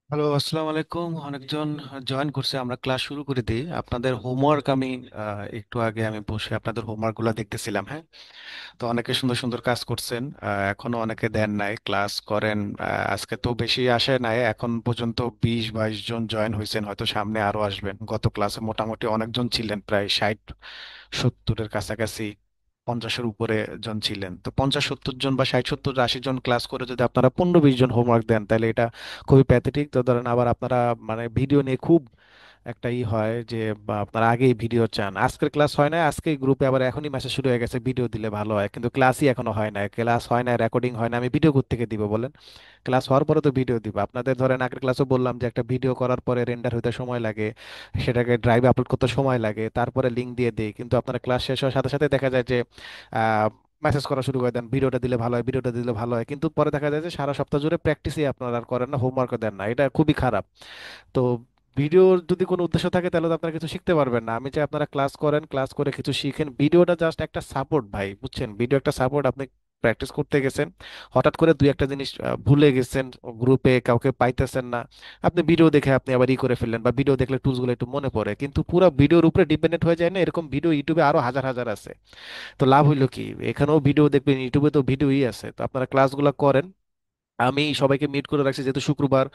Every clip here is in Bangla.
হ্যালো, আসসালামু আলাইকুম। অনেকজন জয়েন করছে, আমরা ক্লাস শুরু করে দিই। আপনাদের হোমওয়ার্ক আমি একটু আগে আমি বসে আপনাদের হোমওয়ার্ক গুলা দেখতেছিলাম। হ্যাঁ, তো অনেকে সুন্দর সুন্দর কাজ করছেন। এখনো অনেকে দেন নাই, ক্লাস করেন। আজকে তো বেশি আসে নাই, এখন পর্যন্ত 20-22 জন জয়েন হয়েছেন, হয়তো সামনে আরো আসবেন। গত ক্লাসে মোটামুটি অনেকজন ছিলেন, প্রায় 60-70-এর কাছাকাছি, 50-এর উপরে জন ছিলেন। তো 50-70 জন বা 60-70-80 জন ক্লাস করে যদি আপনারা 15-20 জন হোমওয়ার্ক দেন, তাহলে এটা খুবই প্যাথেটিক। তো ধরেন আবার আপনারা মানে ভিডিও নিয়ে খুব একটা হয় যে বা আপনারা আগেই ভিডিও চান। আজকের ক্লাস হয় না, আজকে গ্রুপে আবার এখনই মেসেজ শুরু হয়ে গেছে ভিডিও দিলে ভালো হয়, কিন্তু ক্লাসই এখনো হয় না। ক্লাস হয় না, রেকর্ডিং হয় না, আমি ভিডিও থেকে দিব বলেন? ক্লাস হওয়ার পরে তো ভিডিও দিব। আপনাদের ধরেন আগের ক্লাসও বললাম যে একটা ভিডিও করার পরে রেন্ডার হতে সময় লাগে, সেটাকে ড্রাইভে আপলোড করতে সময় লাগে, তারপরে লিঙ্ক দিয়ে দেই। কিন্তু আপনারা ক্লাস শেষ হওয়ার সাথে সাথে দেখা যায় যে মেসেজ করা শুরু করে দেন, ভিডিওটা দিলে ভালো হয়, ভিডিওটা দিলে ভালো হয়, কিন্তু পরে দেখা যায় যে সারা সপ্তাহ জুড়ে প্র্যাকটিসই আপনারা আর করেন না, হোমওয়ার্কও দেন না। এটা খুবই খারাপ। তো ভিডিওর যদি কোনো উদ্দেশ্য থাকে তাহলে তো আপনারা কিছু শিখতে পারবেন না। আমি চাই আপনারা ক্লাস করেন, ক্লাস করে কিছু শিখেন। ভিডিওটা জাস্ট একটা সাপোর্ট ভাই, বুঝছেন? ভিডিও একটা সাপোর্ট। আপনি প্র্যাকটিস করতে গেছেন, হঠাৎ করে দুই একটা জিনিস ভুলে গেছেন, গ্রুপে কাউকে পাইতেছেন না, আপনি ভিডিও দেখে আপনি আবার করে ফেললেন, বা ভিডিও দেখলে টুলসগুলো একটু মনে পড়ে, কিন্তু পুরো ভিডিওর উপরে ডিপেন্ডেন্ট হয়ে যায় না? এরকম ভিডিও ইউটিউবে আরো হাজার হাজার আছে। তো লাভ হইলো কি? এখানেও ভিডিও দেখবেন, ইউটিউবে তো ভিডিওই আছে। তো আপনারা ক্লাসগুলো করেন। আমি সবাইকে মিট করে রাখছি, যেহেতু শুক্রবার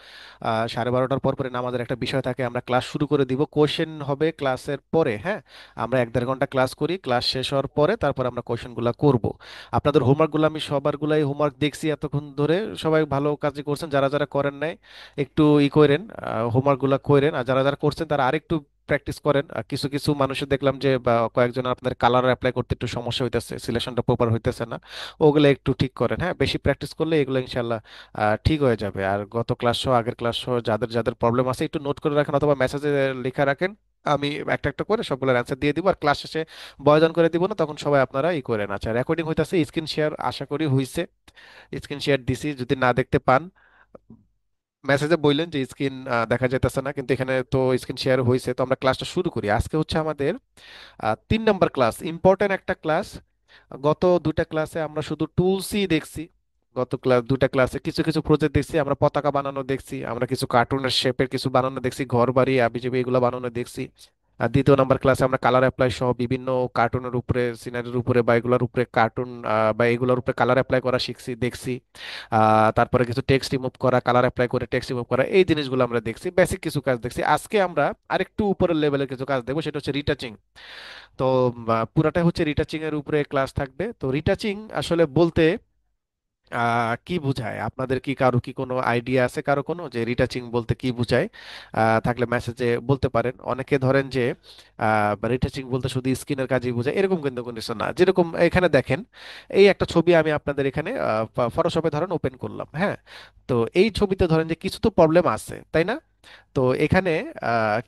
12:30টার পর পরে নামাজের একটা বিষয় থাকে, আমরা ক্লাস শুরু করে দিব। কোশ্চেন হবে ক্লাসের পরে। হ্যাঁ, আমরা 1-1.5 ঘন্টা ক্লাস করি, ক্লাস শেষ হওয়ার পরে তারপর আমরা কোশ্চেনগুলো করব। আপনাদের হোমওয়ার্কগুলো আমি সবারগুলাই হোমওয়ার্ক দেখছি এতক্ষণ ধরে, সবাই ভালো কাজই করছেন। যারা যারা করেন নাই একটু করেন, হোমওয়ার্কগুলো করেন। আর যারা যারা করছেন তারা আরেকটু প্র্যাকটিস করেন। আর কিছু কিছু মানুষের দেখলাম যে বা কয়েকজন আপনাদের কালার অ্যাপ্লাই করতে একটু সমস্যা হইতেছে, সিলেকশনটা প্রপার হইতেছে না, ওগুলো একটু ঠিক করেন। হ্যাঁ, বেশি প্র্যাকটিস করলে এগুলো ইনশাল্লাহ ঠিক হয়ে যাবে। আর গত ক্লাস সহ আগের ক্লাস সহ যাদের যাদের প্রবলেম আছে একটু নোট করে রাখেন, অথবা মেসেজে লেখা রাখেন। আমি একটা একটা করে সবগুলোর অ্যান্সার দিয়ে দিব, আর ক্লাস শেষে বয়জন করে দিব না, তখন সবাই আপনারা করেন। আচ্ছা, রেকর্ডিং হইতাছে, স্ক্রিন শেয়ার আশা করি হইছে। স্ক্রিন শেয়ার দিছি, যদি না দেখতে পান মেসেজে বললেন যে স্ক্রিন দেখা যাইতেছে না, কিন্তু এখানে তো স্ক্রিন শেয়ার হয়েছে। তো আমরা ক্লাসটা শুরু করি। আজকে হচ্ছে আমাদের 3 নম্বর ক্লাস, ইম্পর্টেন্ট একটা ক্লাস। গত দুটা ক্লাসে আমরা শুধু টুলসই দেখছি। গত ক্লাস দুটা ক্লাসে কিছু কিছু প্রজেক্ট দেখছি, আমরা পতাকা বানানো দেখছি, আমরা কিছু কার্টুনের শেপের কিছু বানানো দেখছি, ঘর বাড়ি আবিজাবি এগুলো বানানো দেখছি। আর দ্বিতীয় নাম্বার ক্লাসে আমরা কালার অ্যাপ্লাই সহ বিভিন্ন কার্টুনের উপরে, সিনারির উপরে বা এগুলোর উপরে কার্টুন বা এগুলোর উপরে কালার অ্যাপ্লাই করা শিখছি দেখছি। তারপরে কিছু টেক্সট রিমুভ করা, কালার অ্যাপ্লাই করে টেক্সট রিমুভ করা, এই জিনিসগুলো আমরা দেখছি, বেসিক কিছু কাজ দেখছি। আজকে আমরা আরেকটু উপরের লেভেলের কিছু কাজ দেখবো, সেটা হচ্ছে রিটাচিং। তো পুরাটাই হচ্ছে রিটাচিং এর উপরে ক্লাস থাকবে। তো রিটাচিং আসলে বলতে কি বোঝায়? আপনাদের কি কারো কি কোনো আইডিয়া আছে, কারো কোনো, যে রিটাচিং বলতে কি বোঝায়? থাকলে মেসেজে বলতে পারেন। অনেকে ধরেন যে রিটাচিং বলতে শুধু স্ক্রিনের কাজই বোঝায়, এরকম কিন্তু কোনো কিছু না। যেরকম এখানে দেখেন, এই একটা ছবি আমি আপনাদের এখানে ফটোশপে ধরেন ওপেন করলাম। হ্যাঁ, তো এই ছবিতে ধরেন যে কিছু তো প্রবলেম আছে, তাই না? তো এখানে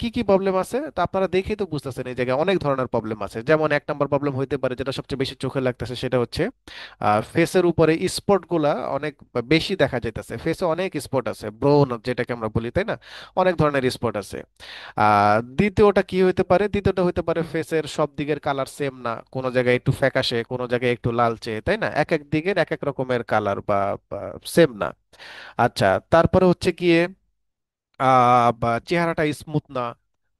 কি কি প্রবলেম আছে তা আপনারা দেখেই তো বুঝতেছেন। এই জায়গায় অনেক ধরনের প্রবলেম আছে। যেমন 1 নম্বর প্রবলেম হইতে পারে, যেটা সবচেয়ে বেশি চোখে লাগতেছে, সেটা হচ্ছে ফেসের উপরে স্পট গুলা অনেক বেশি দেখা যাইতেছে। ফেসে অনেক স্পট আছে, ব্রোন যেটাকে আমরা বলি, তাই না? অনেক ধরনের স্পট আছে। দ্বিতীয়টা কি হইতে পারে? দ্বিতীয়টা হইতে পারে ফেসের সব দিকের কালার সেম না, কোনো জায়গায় একটু ফ্যাকাশে, কোনো জায়গায় একটু লালচে, তাই না? এক এক দিকের এক এক রকমের কালার বা সেম না। আচ্ছা, তারপরে হচ্ছে কি বা চেহারাটা স্মুথ না,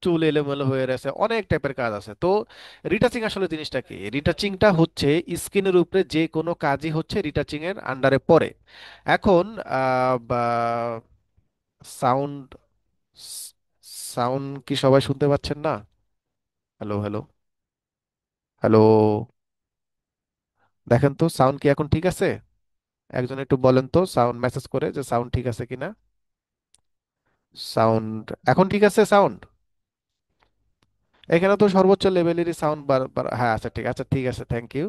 চুল এলোমেলো হয়ে রয়েছে, অনেক টাইপের কাজ আছে। তো রিটাচিং আসলে জিনিসটা কি? রিটাচিংটা হচ্ছে স্কিনের উপরে যে কোনো কাজই হচ্ছে রিটাচিং এর আন্ডারে পড়ে। এখন সাউন্ড সাউন্ড কি সবাই শুনতে পাচ্ছেন না? হ্যালো, হ্যালো, হ্যালো, দেখেন তো সাউন্ড কি এখন ঠিক আছে? একজন একটু বলেন তো, সাউন্ড মেসেজ করে যে সাউন্ড ঠিক আছে কিনা। সাউন্ড এখন ঠিক আছে? সাউন্ড এখানে তো সর্বোচ্চ লেভেলেরই সাউন্ড, হ্যাঁ, আচ্ছা ঠিক, আচ্ছা ঠিক আছে, থ্যাংক ইউ।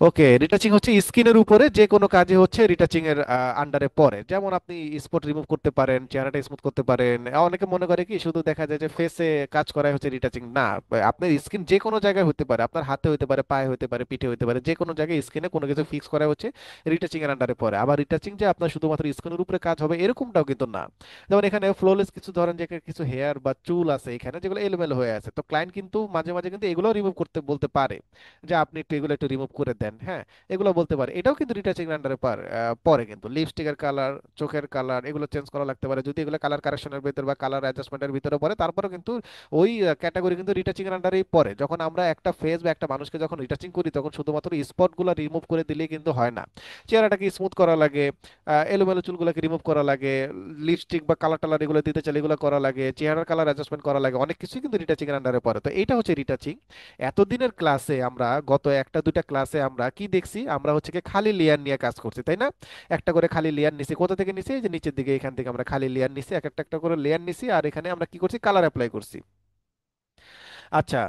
ওকে, রিটাচিং হচ্ছে স্কিনের উপরে যে কোনো কাজে হচ্ছে রিটাচিং এর আন্ডারে পড়ে। যেমন আপনি স্পট রিমুভ করতে পারেন, চেহারাটা স্মুথ করতে পারেন। অনেকে মনে করে কি শুধু দেখা যায় যে ফেসে কাজ করাই হচ্ছে রিটাচিং, না। আপনার স্কিন যে কোনো জায়গায় হতে পারে, আপনার হাতে হতে পারে, পায়ে হতে পারে, পিঠে হতে পারে, যে কোনো জায়গায় স্কিনে কোনো কিছু ফিক্স করা হচ্ছে রিটাচিং এর আন্ডারে পড়ে। আবার রিটাচিং যে আপনার শুধুমাত্র স্কিনের উপরে কাজ হবে এরকমটাও কিন্তু না। যেমন এখানে ফ্লোলেস কিছু ধরেন যে কিছু হেয়ার বা চুল আছে এখানে যেগুলো এলোমেলো হয়ে আছে, তো ক্লায়েন্ট কিন্তু মাঝে মাঝে কিন্তু এগুলো রিমুভ করতে বলতে পারে যে আপনি একটু এগুলো একটু রিমুভ করে দেন। দেন, হ্যাঁ, এগুলো বলতে পারে, এটাও কিন্তু রিটাচিং আন্ডারে পরে কিন্তু লিপস্টিকের কালার, চোখের কালার, এগুলো চেঞ্জ করা লাগতে পারে যদি এগুলো কালার কারেকশনের ভিতরে বা কালার অ্যাডজাস্টমেন্টের ভিতরে পড়ে, তারপরেও কিন্তু ওই ক্যাটাগরি কিন্তু রিটাচিং এর আন্ডারেই পড়ে। যখন আমরা একটা ফেস বা একটা মানুষকে যখন রিটাচিং করি তখন শুধুমাত্র স্পটগুলো রিমুভ করে দিলেই কিন্তু হয় না, চেহারাটাকে স্মুথ করা লাগে, এলোমেলো চুলগুলোকে রিমুভ করা লাগে, লিপস্টিক বা কালার টালার এগুলো দিতে চাইলে এগুলো করা লাগে, চেহারার কালার অ্যাডজাস্টমেন্ট করা লাগে, অনেক কিছুই কিন্তু রিটাচিং এর আন্ডারে পড়ে। তো এটা হচ্ছে রিটাচিং। এতদিনের ক্লাসে আমরা, গত একটা দুইটা ক্লাসে আমরা কি দেখছি, আমরা হচ্ছে কি খালি লেয়ার নিয়ে কাজ করছি, তাই না? একটা করে খালি লেয়ার নিছি, কোথা থেকে নিছি, এই যে নিচের দিকে এখান থেকে আমরা খালি লেয়ার নিছি, এক একটা একটা করে লেয়ার নিছি, আর এখানে আমরা কি করছি, কালার অ্যাপ্লাই করছি। আচ্ছা,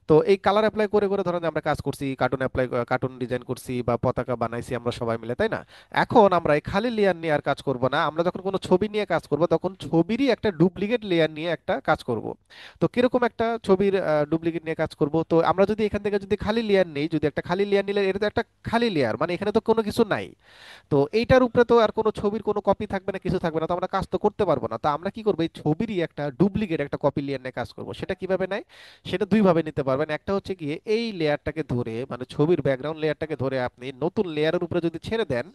তো এই কালার অ্যাপ্লাই করে করে ধরেন যে আমরা কাজ করছি, কার্টুন ডিজাইন করছি বা পতাকা বানাইছি আমরা সবাই মিলে, তাই না? এখন আমরা এই খালি লেয়ার নিয়ে আর কাজ করব না, আমরা যখন কোনো ছবি নিয়ে কাজ করব তখন ছবিরই একটা ডুপ্লিকেট লেয়ার নিয়ে একটা কাজ করব। তো কিরকম একটা ছবির ডুপ্লিকেট নিয়ে কাজ করব, তো আমরা যদি এখান থেকে যদি খালি লেয়ার নেই, যদি একটা খালি লেয়ার নিলে এটা তো একটা খালি লেয়ার, মানে এখানে তো কোনো কিছু নাই। তো এইটার উপরে তো আর কোনো ছবির কোনো কপি থাকবে না, কিছু থাকবে না, তো আমরা কাজ তো করতে পারবো না। তো আমরা কি করবো, এই ছবিরই একটা ডুপ্লিকেট একটা কপি লেয়ার নিয়ে কাজ করব। সেটা কিভাবে নেয়, সেটা দুই ভাবে নিতে পারবেন। একটা হচ্ছে গিয়ে এই লেয়ারটাকে ধরে, মানে ছবির ব্যাকগ্রাউন্ড লেয়ারটাকে ধরে আপনি নতুন লেয়ারের উপরে যদি ছেড়ে দেন,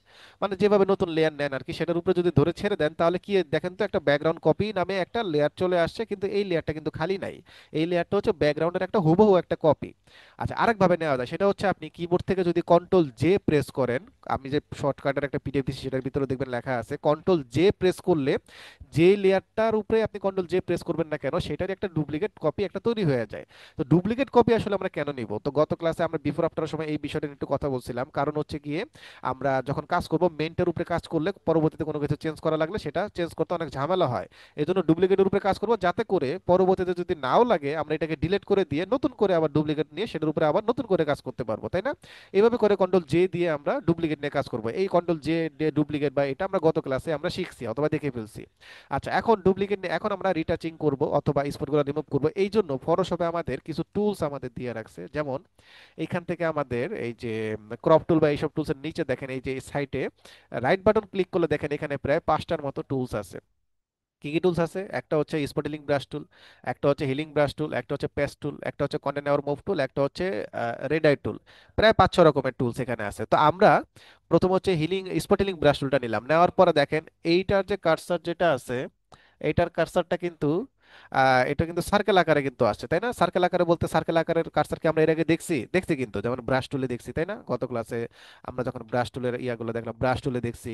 মানে যেভাবে নতুন লেয়ার নেন আর কি, সেটার উপরে যদি ধরে ছেড়ে দেন, তাহলে কি দেখেন তো একটা ব্যাকগ্রাউন্ড কপি নামে একটা লেয়ার চলে আসছে, কিন্তু এই লেয়ারটা কিন্তু খালি নাই। এই লেয়ারটা হচ্ছে ব্যাকগ্রাউন্ডের একটা হুবহু একটা কপি। আচ্ছা, আরেক ভাবে নেওয়া যায়, সেটা হচ্ছে আপনি কিবোর্ড থেকে যদি কন্ট্রোল জে প্রেস করেন, আমি যে শর্টকাটের একটা পিডিএফ দিচ্ছি সেটার ভিতরে দেখবেন লেখা আছে কন্ট্রোল জে প্রেস করলে যে লেয়ারটার উপরে আপনি কন্ট্রোল জে প্রেস করবেন না কেন, সেটার একটা ডুপ্লিকেট কপি একটা তৈরি হয়ে যায়। তো ডুপ্লিকেট কপি আসলে আমরা কেন নিব, তো গত ক্লাসে আমরা বিফোর আফটার সময় এই বিষয়টা নিয়ে একটু কথা বলছিলাম। কারণ হচ্ছে গিয়ে আমরা যখন কাজ করব, মেইনটার উপরে কাজ করলে পরবর্তীতে কোনো কিছু চেঞ্জ করা লাগলে সেটা চেঞ্জ করতে অনেক ঝামেলা হয়। এই জন্য ডুপ্লিকেটের উপরে কাজ করব, যাতে করে পরবর্তীতে যদি নাও লাগে আমরা এটাকে ডিলিট করে দিয়ে নতুন করে আবার ডুপ্লিকেট নিয়ে সেটার উপরে আবার নতুন করে কাজ করতে পারবো, তাই না? এইভাবে করে কন্ট্রোল জে দিয়ে আমরা ডুপ্লিকেট নিয়ে কাজ করব। এই কন্ট্রোল জে ডুপ্লিকেট বা এটা আমরা গত ক্লাসে আমরা শিখছি অথবা দেখে ফেলছি। আচ্ছা, এখন ডুপ্লিকেট নিয়ে এখন আমরা রিটাচিং করব অথবা স্পটগুলো রিমুভ করব। এই জন্য ফটোশপে আমাদের কিছু টুলস আমাদের দিয়ে রাখছে, যেমন এইখান থেকে আমাদের এই যে ক্রপ টুল বা এইসব টুলসের নিচে দেখেন, এই যে সাইটে রাইট বাটন ক্লিক করলে দেখেন এখানে প্রায় 5টার মতো টুলস আছে। কি কি টুলস আছে, একটা হচ্ছে স্পটেলিং ব্রাশ টুল, একটা হচ্ছে হিলিং ব্রাশ টুল, একটা হচ্ছে পেস্ট টুল, একটা হচ্ছে কন্টেন্ট নেওয়ার মুভ টুল, একটা হচ্ছে রেড আই টুল। প্রায় 5-6 রকমের টুলস এখানে আছে। তো আমরা প্রথম হচ্ছে স্পটেলিং ব্রাশ টুলটা নিলাম, নেওয়ার পরে দেখেন এইটার যে কার্সার যেটা আছে, এইটার কার্সারটা কিন্তু এটা কিন্তু সার্কেল আকারে কিন্তু আসছে, তাই না? সার্কেল আকারে বলতে সার্কেল আকারের কার্সার কি আমরা এর আগে দেখছি দেখছি কিন্তু, যেমন ব্রাশ টুলে দেখছি, তাই না? গত ক্লাসে আমরা যখন ব্রাশ টুলের ইয়াগুলো দেখলাম, ব্রাশ টুলে দেখছি,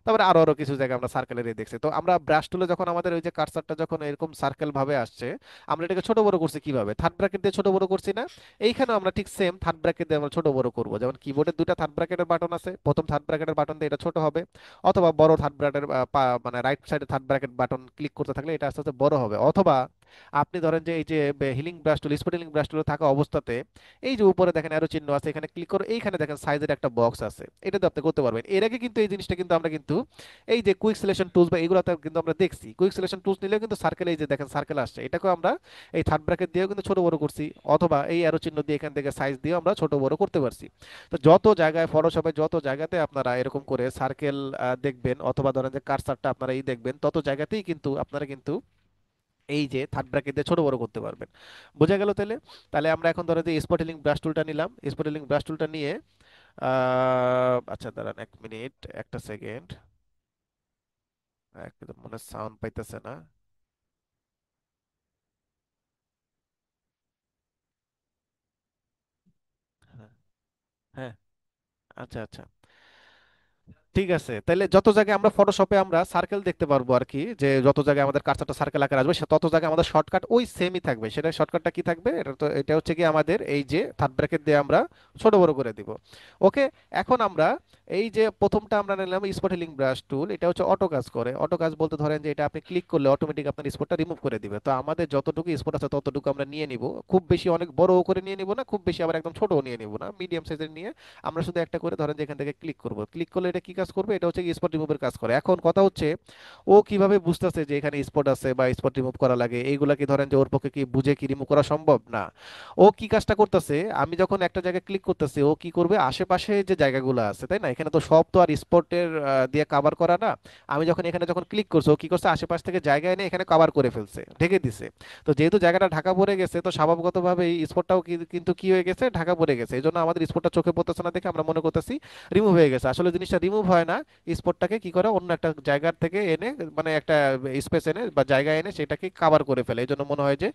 তারপরে আরো আরো কিছু জায়গায় আমরা সার্কেলের দেখছি। তো আমরা ব্রাশ টুলে যখন আমাদের ওই যে কার্সারটা যখন এরকম সার্কেল ভাবে আসছে, আমরা এটাকে ছোট বড় করছি কিভাবে, থার্ড ব্র্যাকেট দিয়ে ছোট বড় করছি না? এইখানেও আমরা ঠিক সেম থার্ড ব্র্যাকেট দিয়ে আমরা ছোট বড় করব। যেমন কিবোর্ডের দুটো থার্ড ব্র্যাকেটের বাটন আছে, প্রথম থার্ড ব্র্যাকেটের বাটন দিয়ে এটা ছোট হবে, অথবা বড় থার্ড ব্র্যাকেটের মানে রাইট সাইডে থার্ড ব্র্যাকেট বাটন ক্লিক করতে থাকলে এটা আস্তে আস্তে বড় হবে। অথবা আপনি ধরেন যে এই যে হিলিং ব্রাশ টুল, স্পট হিলিং ব্রাশ টুল থাকা অবস্থাতে এই যে উপরে দেখেন অ্যারো চিহ্ন আছে, এখানে ক্লিক করে এইখানে দেখেন সাইজের একটা বক্স আছে, এটাতে আপনি করতে পারবেন। এর আগে কিন্তু এই জিনিসটা কিন্তু আমরা কিন্তু এই যে কুইক সিলেকশন টুলস বা এগুলোতে কিন্তু আমরা দেখছি, কুইক সিলেকশন টুলস নিলেও কিন্তু সার্কেল, এই যে দেখেন সার্কেল আসছে, এটাকেও আমরা এই থার্ড ব্র্যাকেট দিয়েও কিন্তু ছোট বড় করছি, অথবা এই অ্যারো চিহ্ন দিয়ে এখান থেকে সাইজ দিয়েও আমরা ছোট বড় করতে পারছি। তো যত জায়গায় ফটোশপে যত জায়গাতে আপনারা এরকম করে সার্কেল দেখবেন, অথবা ধরেন যে কার্সারটা আপনারা এই দেখবেন, তত জায়গাতেই কিন্তু আপনারা কিন্তু এই যে থার্ড ব্র্যাকেট দিয়ে ছোট বড় করতে পারবেন। বোঝা গেল তাহলে? তাহলে আমরা এখন ধরো যে স্পটেলিং ব্রাশ টুলটা নিলাম, স্পটেলিং ব্রাশ টুলটা নিয়ে আচ্ছা দাঁড়ান 1 মিনিট, একটা সেকেন্ড, একদম মনে সাউন্ড পাইতেছে না। হ্যাঁ, হ্যাঁ, আচ্ছা আচ্ছা, ঠিক আছে। তাহলে যত জায়গায় আমরা ফটোশপে আমরা সার্কেল দেখতে পারবো আর কি, যে যত জায়গায় আমাদের কার্সারটা সার্কেল আকারে আসবে তত জায়গায় আমাদের শর্টকাট ওই সেমই থাকবে। সেটা শর্টকাটটা কি থাকবে, এটা তো এটা হচ্ছে কি আমাদের এই যে থার্ড ব্র্যাকেট দিয়ে আমরা ছোট বড় করে দিব। ওকে, এখন আমরা এই যে প্রথমটা আমরা নিলাম স্পট হিলিং ব্রাশ টুল, এটা হচ্ছে অটো কাজ করে। অটো কাজ বলতে ধরেন যে এটা আপনি ক্লিক করলে অটোমেটিক আপনার স্পটটা রিমুভ করে দিবে। তো আমাদের যতটুকু স্পট আছে ততটুকু আমরা নিয়ে নিব, খুব বেশি অনেক বড় করে নিয়ে নিব না, খুব বেশি আবার একদম ছোটও নিয়ে নিব না, মিডিয়াম সাইজের নিয়ে আমরা শুধু একটা করে ধরেন যে এখান থেকে ক্লিক করব, ক্লিক করলে এটা কি কাজ কাজ করবে, এটা হচ্ছে স্পট রিমুভের কাজ করে। এখন কথা হচ্ছে ও কিভাবে বুঝতেছে যে এখানে স্পট আছে বা স্পট রিমুভ করা লাগে, এইগুলা কি ধরেন যে ওর পক্ষে কি বুঝে কি রিমুভ করা সম্ভব না। ও কি কাজটা করতেছে, আমি যখন একটা জায়গায় ক্লিক করতেছি ও কি করবে, আশেপাশে যে জায়গাগুলো আছে তাই না, এখানে তো সব তো আর স্পটের দিয়ে কভার করা না। আমি যখন এখানে যখন ক্লিক করছি ও কি করছে, আশেপাশ থেকে জায়গা এনে এখানে কভার করে ফেলছে, ঢেকে দিছে। তো যেহেতু জায়গাটা ঢাকা পড়ে গেছে, তো স্বাভাবিকভাবে এই স্পটটাও কিন্তু কি হয়ে গেছে, ঢাকা পড়ে গেছে। এই জন্য আমাদের স্পটটা চোখে পড়তেছে না দেখে আমরা মনে করতেছি রিমুভ হয়ে গেছে। আসলে জিনিসটা রিমুভ হয় না, স্পটটাকে কি করে অন্য একটা জায়গার থেকে এনে, মানে একটা স্পেস এনে বা জায়গা এনে সেটাকে কভার করে ফেলে। এই জন্য মনে হয় যে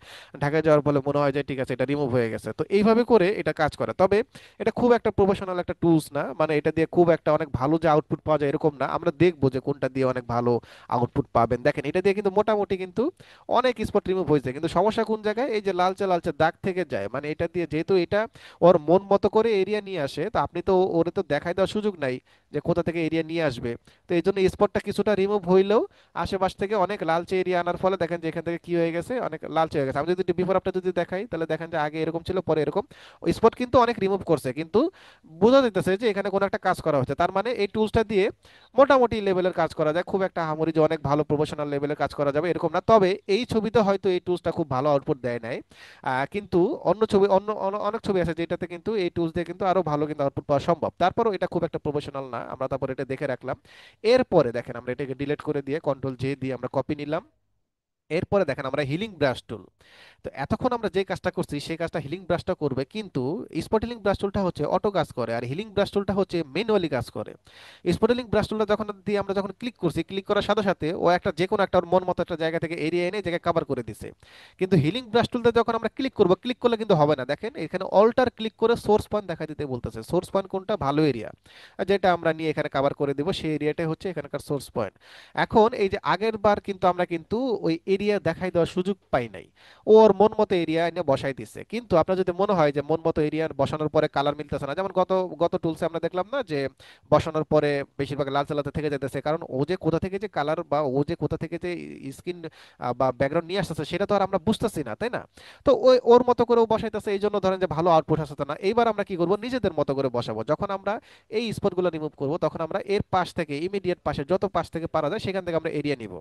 ঢাকায় যাওয়ার ফলে মনে হয় যে ঠিক আছে এটা রিমুভ হয়ে গেছে। তো এইভাবে করে এটা কাজ করে। তবে এটা খুব একটা প্রফেশনাল একটা টুলস না, মানে এটা দিয়ে খুব একটা অনেক ভালো যে আউটপুট পাওয়া যায় এরকম না। আমরা দেখবো যে কোনটা দিয়ে অনেক ভালো আউটপুট পাবেন। দেখেন এটা দিয়ে কিন্তু মোটামুটি কিন্তু অনেক স্পট রিমুভ হয়েছে, কিন্তু সমস্যা কোন জায়গায়, এই যে লালচে লালচে দাগ থেকে যায়, মানে এটা দিয়ে যেহেতু এটা ওর মন মতো করে এরিয়া নিয়ে আসে, তো আপনি তো ওরে তো দেখাই দেওয়ার সুযোগ নাই যে কোথা থেকে এরিয়া নিয়ে আসবে। তো এই জন্য স্পটটা কিছুটা রিমুভ হইলেও আশেপাশ থেকে অনেক লালচে এরিয়া আনার ফলে দেখেন যে এখান থেকে কি হয়ে গেছে, অনেক লালচে হয়ে গেছে। আমি যদি বিফোর আফটার যদি দেখাই তাহলে দেখেন যে আগে এরকম ছিল, পরে এরকম। স্পট কিন্তু অনেক রিমুভ করছে, কিন্তু বোঝা যাইতেছে যে এখানে কোনো একটা কাজ করা হচ্ছে। তার মানে এই টুলসটা দিয়ে মোটামুটি লেভেলের কাজ করা যায়, খুব একটা হামরি যে অনেক ভালো প্রফেশনাল লেভেলের কাজ করা যাবে এরকম না। তবে এই ছবিতে হয়তো এই টুলসটা খুব ভালো আউটপুট দেয় নাই। কিন্তু অন্য ছবি, অনেক ছবি আছে যেটাতে কিন্তু এই টুলস দিয়ে কিন্তু আরো ভালো কিন্তু আউটপুট পাওয়া সম্ভব। তারপরও এটা খুব একটা প্রফেশনাল না, আমরা তারপর এটা দেখে রাখলাম। এরপরে দেখেন আমরা এটাকে ডিলিট করে দিয়ে কন্ট্রোল জে দিয়ে আমরা কপি নিলাম। এরপরে দেখেন আমরা হিলিং ব্রাশ টুল। তো এতক্ষণ আমরা যে কাজটা করছি সেই কাজটা হিলিং ব্রাশটা করবে, কিন্তু স্পট হিলিং ব্রাশ টুলটা হচ্ছে অটো কাজ করে, আর হিলিং ব্রাশ টুলটা হচ্ছে ম্যানুয়ালি কাজ করে। স্পট হিলিং ব্রাশ টুলটা যখন দিয়ে আমরা যখন ক্লিক করছি, ক্লিক করার সাথে সাথে ও একটা যে কোনো একটা ওর মন মতো একটা জায়গা থেকে এরিয়া এনে জায়গায় কভার করে দিছে। কিন্তু হিলিং ব্রাশ টুলটা যখন আমরা ক্লিক করব, ক্লিক করলে কিন্তু হবে না। দেখেন এখানে অল্টার ক্লিক করে সোর্স পয়েন্ট দেখা দিতে বলতেছে। সোর্স পয়েন্ট কোনটা, ভালো এরিয়া যেটা আমরা নিয়ে এখানে কভার করে দেব, সেই এরিয়াটাই হচ্ছে এখানকার সোর্স পয়েন্ট। এখন এই যে আগের বার কিন্তু আমরা কিন্তু ওই এরিয়া দেখাই দেওয়ার সুযোগ পাই নাই, ওর মন মতো এরিয়া এনে বসাই দিছে। কিন্তু আপনার যদি মনে হয় যে মন মতো এরিয়া বসানোর পরে কালার মিলতেছে না, যেমন গত গত টুলসে আমরা দেখলাম না যে বসানোর পরে বেশিরভাগ লাল চালাতে থেকে যেতেছে, কারণ ও যে কোথা থেকে যে কালার বা ও যে কোথা থেকে যে স্কিন বা ব্যাকগ্রাউন্ড নিয়ে আসতেছে সেটা তো আর আমরা বুঝতেছি না, তাই না? তো ওই ওর মতো করে ও বসাইতেছে, এই জন্য ধরেন যে ভালো আউটপুট আসতে না। এইবার আমরা কি করব, নিজেদের মতো করে বসাবো। যখন আমরা এই স্পটগুলো রিমুভ করব তখন আমরা এর পাশ থেকে, ইমিডিয়েট পাশে যত পাশ থেকে পারা যায় সেখান থেকে আমরা এরিয়া নিব।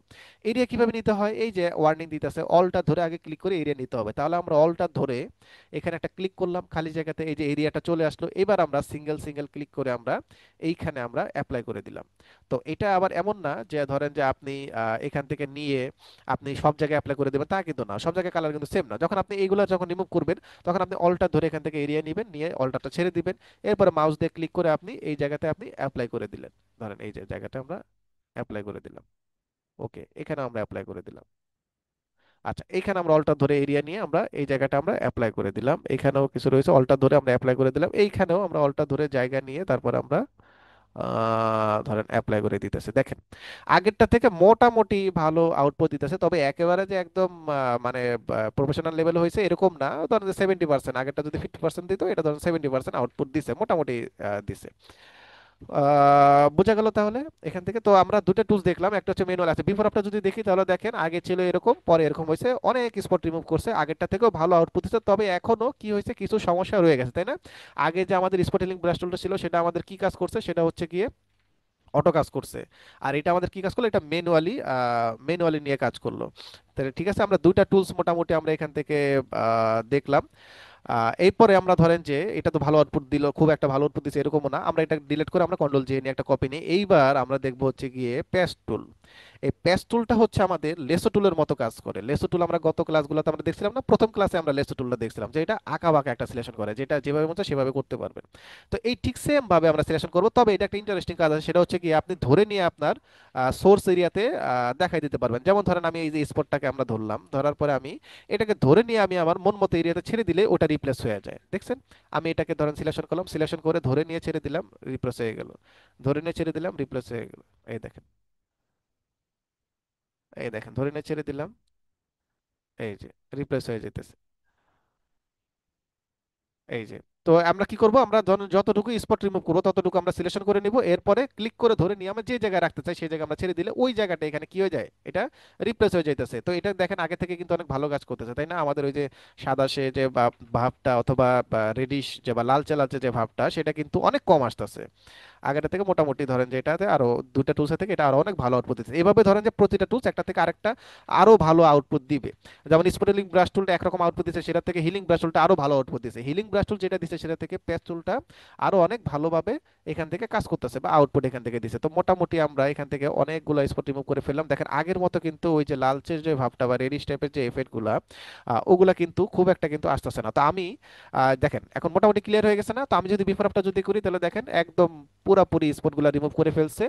এরিয়া কিভাবে নিতে হয়, এই যে ওয়ার্নিং দিতেছে অলটা ধরে আগে ক্লিক করে এরিয়া নিতে হবে। তাহলে আমরা অলটা ধরে এখানে একটা ক্লিক করলাম খালি জায়গাতে, এই যে এরিয়াটা চলে আসলো। এবার আমরা সিঙ্গেল সিঙ্গেল ক্লিক করে আমরা এইখানে আমরা অ্যাপ্লাই করে দিলাম। তো এটা আবার এমন না যে ধরেন যে আপনি এখান থেকে নিয়ে আপনি সব জায়গায় অ্যাপ্লাই করে দেবেন, তা কিন্তু না, সব জায়গায় কালার কিন্তু সেম না। যখন আপনি এইগুলো যখন রিমুভ করবেন তখন আপনি অলটা ধরে এখান থেকে এরিয়া নেবেন, নিয়ে অলটাটা ছেড়ে দিবেন। এরপরে মাউস দিয়ে ক্লিক করে আপনি এই জায়গাতে আপনি অ্যাপ্লাই করে দিলেন। ধরেন এই যে জায়গাটা আমরা অ্যাপ্লাই করে দিলাম। ওকে, এখানে আমরা অ্যাপ্লাই করে দিলাম। আচ্ছা, এখানে আমরা অল্টার ধরে এরিয়া নিয়ে আমরা এই জায়গাটা আমরা অ্যাপ্লাই করে দিলাম। এখানেও কিছু রয়েছে, অল্টার ধরে আমরা অ্যাপ্লাই করে দিলাম। এইখানেও আমরা অল্টার ধরে জায়গা নিয়ে তারপর আমরা ধরেন অ্যাপ্লাই করে দিতেছে। দেখেন আগেরটা থেকে মোটামুটি ভালো আউটপুট দিতেছে, তবে একেবারে যে একদম মানে প্রফেশনাল লেভেল হয়েছে এরকম না। ধরেন যে 70%, আগেরটা যদি 50% দিত, এটা ধরেন 70% আউটপুট দিছে, মোটামুটি দিছে। বোঝা গেল তাহলে এখান থেকে। তো আমরা দুটো টুলস দেখলাম, একটা হচ্ছে ম্যানুয়াল। আছে বিফোর আফটার যদি দেখি তাহলে দেখেন আগে ছিল এরকম, পরে এরকম হয়েছে, অনেক স্পট রিমুভ করছে, আগেরটা থেকেও ভালো আউটপুট দিচ্ছে। তবে এখনো কি হয়েছে, কিছু সমস্যা রয়ে গেছে, তাই না? আগে যে আমাদের স্পট হিলিং ব্রাশ টুলটা ছিল সেটা আমাদের কি কাজ করছে, সেটা হচ্ছে গিয়ে অটো কাজ করছে। আর এটা আমাদের কি কাজ করলো, এটা ম্যানুয়ালি নিয়ে কাজ করলো। তাহলে ঠিক আছে, আমরা দুইটা টুলস মোটামুটি আমরা এখান থেকে দেখলাম। এরপরে আমরা ধরেন যে এটা তো ভালো আউটপুট দিল, খুব একটা ভালো আউটপুট দিচ্ছে এরকমও না, আমরা এটা ডিলিট করে আমরা কন্ট্রোল জে নিয়ে একটা কপি নিই। এইবার আমরা দেখবো হচ্ছে গিয়ে পেস্ট টুল। এই পেস্ট টুলটা হচ্ছে আমাদের লেসো টুলের মতো কাজ করে। লেসো টুল আমরা গত ক্লাসগুলোতে আমরা দেখছিলাম না, প্রথম ক্লাসে আমরা লেসো টুলটা দেখছিলাম যে এটা আঁকা বাঁকা একটা সিলেকশন করে, যেটা যেভাবে মতো সেভাবে করতে পারবেন। তো এই ঠিক সেম ভাবে আমরা সিলেকশন করব। তবে এটা একটা ইন্টারেস্টিং কাজ আছে, সেটা হচ্ছে কি আপনি ধরে নিয়ে আপনার সোর্স এরিয়াতে দেখাই দিতে পারবেন। যেমন ধরেন আমি এই যে স্পটটাকে আমরা ধরলাম, ধরার পরে আমি এটাকে ধরে নিয়ে আমি আমার মন মতো এরিয়াতে ছেড়ে দিলে ওটা রিপ্লেস হয়ে যায়, দেখছেন? আমি এটাকে ধরেন সিলেকশন করলাম, সিলেকশন করে ধরে নিয়ে ছেড়ে দিলাম, রিপ্লেস হয়ে গেল। ধরে নিয়ে ছেড়ে দিলাম, রিপ্লেস হয়ে গেল। এই দেখেন, এই দেখেন ধরে নিয়ে ছেড়ে দিলাম, এই যে রিপ্লেস হয়ে যেতেছে, এই যে। তো আমরা কি করব, আমরা যতটুকু স্পট রিমুভ করবো ততটুকু আমরা সিলেকশন করে নিব, এরপরে ক্লিক করে ধরে নিয়ে আমরা যে জায়গায় রাখতে চাই সেই জায়গায় আমরা ছেড়ে দিলে ওই জায়গাটা এখানে কি হয়ে যায়, এটা রিপ্লেস হয়ে যাইতেছে। তো এটা দেখেন আগে থেকে কিন্তু অনেক ভালো কাজ করতেছে, তাই না? আমাদের ওই যে সাদা সে যে ভাবটা অথবা রেডিশ যে বা লালচে লালচে যে ভাবটা, সেটা কিন্তু অনেক কম আসতেছে আগেরটা থেকে। মোটামুটি ধরেন যে এটাতে আরো দুইটা টুলস থেকে এটা আরো অনেক ভালো আউটপুট দিচ্ছে। এভাবে ধরেন যে প্রতিটা টুলস একটা থেকে আরেকটা আরো ভালো আউটপুট দিবে। যেমন স্পটেলিং ব্রাশ টুলটা একরকম আউটপুট দিচ্ছে, সেটা থেকে হিলিং ব্রাশ টুলটা আরো ভালো আউটপুট দিচ্ছে। হিলিং ব্রাশ টুল যেটা দিচ্ছে সেটা থেকে পেস্ট টুলটা আরো অনেক ভালোভাবে এখান থেকে কাজ করতেছে বা আউটপুট এখান থেকে দিচ্ছে। তো মোটামুটি আমরা এখান থেকে অনেকগুলো স্পট রিমুভ করে ফেললাম। দেখেন আগের মতো কিন্তু ওই যে লালচের যে ভাবটা বা রেডিশ টাইপের যে এফেক্ট গুলা, ওগুলা কিন্তু খুব একটা কিন্তু আসতেছে না। তো আমি দেখেন এখন মোটামুটি ক্লিয়ার হয়ে গেছে না? তো আমি যদি বিফোর আফটার যদি করি তাহলে দেখেন একদম পুরাপুরি স্পটগুলো রিমুভ করে ফেলছে।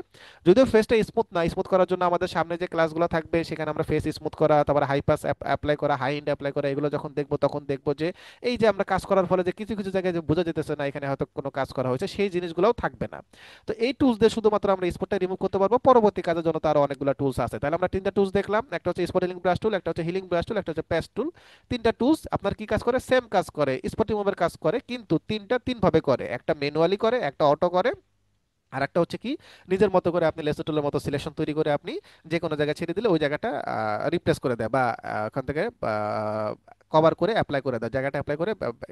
যদিও ফেসটা স্মুথ না, স্মুথ করার জন্য আমাদের সামনে যে ক্লাসগুলো থাকবে সেখানে আমরা ফেস স্মুথ করা, তারপর হাই পাস অ্যাপ্লাই করা, হাই এন্ড অ্যাপ্লাই করা, এগুলো যখন দেখবো তখন দেখবো যে এই যে আমরা কাজ করার ফলে যে কিছু কিছু জায়গায় যে বোঝা যেতেছে না এখানে হয়তো কোনো কাজ করা হয়েছে, সেই জিনিসগুলোও থাকবে না। তো এই টুলস দিয়ে শুধুমাত্র আমরা স্পটটা রিমুভ করতে পারবো। পরবর্তী কাজের জন্য তো আরো অনেকগুলো টুলস আছে। তাহলে আমরা তিনটা টুলস দেখলাম, একটা হচ্ছে স্পট হিলিং ব্রাশ টুল, একটা হচ্ছে হিলিং ব্রাশ টুল, একটা হচ্ছে পেস্ট টুল। তিনটা টুলস আপনার কি কাজ করে? সেম কাজ করে, স্পট রিমুভের কাজ করে, কিন্তু তিনটা তিন ভাবে করে। একটা ম্যানুয়ালি করে, একটা অটো করে, আর একটা হচ্ছে কি নিজের মতো করে আপনি লেসর টুলের মতো সিলেকশন তৈরি করে আপনি যে কোনো জায়গায় ছেড়ে দিলে ওই জায়গাটা রিপ্লেস করে দেয় বা ওখান থেকে কভার করে অ্যাপ্লাই করে দেয়, জায়গাটা অ্যাপ্লাই করে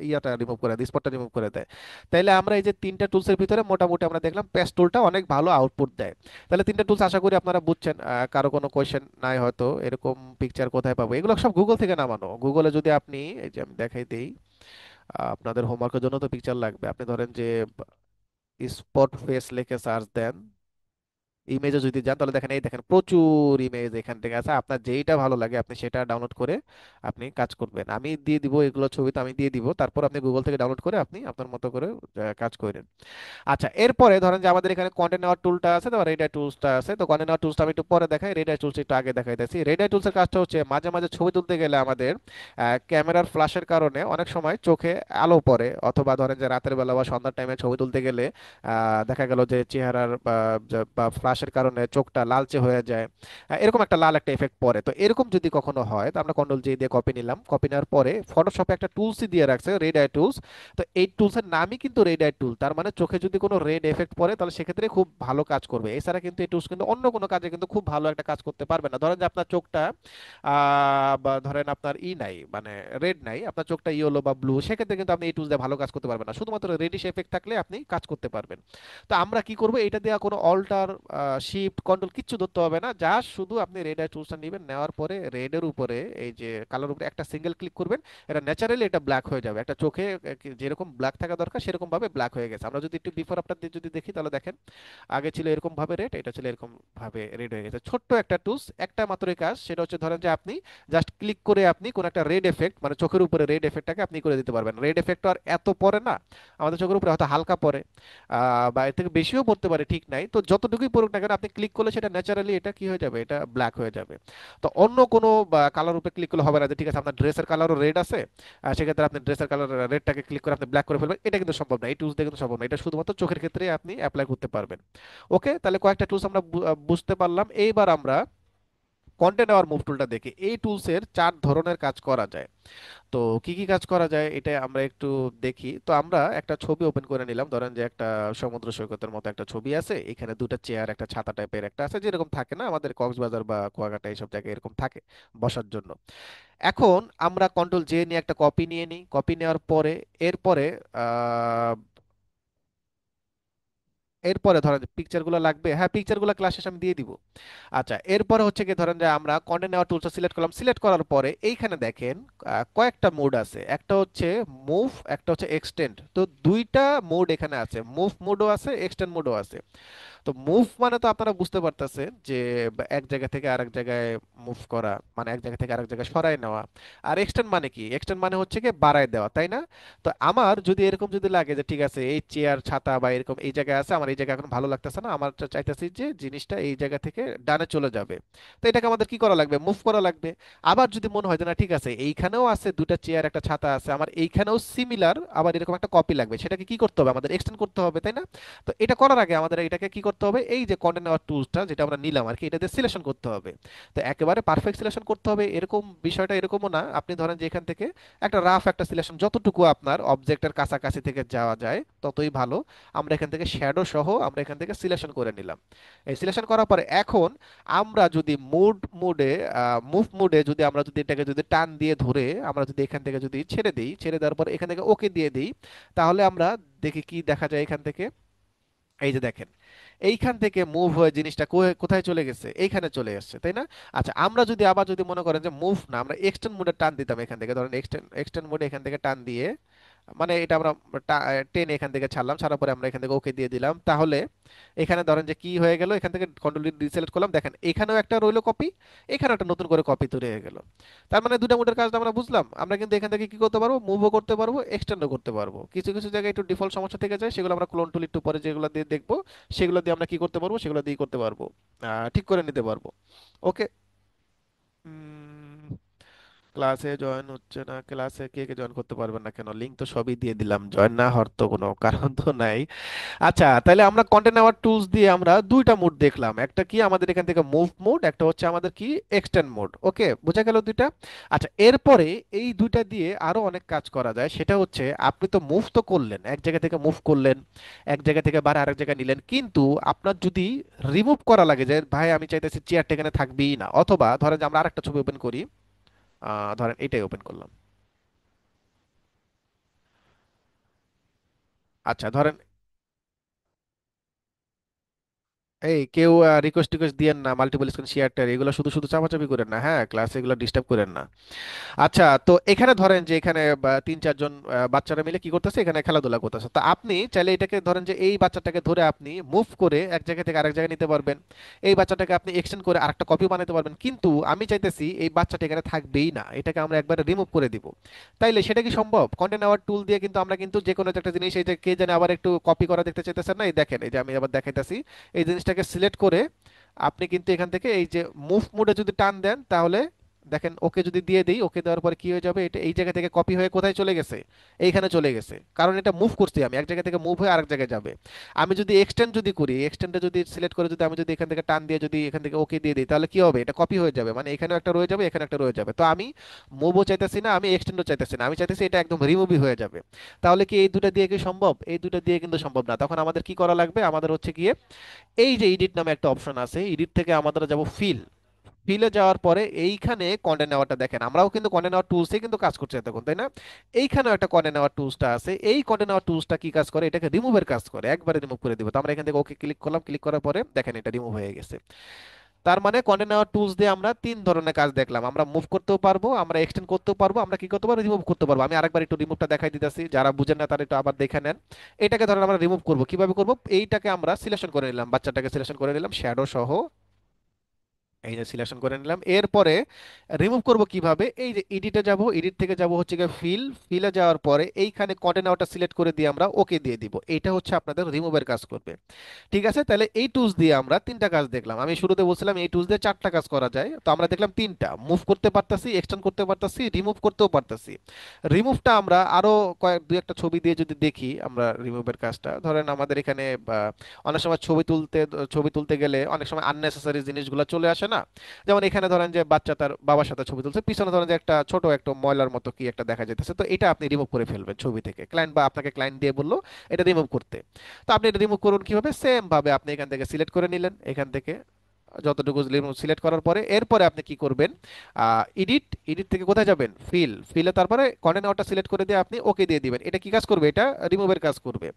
ইয়াটা রিমুভ করে দেয়, স্পটটা রিমুভ করে দেয়। তাইলে আমরা এই যে তিনটা টুলসের ভিতরে মোটামুটি আমরা দেখলাম পেস্ট টুলটা অনেক ভালো আউটপুট দেয়। তাহলে তিনটা টুলস আশা করি আপনারা বুঝছেন। কারো কোনো কোয়েশ্চেন নাই হয়তো, এরকম পিকচার কোথায় পাবো? এগুলো সব গুগল থেকে নামানো। গুগলে যদি আপনি এই যে আমি দেখাই দিই, আপনাদের হোমওয়ার্কের জন্য তো পিকচার লাগবে। আপনি ধরেন যে স্পট ফেস লিখে সার্চ দেন, ইমেজে যদি যান তাহলে দেখেন, এই দেখেন প্রচুর ইমেজ এখান থেকে আছে। আপনার যেইটা ভালো লাগে আপনি সেটা ডাউনলোড করে আপনি কাজ করবেন। আমি দিয়ে দিব এগুলো, ছবি তো আমি দিয়ে দিব, তারপর আপনি গুগল থেকে ডাউনলোড করে আপনি আপনার মতো করে কাজ করেন। আচ্ছা, এরপরে ধরেন যে আমাদের এখানে কন্টেন্ট নেওয়ার টুলটা আছে, তো রেড আই টুলসটা আছে। তো কন্টেন্ট নেওয়ার টুলসটা আমি একটু পরে দেখাই, রেড আই টুলস একটু আগে দেখাই দিচ্ছি। রেড আই টুলসের কাজটা হচ্ছে মাঝে মাঝে ছবি তুলতে গেলে আমাদের ক্যামেরার ফ্ল্যাশের কারণে অনেক সময় চোখে আলো পড়ে, অথবা ধরেন যে রাতের বেলা বা সন্ধ্যার টাইমে ছবি তুলতে গেলে দেখা গেল যে চেহারার বা ফ্ল্যাশের কারণে চোখটা লালচে হয়ে যায়। এরকম একটা লাল একটা এফেক্ট পড়ে। তো এরকম যদি কখনো হয় তো আমরা কন্ট্রোল জি দিয়ে কপি নিলাম, কপি নেওয়ার পরে ফটোশপে একটা টুলসই দিয়ে রাখছে রেড আই টুলস। তো এই টুলসের নামই কিন্তু রেড আই টুল, তার মানে চোখে যদি কোনো রেড এফেক্ট পড়ে তাহলে সেক্ষেত্রে খুব ভালো কাজ করবে। এছাড়া কিন্তু এই টুলস কিন্তু অন্য কোনো কাজে কিন্তু খুব ভালো একটা কাজ করতে পারবে না। ধরেন যে আপনার চোখটা বা ধরেন আপনার নাই মানে রেড নাই, আপনার চোখটা ইয়েলো বা ব্লু, সেক্ষেত্রে কিন্তু আপনি এই টুলস দিয়ে ভালো কাজ করতে পারবেন না। শুধুমাত্র রেডিশ এফেক্ট থাকলে আপনি কাজ করতে পারবেন। তো আমরা কি করব, এটা দেওয়া কোনো অল্টার শিফট কন্ট্রোল কিচ্ছু ধরতে হবে না, জাস্ট শুধু আপনি রেড আই টুলসটা নেবেন, নেওয়ার পরে রেডের উপরে এই যে কালার উপরে একটা সিঙ্গেল ক্লিক করবেন। এটা ন্যাচারালি এটা ব্ল্যাক হয়ে যাবে, একটা চোখে যেরকম ব্ল্যাক থাকা দরকার সেরকম ভাবে ব্ল্যাক হয়ে গেছে। আমরা যদি একটু বিফোর আফটার দিয়ে যদি দেখি তাহলে দেখেন আগে ছিল এরকম ভাবে রেড, এটা ছিল এরকম ভাবে রেড হয়ে গেছে। ছোট্ট একটা টুলস, একটা মাত্রই কাজ, সেটা হচ্ছে ধরেন যে আপনি জাস্ট ক্লিক করে আপনি কোন একটা রেড এফেক্ট মানে চোখের উপরে রেড এফেক্টটাকে আপনি করে দিতে পারবেন। রেড এফেক্ট আর এত পড়ে না আমাদের চোখের উপরে, হয়তো হালকা পড়ে বা এর থেকে বেশিও পড়তে পারে, ঠিক নাই। তো যতটুকুই পড়ুক না কেন আপনি ক্লিক করলে সেটা ন্যাচারালি এটা কি হয়ে যাবে, এটা ব্ল্যাক হয়ে যাবে। তো অন্য কোনো কালার উপরে ক্লিক করলে হবে না যে ঠিক আছে আপনার ড্রেসের কালারও রেড আছে, সেক্ষেত্রে আপনি ড্রেসের কালার রেডটাকে ক্লিক করে আপনি ব্ল্যাক করে ফেলবেন, এটা কিন্তু সম্ভব না। এই টুলস দিয়ে কিন্তু সম্ভব না, এটা শুধুমাত্র চোখের ক্ষেত্রে আপনি অ্যাপ্লাই করতে পারবেন। ওকে, তাহলে কয়েকটা টুলস আমরা বুঝতে পারলাম। এইবার আমরা কন্টেন্ট আওয়ার মুভ টুলটা দেখি। এই টুলসের চার ধরনের কাজ করা যায়। তো কি কি কাজ করা যায় এটা আমরা একটু দেখি। তো আমরা একটা ছবি ওপেন করে নিলাম, ধরেন যে একটা সমুদ্র সৈকতের মতো একটা ছবি আছে, এখানে দুটো চেয়ার, একটা ছাতা টাইপের একটা আছে, যেরকম থাকে না আমাদের কক্সবাজার বা কুয়াকাটা এইসব জায়গায় এরকম থাকে বসার জন্য। এখন আমরা কন্ট্রোল জে নিয়ে একটা কপি নিয়ে নিই, কপি নেওয়ার পরে এরপরে আহ এরপরে ধরেন পিকচারগুলো লাগবে, হ্যাঁ পিকচারগুলো ক্লাস শেষে আমি দিয়ে দিব। আচ্ছা, এরপরে হচ্ছে কি ধরেন যে আমরা কন্টেন্ট নেওয়ার টুলসটা সিলেক্ট করলাম, সিলেক্ট করার পরে এইখানে দেখেন কয়েকটা মোড আছে, একটা হচ্ছে মুভ, একটা হচ্ছে এক্সটেন্ড। তো দুইটা মোড এখানে আছে, মুভ মোডও আছে, এক্সটেন্ড মোডও আছে। তো মুভ মানে তো আপনারা বুঝতে পারতেছেন যে এক জায়গা থেকে আরেক জায়গায় মুভ করা, মানে এক জায়গা থেকে আরেক জায়গায় সরায় নেওয়া। আর এক্সটেন্ড মানে কি? এক্সটেন্ড মানে হচ্ছে কি বাড়ায় দেওয়া, তাই না? তো আমার যদি এরকম যদি লাগে যে ঠিক আছে এই চেয়ার ছাতা বা এরকম এই জায়গায় আছে, আমার এই জায়গা এখন ভালো লাগতেছে না, আমার চাইতেছি যে জিনিসটা এই জায়গা থেকে ডানে চলে যাবে, তো এটাকে আমাদের কি করা লাগবে? মুভ করা লাগবে। আবার যদি মনে হয় যে না ঠিক আছে এইখানেও আছে দুটা চেয়ার একটা ছাতা আছে, আমার এইখানেও সিমিলার আবার এরকম একটা কপি লাগবে, সেটাকে কি করতে হবে? আমাদের এক্সটেন্ড করতে হবে, তাই না? তো এটা করার আগে আমাদের এটাকে কি করতে হবে এই যে কন্টেন্ট নেওয়ার টুলসটা যেটা আমরা নিলাম আর কি, এটা দিয়ে সিলেকশন করতে হবে। তো একেবারে পারফেক্ট সিলেকশন করতে হবে এরকম বিষয়টা এরকমও না। আপনি ধরেন যে এখান থেকে একটা রাফ একটা সিলেকশন, যতটুকু আপনার অবজেক্টের কাছাকাছি থেকে যাওয়া যায় ততই ভালো। আমরা এখান থেকে শ্যাডো সহ আমরা এখান থেকে সিলেকশন করে নিলাম। এই সিলেকশন করার পরে এখন আমরা যদি মুভ মোডে যদি আমরা যদি এটাকে যদি টান দিয়ে ধরে আমরা যদি এখান থেকে যদি ছেড়ে দিই, ছেড়ে দেওয়ার পর এখান থেকে ওকে দিয়ে দিই, তাহলে আমরা দেখি কি দেখা যায় এখান থেকে। এই যে দেখেন, এইখান থেকে মুভ হয়ে জিনিসটা কোথায় চলে গেছে, এইখানে চলে এসেছে, তাই না? আচ্ছা, আমরা যদি আবার যদি মনে করেন যে মুভ না, আমরা এক্সটেন্ড মোডে টান দিতাম এখান থেকে, ধরেন এক্সটেন্ড মোডে এখান থেকে টান দিয়ে, মানে এটা আমরা টেনে এখান থেকে ছাড়লাম, ছাড়ার পরে আমরা এখান থেকে ওকে দিয়ে দিলাম, তাহলে এখানে ধরেন যে কি হয়ে গেল, এখান থেকে কন্ট্রোল ডিসেলেক্ট করলাম, দেখেন এখানেও একটা রইলো কপি, এখানে একটা নতুন করে কপি তৈরি হয়ে গেল। তার মানে দুটা মোডের কাজটা আমরা বুঝলাম। আমরা কিন্তু এখান থেকে কি করতে পারবো, মুভও করতে পারবো, এক্সটেন্ডও করতে পারবো। কিছু কিছু জায়গায় একটু ডিফল্ট সমস্যা থেকে যায়, সেগুলো আমরা ক্লোন টুল একটু পরে যেগুলো দিয়ে দেখবো, সেগুলো দিয়ে আমরা কি করতে পারবো, সেগুলো দিয়ে করতে পারবো, ঠিক করে নিতে পারবো। ওকে। ক্লাসে জয়েন হচ্ছে না, ক্লাসে কে কে জয়েন করতে পারবেন না কেন? লিঙ্ক তো সবই দিয়ে দিলাম, জয়েন না হওয়ার তো কোনো কারণ তো নাই। আচ্ছা, তাহলে আমরা কন্টেন্ট আওয়ার টুলস দিয়ে আমরা দুইটা মোড দেখলাম, একটা কি আমাদের এখান থেকে মুভ মোড, একটা হচ্ছে আমাদের কি এক্সটেন্ড মোড। ওকে, বোঝা গেল দুইটা। আচ্ছা, এরপরে এই দুইটা দিয়ে আরো অনেক কাজ করা যায়, সেটা হচ্ছে আপনি তো মুভ তো করলেন, এক জায়গা থেকে মুভ করলেন, এক জায়গা থেকে বারে আরেক জায়গায় নিলেন, কিন্তু আপনার যদি রিমুভ করা লাগে যে ভাই আমি চাইতেছি চেয়ারটা এখানে থাকবেই না, অথবা ধরেন যে আমরা আরেকটা ছবি ওপেন করি, ধরেন এটাই ওপেন করলাম। আচ্ছা ধরেন, এই কেউ রিকোয়েস্ট টিকোয়েস্ট দিয়েন না, মাল্টিপল স্ক্রিন শেয়ার টেয়ার এগুলো শুধু শুধু চাপাচাপি করেন না, হ্যাঁ ক্লাসে এগুলো ডিস্টার্ব করেন না। আচ্ছা, তো এখানে ধরেন যে এখানে তিন চারজন বাচ্চারা মিলে কি করতেছে, এখানে খেলাধুলা করতেছে, তো আপনি চাইলে এটাকে ধরেন যে এই বাচ্চাটাকে ধরে আপনি মুভ করে এক জায়গা থেকে আরেক জায়গায় নিতে পারবেন, এই বাচ্চাটাকে আপনি এক্সটেন্ড করে আরেকটা কপি বানাতে পারবেন, কিন্তু আমি চাইতেছি এই বাচ্চাটা এখানে থাকবেই না, এটাকে আমরা একবারে রিমুভ করে দিব। তাইলে সেটা কি সম্ভব? কন্টেন্ট আওয়ার টুল দিয়ে কিন্তু আমরা কিন্তু যে কোনো একটা জিনিস, এই যে কে জানে আবার একটু কপি করা দেখতে চাইতেছেন না, এই দেখেন এই যে আমি আবার দেখাইতেছি, এই জিনিসটাকে সিলেক্ট করে আপনি কিন্তু এখান থেকে এই যে মুভ মোডে যদি টান দেন, তাহলে দেখেন ওকে যদি দিয়ে দিই, ওকে দেওয়ার পরে কি হয়ে যাবে, এটা এই জায়গা থেকে কপি হয়ে কোথায় চলে গেছে, এইখানে চলে গেছে, কারণ এটা মুভ করছি আমি, এক জায়গা থেকে মুভ হয়ে আরেক জায়গায় যাবে। আমি যদি এক্সটেন্ড যদি করি, এক্সটেন্ডে যদি সিলেক্ট করে যদি আমি যদি এখান থেকে টান দিয়ে যদি এখান থেকে ওকে দিয়ে দিই, তাহলে কি হবে, এটা কপি হয়ে যাবে, মানে এখানেও একটা রয়ে যাবে, এখানে একটা রয়ে যাবে। তো আমি মুভও চাইতেছি না, আমি এক্সটেন্ডও চাইতেছি না, আমি চাইতেছি এটা একদম রিমুভই হয়ে যাবে। তাহলে কি এই দুটো দিয়ে কি সম্ভব? এই দুটো দিয়ে কিন্তু সম্ভব না। তখন আমাদের কি করা লাগবে, আমাদের হচ্ছে গিয়ে এই যে এডিট নামে একটা অপশন আছে, এডিট থেকে আমাদের যাব ফিল, ফিলে যাওয়ার পরে এইখানে কন্টেন্ট নেওয়াটা দেখেন, আমরাও কিন্তু কন্টেন্ট নেওয়ার টুলসে কিন্তু কাজ করছি এতক্ষণ, তাই না? এইখানেও একটা কন্টেন্ট নেওয়ার টুলসটা আছে, এই কন্টেন্ট নেওয়ার টুলসটা কি কাজ করে, এটাকে রিমুভের কাজ করে, একবারে রিমুভ করে দিব। তো আমরা এখান থেকে ওকে ক্লিক করলাম, ক্লিক করার পরে দেখেন এটা রিমুভ হয়ে গেছে। তার মানে কন্টেন্ট নেওয়ার টুলস দিয়ে আমরা তিন ধরনের কাজ দেখলাম, আমরা মুভ করতেও পারবো, আমরা এক্সটেন্ড করতেও পারবো, আমরা কি করতে পারবো, রিমুভ করতে পারবো। আমি আরেকবার একটু রিমুভটা দেখাই দিতেছি, যারা বুঝেন না তারা একটু আবার দেখে নেন। এটাকে ধরেন আমরা রিমুভ করবো, কিভাবে করবো, এইটাকে আমরা সিলেকশন করে নিলাম, বাচ্চাটাকে সিলেকশন করে নিলাম শ্যাডো সহ, এই যে সিলেকশন করে নিলাম। এরপরে রিমুভ করব কিভাবে, এই যে এডিটে যাব, এডিট থেকে যাব হচ্ছে গিয়ে ফিলে যাওয়ার পরে এইখানে কন্টেন্ট আউটটা সিলেক্ট করে দিয়ে আমরা ওকে দিয়ে দিব, এটা হচ্ছে আপনাদের রিমুভের কাজ করবে। ঠিক আছে, তাহলে এই টুলস দিয়ে আমরা তিনটা কাজ দেখলাম। আমি শুরুতে বলছিলাম এই টুলস দিয়ে চারটা কাজ করা যায়, তো আমরা দেখলাম তিনটা, মুভ করতে পারতাছি, এক্সটেন্ড করতে পারতাছি, রিমুভ করতেও পারতাছি। রিমুভটা আমরা আরো দুই একটা ছবি দিয়ে যদি দেখি আমরা রিমুভের কাজটা, ধরেন আমাদের এখানে অনেক সময় ছবি তুলতে গেলে অনেক সময় আননেসেসারি জিনিসগুলো চলে আসে না? যেমন এখানে ধরেন যে বাচ্চা তার বাবার সাথে ছবি তুলছে, পিছনে ধরেন যে একটা ছোট একটা ময়লার মতো কি একটা দেখা যাইতেছে, তো এটা আপনি রিমুভ করে ফেলবেন ছবি থেকে, ক্লায়েন্ট বা আপনাকে ক্লায়েন্ট দিয়ে বললো এটা রিমুভ করতে। তো আপনি এটা রিমুভ করুন কিভাবে, সেম ভাবে আপনি এখান থেকে সিলেক্ট করে নিলেন, এখান থেকে যতটুকু সিলেক্ট করার পরে এরপরে আপনি কি করবেন, এডিট, এডিট থেকে কোথায় যাবেন, ফিলে তারপরে কন্টেন্ট আউটটা সিলেক্ট করে দিয়ে আপনি ওকে দিয়ে দিবেন। এটা কি কাজ করবে, এটা রিমুভের কাজ করবে।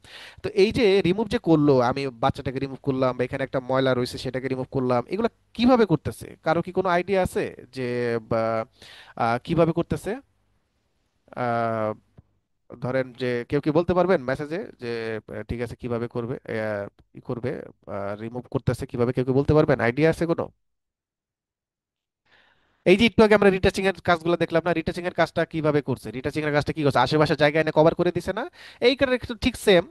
তো এই যে রিমুভ যে করলো, আমি বাচ্চাটাকে রিমুভ করলাম বা এখানে একটা ময়লা রয়েছে সেটাকে রিমুভ করলাম, এগুলো কিভাবে করতেছে, কারো কি কোনো আইডিয়া আছে যে বা, কিভাবে করতেছে? আহ, ধরেন যে কেউ কি বলতে পারবেন মেসেজে যে ঠিক আছে কিভাবে করবে, কি করবে, রিমুভ করতেছে কিভাবে, কেউ কি বলতে পারবেন, আইডিয়া আছে কোনো? এই যে একটু আগে আমরা রিটাচিং এর কাজগুলো দেখলাম না, রিটাচিং এর কাজটা কিভাবে করছে, রিটাচিং এর কাজটা কি করছে, আশেপাশে জায়গা এনে কভার করে দিছে না। এই কারণে একটু ঠিক সেম,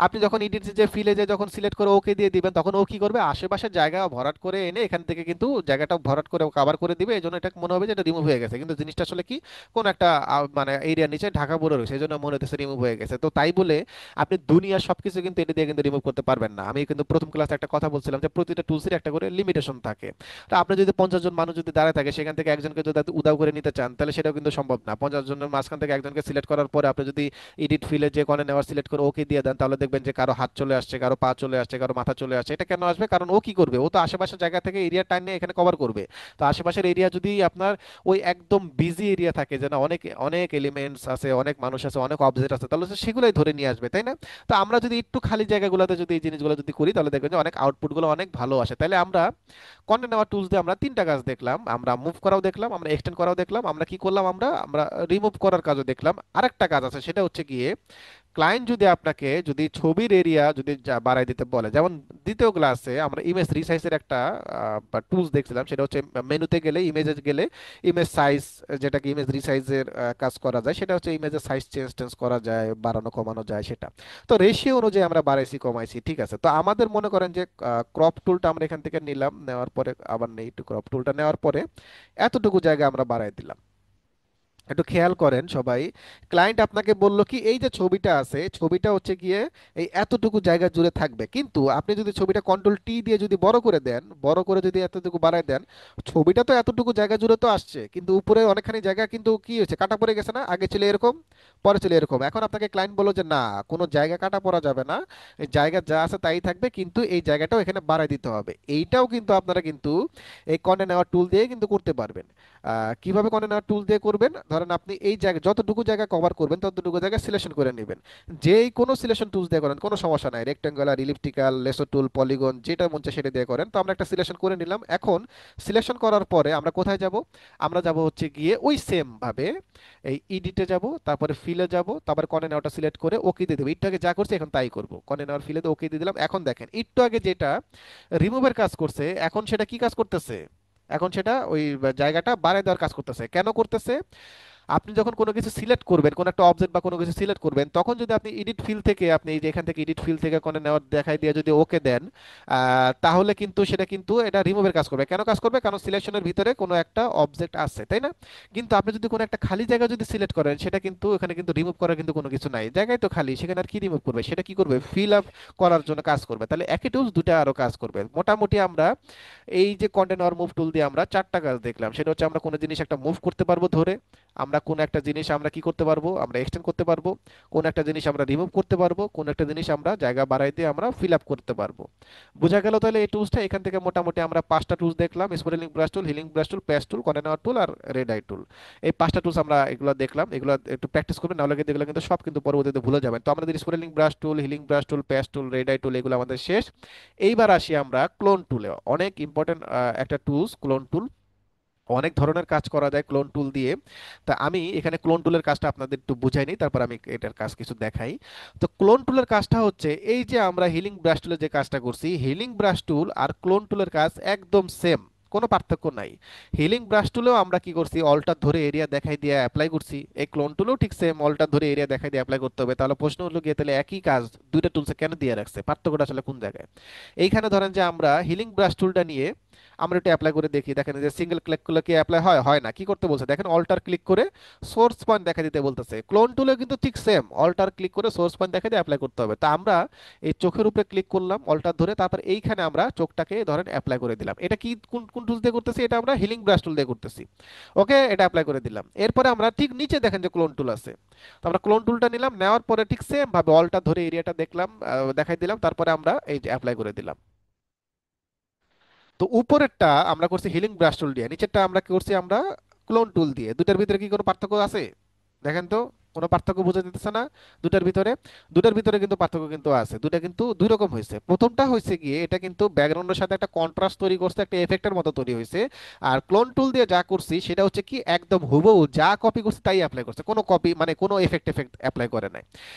আপনি যখন এডিট যে ফিলে যে যখন সিলেক্ট করে ওকে দিয়ে দিবেন, তখন ও কি করবে, আশেপাশের জায়গা ভরাট করে এনে এখান থেকে কিন্তু জায়গাটা ভরাট করে কভার করে দিবে। এই জন্য এটা মনে হবে যে এটা রিমুভ হয়ে গেছে, কিন্তু জিনিসটা আসলে কি, কোন একটা মানে এরিয়ার নিচে ঢাকা পড়ে রয়েছে, এই জন্য মনে হচ্ছে রিমুভ হয়ে গেছে। তো তাই বলে আপনি দুনিয়ার সবকিছু কিন্তু এটা দিয়ে কিন্তু রিমুভ করতে পারবেন না। আমি কিন্তু প্রথম ক্লাসে একটা কথা বলছিলাম যে প্রতিটা টুলসের একটা করে লিমিটেশন থাকে। তো আপনি যদি 50 জন মানুষ যদি দাঁড়ায় থাকে, সেখান থেকে একজনকে যদি আপনি উদাও করে নিতে চান, তাহলে সেটাও কিন্তু সম্ভব না। 50 জনের মাঝখান থেকে একজনকে সিলেক্ট করার পরে আপনি যদি এডিট ফিলে যে কোণে নেওয়ার সিলেক্ট করে ওকে দিয়ে দেন, তাহলে দেখবেন যে কারো হাত চলে আসছে, কারো পা চলে আসছে, কারো মাথা চলে আসছে। এটা কেন আসবে? কারণ ও কি করবে, ও তো আশেপাশের জায়গা থেকে এরিয়া টাইম নিয়ে এখানে কভার করবে। তো আশেপাশের এরিয়া যদি আপনার ওই একদম বিজি এরিয়া থাকে, যে না অনেক অনেক এলিমেন্টস আছে, অনেক মানুষ আছে, অনেক অবজেক্ট আছে, তাহলে তো সেগুলোই ধরে নিয়ে আসবে, তাই না? তো আমরা যদি একটু খালি জায়গাগুলোতে যদি এই জিনিসগুলো যদি করি, তাহলে দেখবেন যে অনেক আউটপুটগুলো অনেক ভালো আসে। তাহলে আমরা কন্টেন্ট নেওয়ার টুলস দিয়ে আমরা তিনটা কাজ দেখলাম, আমরা মুভ করাও দেখলাম, আমরা এক্সটেন্ড করাও দেখলাম, আমরা কি করলাম, আমরা আমরা রিমুভ করার কাজও দেখলাম। আরেকটা কাজ আছে, সেটা হচ্ছে গিয়ে ক্লায়েন্ট যদি আপনাকে যদি ছবির এরিয়া যদি বাড়াই দিতে বলে, যেমন দ্বিতীয় ক্লাসে আমরা ইমেজ রিসাইজের একটা টুলস দেখছিলাম, সেটা হচ্ছে মেনুতে গেলে, ইমেজে গেলে ইমেজ সাইজ, যেটাকে ইমেজ রিসাইজের কাজ করা যায়, সেটা হচ্ছে ইমেজের সাইজ চেঞ্জ টেঞ্জ করা যায়, বাড়ানো কমানো যায় সেটা। তো রেশিও অনুযায়ী আমরা বাড়াইছি কমাইছি, ঠিক আছে। তো আমাদের মনে করেন যে ক্রপ টুলটা আমরা এখান থেকে নিলাম, নেওয়ার পরে আবার নেই, একটু ক্রপ টুলটা নেওয়ার পরে এতটুকু জায়গা আমরা বাড়াই দিলাম। একটু খেয়াল করেন সবাই, ক্লায়েন্ট আপনাকে বলল কি, এই যে ছবিটা আছে, ছবিটা হচ্ছে গিয়ে এই এতটুকু জায়গা জুড়ে থাকবে, কিন্তু আপনি যদি ছবিটা কন্ট্রোল টি দিয়ে যদি বড় করে দেন, বড় করে যদি এতটুকু বাড়ায় দেন, ছবিটা তো এতটুকু জায়গা জুড়ে তো আসছে, কিন্তু উপরে অনেকখানি জায়গা কিন্তু কি হয়েছে, কাটা পড়ে গেছে না, আগে ছিল এরকম, পরে ছিল এরকম। এখন আপনাকে ক্লায়েন্ট বললো যে না, কোনো জায়গা কাটা পড়া যাবে না, এই জায়গা যা আছে তাই থাকবে, কিন্তু এই জায়গাটাও এখানে বাড়ায় দিতে হবে। এইটাও কিন্তু আপনারা কিন্তু এই কন্টেন্ট নেওয়ার টুল দিয়ে কিন্তু করতে পারবেন। কিভাবে কন্টেনার টুল দিয়ে করবেন, ধরেন আপনি এই জায়গা যতটুকু জায়গা কভার করবেন ততটুকু জায়গা সিলেকশন করে নেবেন, যেই কোনো সিলেকশন টুলস দিয়ে করেন কোনো সমস্যা নাই, রেক্টেঙ্গুলার, ইলিপ্টিক্যাল, লেসো টুল, পলিগন, যেটা মন চায় সেটা দিয়ে করেন। তো আমরা একটা সিলেকশন করে নিলাম। এখন সিলেকশন করার পরে আমরা কোথায় যাব, আমরা যাব হচ্ছে গিয়ে ওই সেম ভাবে এই ইডিটে যাব, তারপরে ফিলে যাব, তারপরে কন্টেনারটা সিলেক্ট করে ওকে দিয়ে দেবো। একটু আগে যা করছে এখন তাই করব, কন্টেনার ফিলে ওকে দিয়ে দিলাম। এখন দেখেন একটু আগে যেটা রিমুভের কাজ করছে, এখন সেটা কি কাজ করতেছে, এখন সেটা ওই জায়গাটা বাড়ায় দেওয়ার কাজ করতেছে। কেন করতেছে, আপনি যখন কোনো কিছু সিলেক্ট করবেন, কোনো একটা অবজেক্ট বা কোনো কিছু সিলেক্ট করবেন, তখন যদি আপনি এডিট ফিল থেকে, আপনি এই যে এখান থেকে এডিট ফিল থেকে কোনো নেওয়ার দেখাই দিয়ে যদি ওকে দেন, তাহলে কিন্তু সেটা কিন্তু এটা রিমুভের কাজ করবে। কেন কাজ করবে, কারণ সিলেকশনের ভিতরে কোনো একটা অবজেক্ট আছে, তাই না? কিন্তু আপনি যদি কোনো একটা খালি জায়গা যদি সিলেক্ট করেন, সেটা কিন্তু এখানে কিন্তু রিমুভ করার কিন্তু কোনো কিছু নাই, জায়গায় তো খালি, সেখানে আর কি রিমুভ করবে, সেটা কি করবে, ফিল আপ করার জন্য কাজ করবে। তাহলে একই টুলস দুটা আরো কাজ করবে। মোটামুটি আমরা এই যে কন্টেন্ট আর মুভ টুল দিয়ে আমরা চারটা কাজ দেখলাম। সেটা হচ্ছে আমরা কোনো জিনিস একটা মুভ করতে পারবো ধরে, আমরা কোন একটা জিনিস আমরা কি করতে পারবো, আমরা এক্সটেন্ড করতে পারবো, কোন একটা জিনিস আমরা রিমুভ করতে পারবো, কোন একটা জিনিস আমরা জায়গা বাড়াই দিয়ে আমরা ফিল আপ করতে পারবো। বোঝা গেল তাহলে এই টুলসটা? এখান থেকে মোটামুটি আমরা পাঁচটা টুলস দেখলাম, spot healing brush tool, healing brush tool, patch tool, container tool আর রেড আই টুল। এই পাঁচটা টুলস আমরা এগুলো দেখলাম, এগুলো একটু প্র্যাকটিস করবেন, নাহলে কিন্তু এগুলো কিন্তু সব কিন্তু পরবর্তীতে ভুলে যাবেন। তো আমাদের spot healing brush tool, healing brush tool, patch tool, red eye tool এগুলো আমাদের শেষ। এইবার আসি আমরা ক্লোন টুলে, অনেক ইম্পর্টেন্ট একটা টুলস ক্লোন টুল। অনেক ধরনের কাজ করা যায় ক্লোন টুল দিয়ে। তা আমি এখানে ক্লোন টুলের কাজটা আপনাদের একটু বুঝাই নিই, তারপর আমি এটার কাজ কিছু দেখাই। তো ক্লোন টুলের কাজটা হচ্ছে এই যে আমরা হিলিং ব্রাশ টুলের যে কাজটা করছি, হিলিং ব্রাশ টুল আর ক্লোন টুলের কাজ একদম সেম, কোনো পার্থক্য নাই। হিলিং ব্রাশ টুলেও আমরা কি করছি, অলটার ধরে এরিয়া দেখাই দিয়ে অ্যাপ্লাই করছি, এই ক্লোন টুলেও ঠিক সেম, অলটার ধরে এরিয়া দেখাই দিয়ে অ্যাপ্লাই করতে হবে। তাহলে প্রশ্ন হলো গিয়ে, তাহলে একই কাজ দুইটা টুলসে কেন দিয়ে রাখছে, পার্থক্যটা আসলে কোন জায়গায়? এইখানে ধরেন যে আমরা হিলিং ব্রাশ টুলটা নিয়ে আমরা এটা অ্যাপ্লাই করে দেখি, দেখেন যে সিঙ্গেল ক্লিক করলে কি অ্যাপ্লাই হয়, হয় না। কি করতে বলছে দেখেন, অল্টার ক্লিক করে সোর্স পয়েন্ট দেখা দিতে বলতেছে। ক্লোন টুলে কিন্তু ঠিক সেম, অল্টার ক্লিক করে সোর্স পয়েন্ট দেখা দিয়ে অ্যাপ্লাই করতে হবে। তা আমরা এই চোখের উপরে ক্লিক করলাম অল্টার ধরে, তারপর এইখানে আমরা চোখটাকে ধরেন অ্যাপ্লাই করে দিলাম। এটা কি কোন কোন টুল দিয়ে করতেছি, এটা আমরা হিলিং ব্রাশ টুল দিয়ে করতেছি। ওকে, এটা অ্যাপ্লাই করে দিলাম। এরপরে আমরা ঠিক নিচে দেখেন যে ক্লোন টুল আছে, তো আমরা ক্লোন টুলটা নিলাম, নেওয়ার পরে ঠিক সেম ভাবে অল্টার ধরে এরিয়াটা দেখলাম, দেখাই দিলাম, তারপরে আমরা এই যে অ্যাপ্লাই করে দিলাম। তো উপরেরটা আমরা করছি হিলিং ব্রাশ টুল দিয়ে, নিচেরটা আমরা কি করছি, আমরা ক্লোন টুল দিয়ে। দুটার ভিতরে কি কোনো পার্থক্য আছে দেখেন তো? কোনো পার্থক্য বোঝা যেতেছে না দুটার ভিতরে? দুটার ভিতরে কিন্তু পার্থক্য কিন্তু আছে, দুটা কিন্তু দুই রকম হয়েছে। প্রথমটা হয়েছে গিয়ে এটা কিন্তু ব্যাকগ্রাউন্ডের সাথে একটা কন্ট্রাস্ট তৈরি করছে, একটা এফেক্টের মতো তৈরি হয়েছে। আর ক্লোন টুল দিয়ে যা করছি সেটা হচ্ছে কি একদম হুবহু যা কপি করছে তাই অ্যাপ্লাই করছে, কোনো কপি মানে কোনো এফেক্ট এফেক্ট অ্যাপ্লাই করে নাই।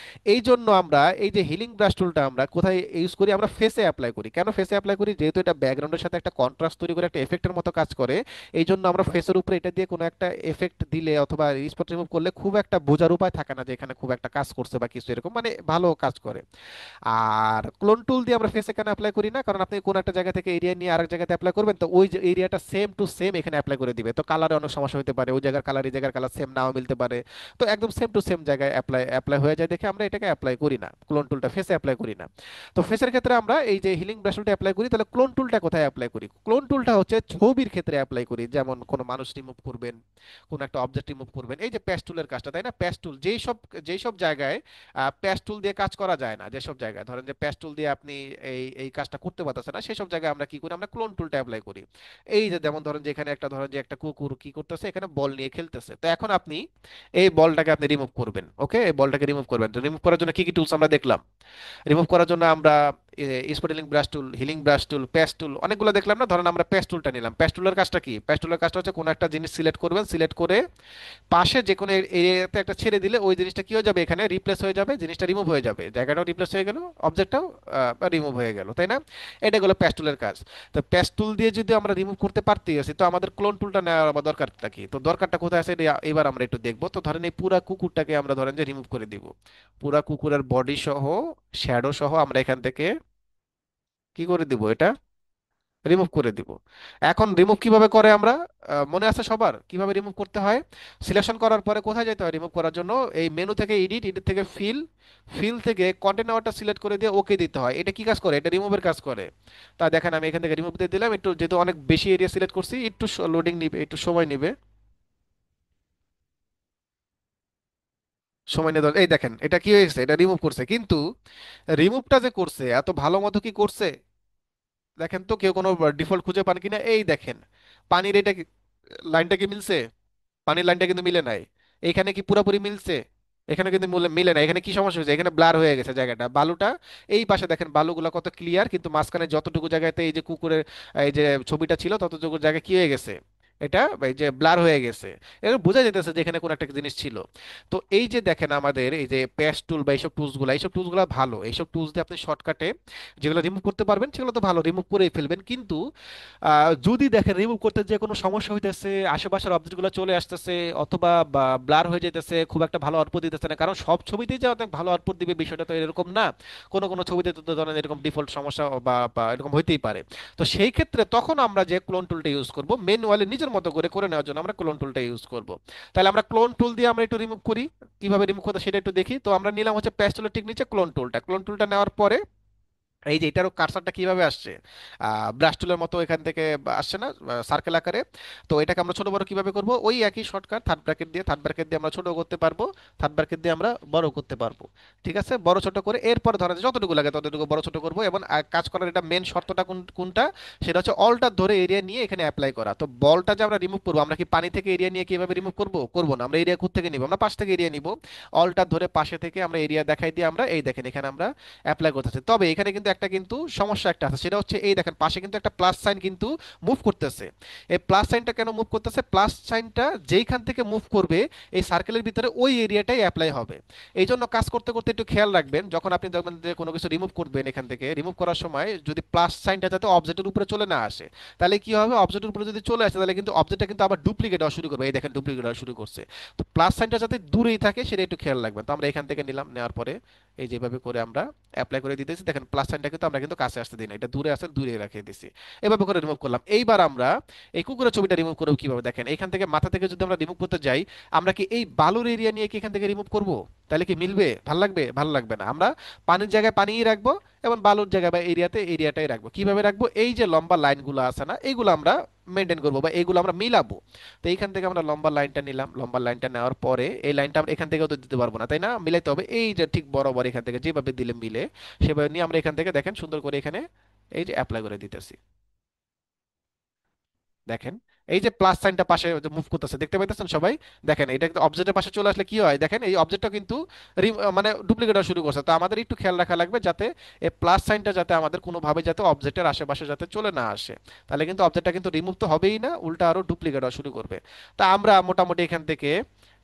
এই জন্য আমরা এই যে হিলিং ব্রাশ টুলটা আমরা কোথায় ইউজ করি? আমরা ফেসে অ্যাপ্লাই করি। কেন ফেসে অ্যাপ্লাই করি? যেহেতু এটা ব্যাকগ্রাউন্ডের সাথে একটা কন্ট্রাস্ট তৈরি করে একটা এফেক্টের মতো কাজ করে। এই জন্য আমরা ফেসের উপরে এটা দিয়ে কোনো একটা এফেক্ট দিলে অথবা স্পট রিমুভ করলে খুব একটা বোঝার উপায় থাকে না যে এখানে খুব একটা কাজ করছে বা কিছু এরকম, মানে ভালো কাজ করে। আর ক্লোন টুল দিয়ে আমরা ফেস এখানে অ্যাপ্লাই করি না, কারণ আপনি কোন একটা জায়গা থেকে এরিয়া নিয়ে আরেক জায়গাতে অ্যাপ্লাই করবেন, তো ওই যে এরিয়াটা সেম টু সেম এখানে অ্যাপ্লাই করে দিবে, তো কালারে অনেক সমস্যা হতে পারে, ওই জায়গার কালার এই জায়গার কালার সেম নাও মিলতে পারে। তো একদম সেম টু সেম জায়গায় অ্যাপ্লাই অ্যাপ্লাই হয়ে যায় দেখে আমরা এটাকে অ্যাপ্লাই করি না, ক্লোন টুলটা ফেসে অ্যাপ্লাই করি না। তো ফেসের ক্ষেত্রে আমরা এই যে হিলিং ব্রাশ টুলটা অ্যাপ্লাই করি, তাহলে ক্লোন টুলটা কোথায় অ্যাপ্লাই করি? ক্লোন টুলটা হচ্ছে ছবির ক্ষেত্রে অ্যাপ্লাই করি, যেমন কোনো মানুষ রিমুভ করবেন, কোনো একটা অবজেক্ট রিমুভ করবেন, এই যে প্যাচ টুলের কাজটা, তাই না? প্যাচ টুল যেই সব জায়গায় প্যাচ টুল দিয়ে কাজ করা যায় না, যেসব জায়গায় ধরেন যে প্যাচ টুল দিয়ে আপনি এই এই কাজটা করতে পারতেছেন না, সেসব জায়গায় আমরা কি করি? আমরা ক্লোন টুলটা অ্যাপ্লাই করি। এই যে যেমন ধরেন যে এখানে একটা ধরেন যে একটা কুকুর কি করতেছে, এখানে বল নিয়ে খেলতেছে, তো এখন আপনি এই বলটাকে আপনি রিমুভ করবেন। ওকে, এই বলটাকে রিমুভ করবেন, তো রিমুভ করার জন্য কি কি টুলস আমরা দেখলাম? রিমুভ করার জন্য আমরা spot healing brush tool, healing brush tool, patch tool অনেকগুলো দেখলাম না? ধরেন আমরা প্যাচ টুলটা নিলাম। প্যাচ টুলের কাজটা কি? প্যাচ টুলের কাজটা হচ্ছে কোনো একটা জিনিস সিলেক্ট করবেন, সিলেক্ট করে পাশে যে কোনো এরিয়াতে একটা ছেড়ে দিলে ওই জিনিসটা কি হয়ে যাবে? এখানে রিপ্লেস হয়ে যাবে, জিনিসটা রিমুভ হয়ে যাবে, জায়গাটাও রিপ্লেস হয়ে গেল, অবজেক্টটাও রিমুভ হয়ে গেল, তাই না? এটা হলো প্যাস্টুলের কাজ। তো প্যাস্টুল দিয়ে যদি আমরা রিমুভ করতে পারতেই আছি, তো আমাদের ক্লোন টুলটা নেওয়ার আবার দরকারটা কি? তো দরকারটা কোথায় আছে এটা এবার আমরা একটু দেখবো। তো ধরেন এই পুরা কুকুরটাকে আমরা ধরেন যে রিমুভ করে দিব, পুরা কুকুরের বডি সহ, শ্যাডো সহ আমরা এখান থেকে কি করে দিব? এটা রিমুভ করে দিব। এখন রিমুভ কিভাবে করে আমরা মনে আছে সবার কিভাবে রিমুভ করতে হয়? সিলেকশন করার পরে কোথায় যেতে হয় রিমুভ করার জন্য? এই মেনু থেকে এডিট, এডিট থেকে ফিল, ফিল থেকে কন্টেনারটা সিলেক্ট করে দিয়ে ওকে দিতে হয়। এটা কি কাজ করে? এটা রিমুভের কাজ করে। তা দেখেন আমি এখান থেকে রিমুভ দিয়ে দিলাম, একটু যেহেতু অনেক বেশি এরিয়া সিলেক্ট করছি একটু লোডিং নিবে, একটু সময় নিবে, সময় নিয়ে এই দেখেন এটা কি হয়েছে, এটা রিমুভ করছে। কিন্তু রিমুভটা যে করছে এত ভালো মতো কি করছে? দেখেন তো কেউ কোনো ডিফল্ট খুঁজে পান কিনা? এই দেখেন পানির এটা লাইনটা কি মিলছে? পানির লাইনটা কিন্তু মিলে নাই। এখানে কি পুরোপুরি মিলছে? এখানে কিন্তু মিলে নাই। এখানে কি সমস্যা হয়েছে? এখানে ব্লার হয়ে গেছে জায়গাটা, বালুটা। এই পাশে দেখেন বালুগুলো কত ক্লিয়ার, কিন্তু মাঝখানে যতটুকু জায়গাতে এই যে কুকুরের এই যে ছবিটা ছিল ততটুকু জায়গায় কি হয়ে গেছে? এটা এই যে ব্লার হয়ে গেছে। এটা বোঝা যেতেছে যে এখানে কোন একটা জিনিস ছিল। তো এই যে দেখেন আমাদের এই যে প্যাচ টুল বা এইসব টুলসগুলো ভালো, এইসব টুলস দিয়ে আপনি শর্টকাটে যেগুলো রিমুভ করতে পারবেন সেগুলো তো ভালো, রিমুভ করেই ফেলবেন। কিন্তু যদি দেখেন রিমুভ করতে যে কোনো সমস্যা হইতেছে, আশেপাশের অবজেক্টগুলো চলে আসতেছে, অথবা ব্লার হয়ে যেতেছে, খুব একটা ভালো আউটপুট দিতেছে না, কারণ সব ছবিতেই যে অনেক ভালো আউটপুট দিবে বিষয়টা তো এরকম না। কোনো কোনো ছবিতে তো ধরেন এরকম ডিফল্ট সমস্যা বা এরকম হইতেই পারে। তো সেই ক্ষেত্রে তখন আমরা যে ক্লোন টুলটা ইউজ করব, ম্যানুয়ালি নিজের মতো করে করে নেওয়ার জন্য আমরা ক্লোন টুলটা ইউজ করব। তাহলে আমরা ক্লোন টুল দিয়ে আমরা একটু রিমুভ করি, কিভাবে রিমুভ করতে সেটা একটু দেখি। তো আমরা নিলাম হচ্ছে প্যাস্টেলের ঠিক নিচে ক্লোন টুলটা নেওয়ার পরে এই যে এটারও কারসারটা কিভাবে আসছে, ব্রাশ টুলের মতো এখান থেকে আসছে না সার্কেল আকারে? তো এটাকে আমরা ছোট বড় কিভাবে করব? ওই একই শর্টকাট, থার্ড ব্র্যাকেট দিয়ে আমরা ছোট করতে পারবো, থার্ড ব্র্যাকেট দিয়ে আমরা বড় করতে পারবো। ঠিক আছে, বড় ছোট করে এরপর ধরেন যে যতটুকু লাগে ততটুকু বড় ছোট করব। এবং কাজ করার এটা মেন শর্তটা কোনটা? সেটা হচ্ছে অলটা ধরে এরিয়া নিয়ে এখানে অ্যাপ্লাই করা। তো বলটা যে আমরা রিমুভ করবো, আমরা কি পানি থেকে এরিয়া নিয়ে কিভাবে রিমুভ করব? করবো না, আমরা এরিয়া কোথা থেকে নিব? আমরা পাশ থেকে এরিয়া নিব। অলটা ধরে পাশে থেকে আমরা এরিয়া দেখাই দিয়ে আমরা এই দেখেন এখানে আমরা অ্যাপ্লাই করতেছে। তবে এখানে কিন্তু একটা কিন্তু সমস্যা একটা আছে, সেটা হচ্ছে এই দেখেন পাশে কিন্তু একটা প্লাস সাইন কিন্তু মুভ করতেছে। এই প্লাস সাইনটা কেন মুভ করতেছে? প্লাস সাইনটা যেইখান থেকে মুভ করবে এই সার্কেলের ভিতরে ওই এরিয়াটাই অ্যাপ্লাই হবে। এই জন্য কাজ করতে করতে একটু খেয়াল রাখবেন, যখন আপনি দেখবেন যে কোনো কিছু রিমুভ করবেন, এখান থেকে রিমুভ করার সময় যদি প্লাস সাইনটা যাতে অবজেক্টের উপরে চলে না আসে, তাহলে কি হবে? অবজেক্টের উপরে যদি চলে আসে তাহলে কিন্তু অবজেক্টটা কিন্তু আবার ডুপ্লিকেট হওয়া শুরু করবে। এই দেখেন ডুপ্লিকেট হওয়া শুরু করছে। তো প্লাস সাইনটা যাতে দূরেই থাকে সেটা একটু খেয়াল রাখবেন। তো আমরা এখান থেকে নিলাম, নেওয়ার পরে এই যেভাবে করে আমরা অ্যাপ্লাই করে দিতেছি, দেখেন প্লাস সাইনটা কিন্তু আমরা কিন্তু কাছে আসতে দিই না, এটা দূরে আছে, দূরে রেখে দিছি। এভাবে করে রিমুভ করলাম। এইবার আমরা এই কুকুরের ছবিটা রিমুভ করবো কিভাবে? দেখেন এখান থেকে মাথা থেকে যদি আমরা রিমুভ করতে যাই, আমরা কি এই বালুর এরিয়া নিয়ে কি এখান থেকে রিমুভ করব? তাহলে কি মিলবে? ভাল লাগবে? ভাল লাগবে না। আমরা পানির জায়গায় পানিই রাখবো এবং বালুর জায়গায় বা এরিয়াতে এরিয়াটাই রাখবো। কিভাবে রাখবো? এই যে লম্বা লাইনগুলো আছে না, এইগুলো আমরা মেনটেন করবো বা এইগুলো আমরা মিলাবো। তো এইখান থেকে আমরা লম্বা লাইনটা নিলাম, লম্বা লাইনটা নেওয়ার পরে এই লাইনটা আমরা এখান থেকেও তো দিতে পারবো না, তাই না? মিলাইতে হবে এই যে ঠিক বরাবর এখান থেকে যেভাবে দিলে মিলে সেভাবে নিয়ে আমরা এখান থেকে দেখেন সুন্দর করে এখানে এই যে অ্যাপ্লাই করে দিতেছি। দেখেন এই যে প্লাস সাইনটা পাশে মুভ করতেছে দেখতে পাইতেছেন সবাই। দেখেন এটা কিন্তু অবজেক্টের পাশে চলে আসলে কি হয়, দেখেন এই অবজেক্টটা কিন্তু মানে ডুপ্লিকেট হওয়া শুরু করছে। তো আমাদের একটু খেয়াল রাখা লাগবে যাতে এই প্লাস সাইনটা যাতে আমাদের কোনোভাবে যাতে অবজেক্টের আশেপাশে যাতে চলে না আসে, তাহলে কিন্তু অবজেক্টটা কিন্তু রিমুভ তো হবেই না, উল্টা আরো ডুপ্লিকেট হওয়া শুরু করবে। তা আমরা মোটামুটি এখান থেকে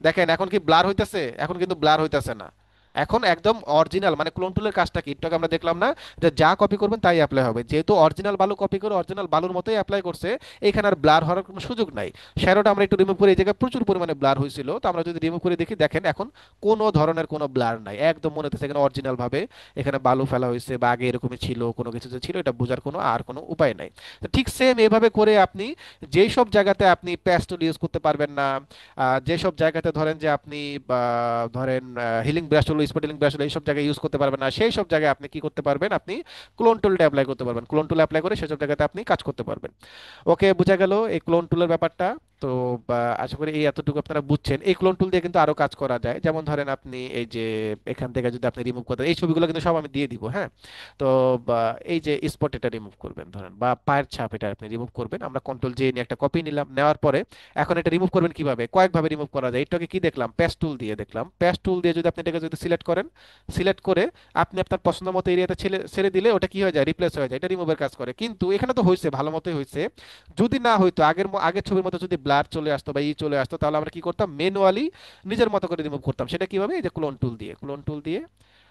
দেখেন এখন কি ব্লার হইতেছে, এখন কিন্তু ব্লার হইতেছে না। এখন একদম অরিজিনাল মানে ক্লোন টুলের কাজটা কি একটু আগে আমরা দেখলাম না, যে যা কপি করবেন তাই অ্যাপ্লাই হবে, যেহেতু অরিজিনাল বালু কপি করে অরিজিনাল বালুর মতোই অ্যাপ্লাই করছে, এখানে আর ব্লার হওয়ার কোনো সুযোগ নাই। শ্যাডোটা আমরা একটু রিমুভ করে এই জায়গায় প্রচুর পরিমাণে ব্লার হয়েছিল, তো আমরা যদি রিমুভ করে দেখি দেখেন এখন কোনো ধরনের কোনো ব্লার নাই, একদম মনে হচ্ছে এখানে অরিজিনাল ভাবে এখানে বালু ফেলা হয়েছে বা আগে এরকমই ছিল, কোনো কিছু যে ছিল এটা বোঝার কোনো আর কোনো উপায় নাই। তো ঠিক সেম এভাবে করে আপনি যেই সব জায়গাতে আপনি প্যাস্টেল ইউজ করতে পারবেন না, যেসব জায়গাতে ধরেন যে আপনি ধরেন হিলিং ব্রাশ হলো স্পট হিলিং ব্রাশ হলো এইসব জায়গায় ইউজ করতে পারবেন না, সেই সব জায়গায় আপনি কি করতে পারবেন, আপনি ক্লোন টুলটা অ্যাপ্লাই করতে পারবেন, ক্লোন টুল অ্যাপ্লাই করে সেসব জায়গাতে আপনি কাজ করতে পারবেন। ওকে, বোঝা গেল এই ক্লোন টুলের ব্যাপারটা। তো আশা করি এই এতটুকু আপনারা বুঝছেন। এই ক্লোন টুল দিয়ে কিন্তু আরো কাজ করা যায়, যেমন ধরেন আপনি এই যে এখান থেকে যদি আপনি রিমুভ করতে, এই ছবিগুলো কিন্তু সব আমি দিয়ে দিব, হ্যাঁ। তো বা এই যে স্পট এটা রিমুভ করবেন ধরেন, বা পায়ের ছাপ এটা আপনি রিমুভ করবেন, আমরা কন্ট্রোল জে নিয়ে একটা কপি নিলাম, নেওয়ার পরে এখন এটা রিমুভ করবেন কিভাবে, কয়েকভাবে রিমুভ করা যায়। এটাকে কি দেখলাম, প্যাচ টুল দিয়ে দেখলাম। প্যাচ টুল দিয়ে যদি আপনি এটাকে যদি সিলেক্ট করেন, সিলেক্ট করে আপনি আপনার পছন্দ মতো এরিয়াতে ছেড়ে ছেড়ে দিলে ওটা কি হয়ে যায়, রিপ্লেস হয়ে যায়, এটা রিমুভের কাজ করে। কিন্তু এখানে তো হয়েছে ভালো মতোই হয়েছে, যদি না হইতো আগের ছবির মতো যদি ব্লার চলে আসতো বা চলে আসতো, তাহলে আমরা কি করতাম, ম্যানুয়ালি নিজের মতো করে রিমুভ করতাম। সেটা কিভাবে, এই যে ক্লোন টুল দিয়ে, ক্লোন টুল দিয়ে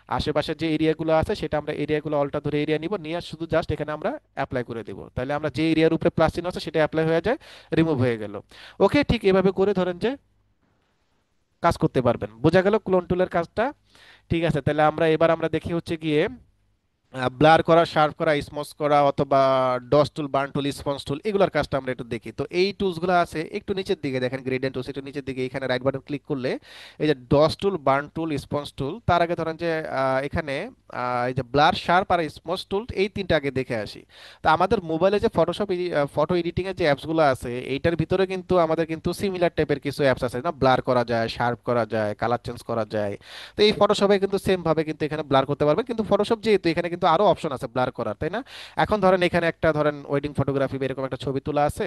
আশেপাশে যে এরিয়াগুলো আছে সেটা আমরা এরিয়াগুলো অল্টা ধরে এরিয়া নিব, নিয়ে শুধু জাস্ট এখানে আমরা অ্যাপ্লাই করে দেবো, তাহলে আমরা যে এরিয়ার উপরে প্লাস চিহ্ন আছে সেটা অ্যাপ্লাই হয়ে যায়, রিমুভ হয়ে গেল। ওকে, ঠিক এভাবে করে ধরেন যে কাজ করতে পারবেন। বোঝা গেল ক্লোন টুলের কাজটা? ঠিক আছে, তাহলে এবার আমরা দেখি হচ্ছে গিয়ে ব্লার করা, শার্প করা, স্মচ করা, অথবা ডস টুল, বার্ন টুল, স্পঞ্জ টুল, এগুলোর কাজটা আমরা একটু দেখি। তো এই টুলসগুলো আছে একটু নিচের দিকে, দেখেন গ্রেডিয়েন্ট টুলস একটু নিচের দিকে, এখানে রাইট বাটন ক্লিক করলে এই যে ডস টুল, বার্ন টুল, স্পঞ্জ টুল, তার আগে ধরেন যে এখানে এই যে ব্লার, শার্প আর স্মচ টুল, এই তিনটা আগে দেখে আসি। তো আমাদের মোবাইলে যে ফটোশপ ফটো এডিটিং এর যে অ্যাপসগুলো আছে এইটার ভিতরে কিন্তু আমাদের কিন্তু সিমিলার টাইপের কিছু অ্যাপস আছে না, ব্লার করা যায়, শার্প করা যায়, কালার চেঞ্জ করা যায়। তো এই ফটোশপে কিন্তু সেম ভাবে কিন্তু এখানে ব্লার করতে পারবেন, কিন্তু ফটোশপ যেহেতু এখানে কিন্তু আরো অপশন আছে ব্লার করার, তাই না? এখন ধরেন এখানে একটা ধরেন ওয়েডিং ফটোগ্রাফি এরকম একটা ছবি তোলা আছে,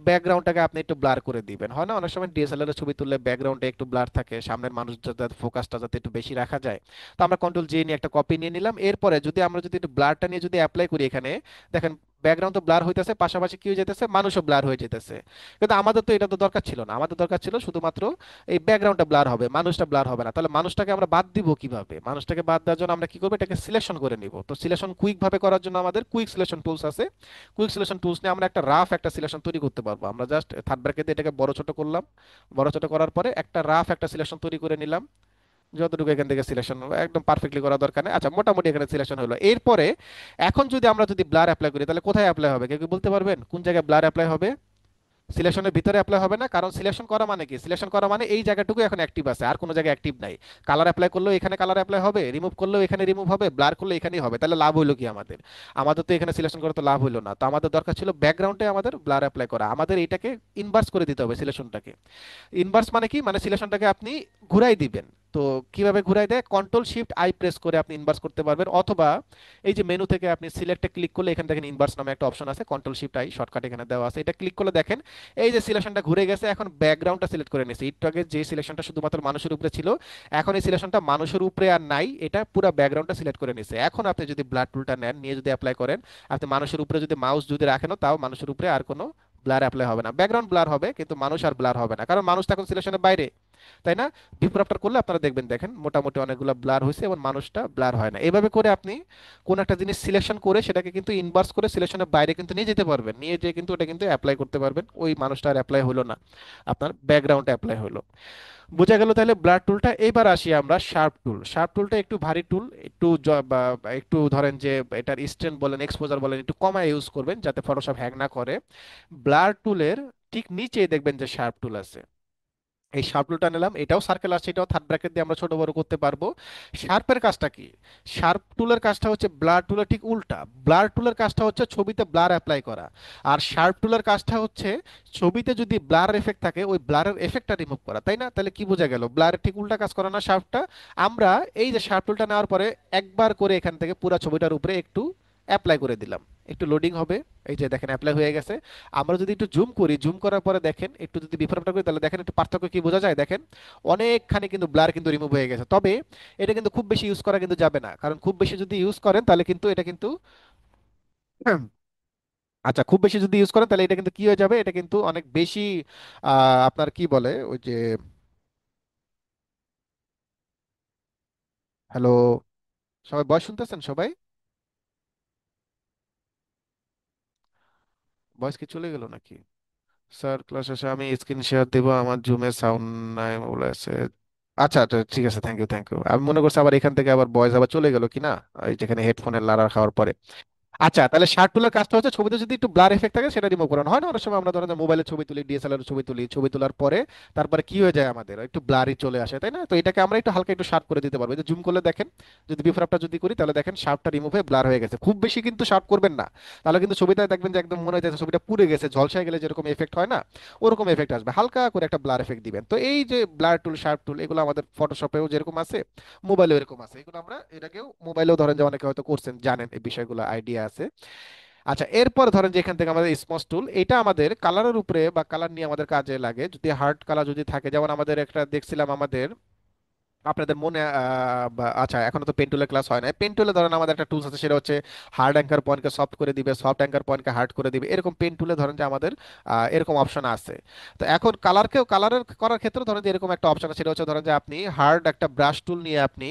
ব্যাকগ্রাউন্ডটাকে আপনি একটু ব্লার করে দিবেন, হয় না অনেক সময় ডিএসএলআর এর ছবি তুললে ব্যাকগ্রাউন্ডে একটু ব্লার থাকে, সামনের মানুষ যাতে ফোকাসটা যাতে একটু বেশি রাখা যায়। তো আমরা কন্ট্রোল জে নিয়ে একটা কপি নিয়ে নিলাম, এরপরে যদি আমরা যদি একটু ব্লারটা নিয়ে যদি অ্যাপ্লাই করি এখানে, দেখেন ব্যাকগ্রাউন্ড তো ব্লার হইতেছে, পাশাপাশি কি হয়ে যেতেছে, মানুষও ব্লার হয়ে যেতেছে। কিন্তু আমাদের তো এটা তো দরকার ছিল না, আমাদের দরকার ছিল শুধুমাত্র এই ব্যাকগ্রাউন্ডটা ব্লার হবে, মানুষটা ব্লার হবে না। তাহলে মানুষটাকে আমরা বাদ দিব কিভাবে, মানুষটাকে বাদ দেওয়ার জন্য আমরা কি করবো, এটাকে সিলেকশন করে নিব। তো সিলেকশন কুইক ভাবে করার জন্য আমাদের কুইক সিলেকশন টুলস আছে, কুইক সিলেকশন টুলস নিয়ে আমরা একটা রাফ একটা সিলেকশন তৈরি করতে পারবো। আমরা জাস্ট থার্ড ব্র্যাকেট দিয়ে এটাকে বড় ছোট করলাম, বড় ছোট করার পরে একটা রাফ একটা সিলেকশন তৈরি করে নিলাম, যতটুকু এখান থেকে সিলেকশন একদম পারফেক্টলি করা দরকার নেই, আচ্ছা মোটামুটি এখানে সিলেকশন হলো। এরপরে এখন যদি আমরা যদি ব্লার অ্যাপ্লাই করি তাহলে কোথায় অ্যাপ্লাই হবে, কেউ কি বলতে পারবেন কোন জায়গায় ব্লার অ্যাপ্লাই হবে? সিলেকশনের ভিতরে অ্যাপ্লাই হবে না, কারণ সিলেকশন করা মানে কি, সিলেকশন করা মানে এই জায়গাটুকু এখন অ্যাক্টিভ আছে, আর কোনো জায়গায় অ্যাক্টিভ নাই। কালার অ্যাপ্লাই করলেও এখানে কালার অ্যাপ্লাই হবে, রিমুভ করলেও এখানে রিমুভ হবে, ব্লার করলে এখানেই হবে, তাহলে লাভ হইলো কি আমাদের? আমাদের তো এখানে সিলেকশন করে তো লাভ হইলো না, তো আমাদের দরকার ছিল ব্যাকগ্রাউন্ডে আমাদের ব্লার অ্যাপ্লাই করা, আমাদের এইটাকে ইনভার্স করে দিতে হবে সিলেকশনটাকে। ইনভার্স মানে কি, মানে সিলেকশনটাকে আপনি ঘুরাই দিবেন। তো কিভাবে ঘুরাই দেয়, কন্ট্রোল শিফট আই প্রেস করে আপনি ইনভার্স করতে পারবেন, অথবা এই যে মেনু থেকে আপনি সিলেক্টে ক্লিক করলে এখানে দেখেন ইনভার্স নামে একটা অপশন আছে, কন্ট্রোল শিফট আই শর্টকাট এখানে দেওয়া আছে, এটা ক্লিক করলে দেখেন এই যে সিলেকশনটা ঘুরে গেছে, এখন ব্যাকগ্রাউন্ডটা সিলেক্ট করে নিয়েছে। একটু আগে যে সিলেকশনটা শুধুমাত্র মানুষের উপরে ছিল, এখন এই সিলেকশনটা মানুষের উপরে আর নাই, এটা পুরো ব্যাকগ্রাউন্ডটা সিলেক্ট করে নিয়েছে। এখন আপনি যদি ব্লাড টুলটা নেন, নিয়ে যদি অ্যাপ্লাই করেন, আপনি মানুষের উপরে যদি মাউস যদি রাখেনও, তাও মানুষের উপরে আর কোনো ব্লার অ্যাপ্লাই হবে না, ব্যাকগ্রাউন্ড ব্লার হবে কিন্তু মানুষ আর ব্লার হবে না, কারণ মানুষ তো এখন সিলেকশনের বাইরে, তাই না? বিফোর আফটার করলে আপনারা দেখবেন, দেখেন মোটামুটি অনেকগুলো ব্লার হয়েছে এবং মানুষটা ব্লার হয় না। এভাবে করে আপনি কোন একটা জিনিস সিলেকশন করে সেটাকে কিন্তু ইনভার্স করে সিলেকশনের বাইরে কিন্তু নিয়ে যেতে পারবেন, নিয়ে যেয়ে কিন্তু ওটা কিন্তু অ্যাপ্লাই করতে পারবেন, ওই মানুষটা আর অ্যাপ্লাই হলো না, আপনার ব্যাকগ্রাউন্ডে অ্যাপ্লাই হলো। বোঝা গেল তাহলে ব্লার টুলটা। এবার আসি আমরা শার্প টুল। শার্প টুলটা একটু ভারী টুল, একটু বা একটু ধরেন যে এটার স্ট্রেন্থ বলেন, এক্সপোজার বলেন, একটু কমায় ইউজ করবেন যাতে ফটোশপ হ্যাং না করে। ব্লার টুলের ঠিক নিচেই দেখবেন যে শার্প টুল আছে, এই শার্প টুলটা নিলাম, এটাও সার্কেল আছে, এটাও থার্ড ব্র্যাকেট দিয়ে আমরা ছোট বড় করতে পারবো। শার্পের কাজটা কি, শার্প টুলের কাজটা হচ্ছে ব্লার টুলের ঠিক উল্টা, ব্লার টুলের কাজটা হচ্ছে ছবিতে ব্লার অ্যাপ্লাই করা, আর শার্প টুলের কাজটা হচ্ছে ছবিতে যদি ব্লার এফেক্ট থাকে ওই ব্লারের এফেক্টটা রিমুভ করা, তাই না? তাহলে কি বোঝা গেল, ব্লারের ঠিক উল্টা কাজ করা না শার্পটা? আমরা এই যে শার্প টুলটা নেওয়ার পরে একবার করে এখান থেকে পুরো ছবিটার উপরে একটু অ্যাপ্লাই করে দিলাম, একটু লোডিং হবে। এই যে দেখেন অ্যাপ্লাই হয়ে গেছে। আমরা যদি একটু জুম করি, জুম করার পরে দেখেন একটু যদি বিফোরটা করি, তাহলে দেখেন একটু পার্থক্য কি বোঝা যায়। দেখেন অনেকখানি কিন্তু ব্লার কিন্তু রিমুভ হয়ে গেছে। তবে এটা কিন্তু খুব বেশি ইউজ করা কিন্তু যাবে না, কারণ খুব বেশি যদি ইউজ করেন তাহলে কিন্তু এটা কিন্তু আচ্ছা, খুব বেশি যদি ইউজ করেন তাহলে এটা কিন্তু কি হয়ে যাবে, এটা কিন্তু অনেক বেশি আপনার কি বলে ওই যে, হ্যালো, সবাই ভয়েস শুনতেছেন সবাই? ভয়েস কি চলে গেল নাকি? স্যার ক্লাস শেষে আমি স্ক্রিন শেয়ার দেবো, আমার জুমে সাউন্ড নাই বলেছে। আচ্ছা আচ্ছা, ঠিক আছে, থ্যাংক ইউ থ্যাংক ইউ। আমি মনে করছি আবার এখান থেকে আবার ভয়েস আবার চলে গেল কিনা, এই যেখানে হেডফোনের লাড়া খাওয়ার পরে। আচ্ছা, তাহলে শার্ট টুলের কাজটা হচ্ছে ছবিতে যদি একটু ব্লার এফেক্ট থাকে সেটা রিমুভ করানো হয় না, অনেক সময় আমরা ধরেন মোবাইলে ছবি তুলি, ডিএসএলআর ছবি তুলি, ছবি তোলার পরে তারপরে কি হয়ে যায় আমাদের একটু ব্লারই চলে আসে, তাই না? তো এটাকে আমরা একটু হালকা একটু শার্প করে দিতে পারবো। এই যে জুম করলে দেখেন, যদি বিফোর আফটার যদি করি তাহলে দেখেন শার্পটা রিমুভ হয়ে ব্লার হয়ে গেছে। খুব বেশি কিন্তু শার্প করবেন না, তাহলে কিন্তু ছবিটা দেখবেন যে একদম মনে হচ্ছে ছবিটা পুড়ে গেছে, ঝলসায় গেলে যেরকম এফেক্ট হয় না, ওরকম এফেক্ট আসবে। হালকা করে একটা ব্লার এফেক্ট দিবেন। তো এই যে ব্লার টুল, শার্প টুল, এগুলো আমাদের ফটোশপেও যেরকম আছে, মোবাইলেও এরকম আছে। এগুলো আমরা এটাকেও মোবাইলেও ধরেন যে অনেকে হয়তো করছেন, জানেন এই বিষয়গুলো, আইডিয়া আছে। আচ্ছা, এরপর ধরেন যে এখান থেকে আমাদের স্মস টুল, এটা আমাদের কালারের উপরে বা কালার নিয়ে আমাদের কাজে লাগে। যদি হার্ড কালার যদি থাকে, যেমন আমাদের একটা দেখছিলাম আমাদের, আপনাদের মনে আচ্ছা, এখনো তো পেন্টুলের ক্লাস হয় না। পেন্টুলে ধরেন আমাদের একটা টুলস আছে, সেটা হচ্ছে হার্ড অ্যাঙ্কার পয়েন্টকে সফট করে দিবে, সফট অ্যাঙ্কার পয়েন্টকে হার্ড করে দিবে। এরকম পেন্টুলে ধরেন যে আমাদের এরকম অপশন আছে। তো এখন কালারের করার ক্ষেত্রে ধরেন যে এরকম একটা অপশন আছে, সেটা হচ্ছে ধরেন যে আপনি হার্ড একটা ব্রাশ টুল নিয়ে আপনি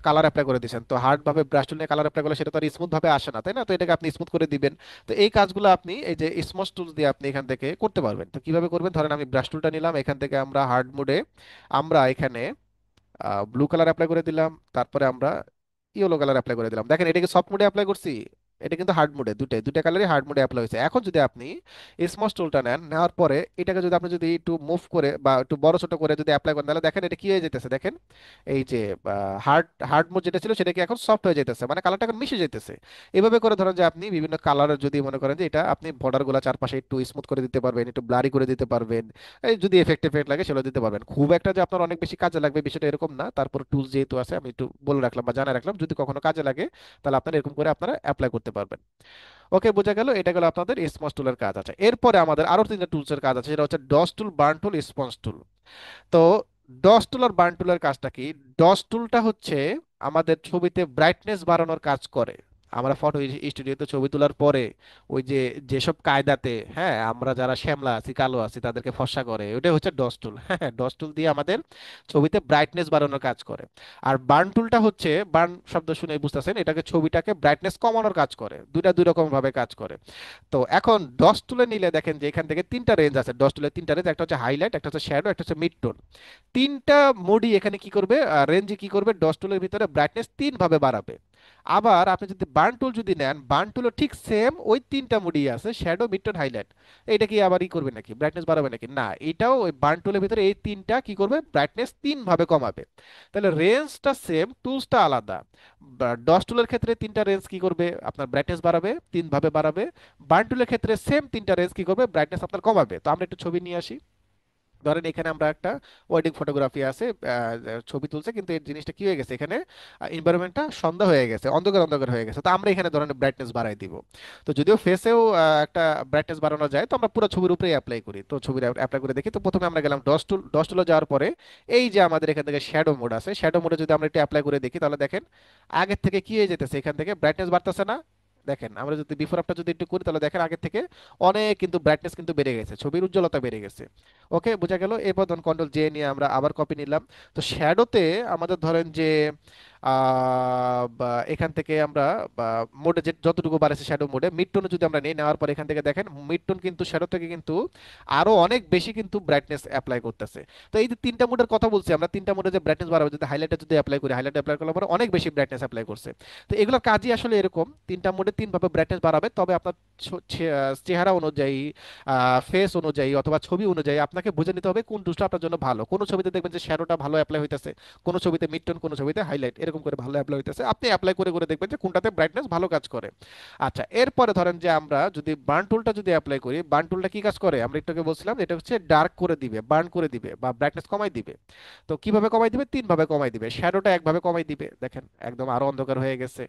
কালার অ্যাপ্লাই করে দিয়েছেন। তো হার্ড ভাবে ব্রাশ টুল নিয়ে কালার অ্যাপ্লাই করলে সেটা তো আর স্মুথ ভাবে আসে না, তাই না? তো এটাকে আপনি স্মুথ করে দিবেন। তো এই কাজগুলো আপনি এই যে স্মস টুল দিয়ে আপনি এখান থেকে করতে পারবেন। তো কিভাবে করবেন, ধরেন আমি ব্রাশ টুলটা নিলাম, এখান থেকে আমরা হার্ড মোডে আমরা এখানে ব্লু কালার অ্যাপ্লাই করে দিলাম, তারপরে আমরা ইয়েলো কালার অ্যাপ্লাই করে দিলাম। দেখেন এটাকে সফট মোডে অ্যাপ্লাই করছি, এটা কিন্তু হার্ড মোডে, দুটা কালারই হার্ড মোডে অ্যাপ্লাই হয়েছে। এখন যদি আপনি স্মস টুলটা নেন, নেওয়ার পরে এটাকে যদি আপনি যদি একটু মুভ করে বা একটু বড় ছোট করে যদি অ্যাপ্লাই করেন, তাহলে দেখেন এটা কি হয়ে যেতেছে। দেখেন এই যে হার্ড হার্ড মোড যেটা ছিল সেটা কি এখন সফট হয়ে যেতেছে, মানে কালারটা এখন মিশে যেতেছে। এভাবে করে ধরেন যে আপনি বিভিন্ন কালারের যদি মনে করেন যে এটা আপনি বর্ডার গুলা চারপাশে একটু স্মুথ করে দিতে পারবেন, একটু ব্লারি করে দিতে পারবেন, এই যদি এফেক্ট এফেক্ট লাগে সেগুলো দিতে পারবেন। খুব একটা যে আপনার অনেক বেশি কাজে লাগবে বিষয়টা এরকম না, তারপর টুলস যেহেতু আছে আমি একটু বলে রাখলাম বা জানা রাখলাম, যদি কখনো কাজে লাগে তাহলে আপনারা এরকম করে আপনারা অ্যাপ্লাই করতে পারবেন। ওকে, বোঝা গেল। এটা গেল আপনাদের স্মস টুলের কাজ। আছে এরপরে আমাদের আরো তিনটা টুলসের কাজ আছে, সেটা হচ্ছে ডস টুল, বার্ন টুল, স্পঞ্জ টুল। তো ডস টুল আর বার্ন টুলের কাজটা কি? ডস টুলটা হচ্ছে আমাদের ছবিতে ব্রাইটনেস বাড়ানোর কাজ করে। আমরা ফটো স্টুডিওতে ছবি তোলার পরে ওই যে যেসব কায়দাতে, হ্যাঁ, আমরা যারা শ্যামলা আছি, কালো আছি, তাদেরকে ফর্সা করে, ওটাই হচ্ছে ডস টুল। হ্যাঁ, ডস টুল দিয়ে আমাদের ছবিতে ব্রাইটনেস বাড়ানোর কাজ করে। আর বার্ন টুলটা হচ্ছে, বার্ন শব্দ শুনে বুঝতেছেন, এটাকে ছবিটাকে ব্রাইটনেস কমানোর কাজ করে। দুইটা দুই রকম ভাবে কাজ করে। তো এখন ডস টুলে নিলে দেখেন যে এখান থেকে তিনটা রেঞ্জ আছে। ডস টুলের তিনটা রেঞ্জ, একটা হচ্ছে হাইলাইট, একটা হচ্ছে শ্যাডো, একটা হচ্ছে মিড টোন। তিনটা মোডই এখানে কি করবে, রেঞ্জে কি করবে, ডস টুলের ভিতরে ব্রাইটনেস তিন ভাবে বাড়াবে। আবার আপনি যদি বার্ন টুল যদি নেন, বার্ন টুলও ঠিক সেম ওই তিনটা মোডই আছে, শ্যাডো, মিড টোন, হাইলাইট। এটা কি আবার ই করবে নাকি, ব্রাইটনেস বাড়াবে নাকি? না, এটাও ওই বার্ন টুলের ভিতরে এই তিনটা কি করবে, ব্রাইটনেস তিন ভাবে কমাবে। তাহলে রেঞ্জটা সেম, টুলসটা আলাদা। ডস টুলের ক্ষেত্রে তিনটা রেঞ্জ কি করবে, আপনার ব্রাইটনেস বাড়াবে, তিন ভাবে বাড়াবে। বার্ন টুলের ক্ষেত্রে সেম তিনটা রেঞ্জ কি করবে, ব্রাইটনেস আপনার কমাবে। তো আমরা একটু ছবি নিয়ে আসি। ধরেন এখানে আমরা একটা ওয়েডিং ফটোগ্রাফি আছে, ছবি তুলছে, কিন্তু এই জিনিসটা কি হয়ে গেছে, এখানে এনভায়রনমেন্টটা সন্ধ্যা হয়ে গেছে, অন্ধকার অন্ধকার হয়ে গেছে। তো আমরা এখানে ধরেন ব্রাইটনেস বাড়াই দিব। তো যদিও ফেসেও একটা ব্রাইটনেস বাড়ানো যায়, তো আমরা পুরো ছবির উপরেই অ্যাপ্লাই করি। তো ছবির অ্যাপ্লাই করে দেখি। তো প্রথমে আমরা গেলাম ডস টুলে যাওয়ার পরে এই যে আমাদের এখান থেকে শ্যাডো মোড আছে, শ্যাডো মোডে যদি আমরা একটু অ্যাপ্লাই করে দেখি, তাহলে দেখেন আগের থেকে কি হয়ে যেতেছে, এখান থেকে ব্রাইটনেস বাড়তেছে না? দেখেন আমরা যদি বিফোর আফটার যদি একটু করি, তাহলে দেখেন আগের থেকে অনেক কিন্তু ব্রাইটনেস কিন্তু বেড়ে গেছে, ছবির উজ্জ্বলতা বেড়ে গেছে। ওকে, বোঝা গেল। এরপর ধরুন কন্ট্রোল জে নিয়ে আমরা আবার কপি নিলাম। তো শ্যাডোতে আমাদের ধরেন যে এখান থেকে আমরা মোডে যতটুকু বাড়াচ্ছে শ্যাডো মোডে, মিড টোনে যদি আমরা নিই, নেওয়ার পর এখান থেকে দেখেন মিড টোন কিন্তু শ্যাডো থেকে কিন্তু আরো অনেক বেশি কিন্তু ব্রাইটনেস অ্যাপ্লাই করতেছে। তো এই যে তিনটা মোডের কথা বলছি আমরা, তিনটা মোডে যে ব্রাইটনেস বাড়াবে, যদি হাইলাইটে যদি অ্যাপ্লাই করি, হাইলাইট অ্যাপ্লাই করার পর অনেক বেশি ব্রাইটনেস অ্যাপ্লাই করছে। তো এগুলোর কাজই আসলে এরকম, তিনটা মোডে তিন ভাবে ব্রাইটনেস বাড়াবে। তবে আপনার চেহারা অনুযায়ী, ফেস অনুযায়ী অথবা ছবি অনুযায়ী আপনাকে বুঝে নিতে হবে কোন টুলসটা আপনার জন্য ভালো। কোনো ছবিতে দেখবেন যে শ্যাডোটা ভালো অ্যাপ্লাই হইতেছে, কোনো ছবিতে মিড টোন, কোনো ছবিতে হাইলাইট, এরকম করে ভালো অ্যাপ্লাই হইতেছে, আপনি অ্যাপ্লাই করে করে দেখবেন যে কোনটাতে ব্রাইটনেস ভালো কাজ করে। আচ্ছা, এরপরে ধরেন যে আমরা যদি বার্ন টুলটা যদি অ্যাপ্লাই করি, বার্ন টুলটা কি কাজ করে আমরা একটু আগে বলছিলাম যে এটা হচ্ছে ডার্ক করে দিবে, বার্ন করে দিবে বা ব্রাইটনেস কমাই দিবে। তো কিভাবে কমাই দিবে? তিন ভাবে কমাই দিবে। শ্যাডোটা একভাবে কমাই দিবে, দেখেন একদম আরো অন্ধকার হয়ে গেছে।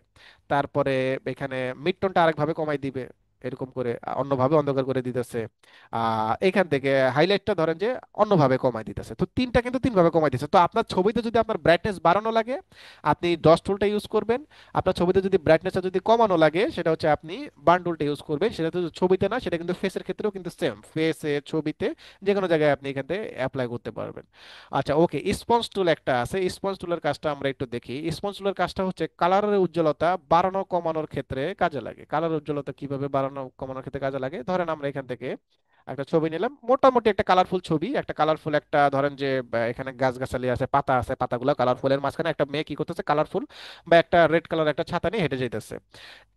তারপরে এখানে মিড টোনটা আরেকভাবে কমাই দিবে, এরকম করে অন্যভাবে অন্ধকার করে দিতেছে। এখান থেকে হাইলাইটটা ধরেন যে অন্যভাবে কমাই দিতেছে। তো তিনটা কিন্তু তিনভাবে কমাই দিতেছে। তো আপনার ছবিতে যদি আপনার ব্রাইটনেস বাড়ানো লাগে, আপনি ডস টুলটা ইউজ করবেন। আপনার ছবিতে যদি ব্রাইটনেসটা যদি কমানো লাগে, সেটা হচ্ছে আপনি বার্ন টুলটা ইউজ করবেন। সেটা তো ছবিতে না, সেটা কিন্তু ফেসের ক্ষেত্রেও কিন্তু সেম, ফেসে, ছবিতে, যে কোনো জায়গায় আপনি এখান থেকে অ্যাপ্লাই করতে পারবেন। আচ্ছা ওকে, স্পঞ্জ টুল একটা আছে, স্পঞ্জ টুলের কাজটা আমরা একটু দেখি। স্পঞ্জ টুলের কাজটা হচ্ছে কালারের উজ্জ্বলতা বাড়ানো কমানোর ক্ষেত্রে কাজে লাগে। কালার উজ্জ্বলতা কিভাবে বাড়ানো কমানোর ক্ষেত্রে কাজে লাগে, ধরেন আমরা এখান থেকে একটা ছবি নিলাম, মোটামুটি একটা কালারফুল ছবি, একটা কালারফুল একটা ধরেন যে এখানে গাছগাছালি আছে, পাতা আছে, পাতাগুলো কালারফুল, এর মাঝখানে একটা মেয়ে কি করতেছে কালারফুল, বা একটা রেড কালার একটা ছাতা নিয়ে হেঁটে যাইতেছে।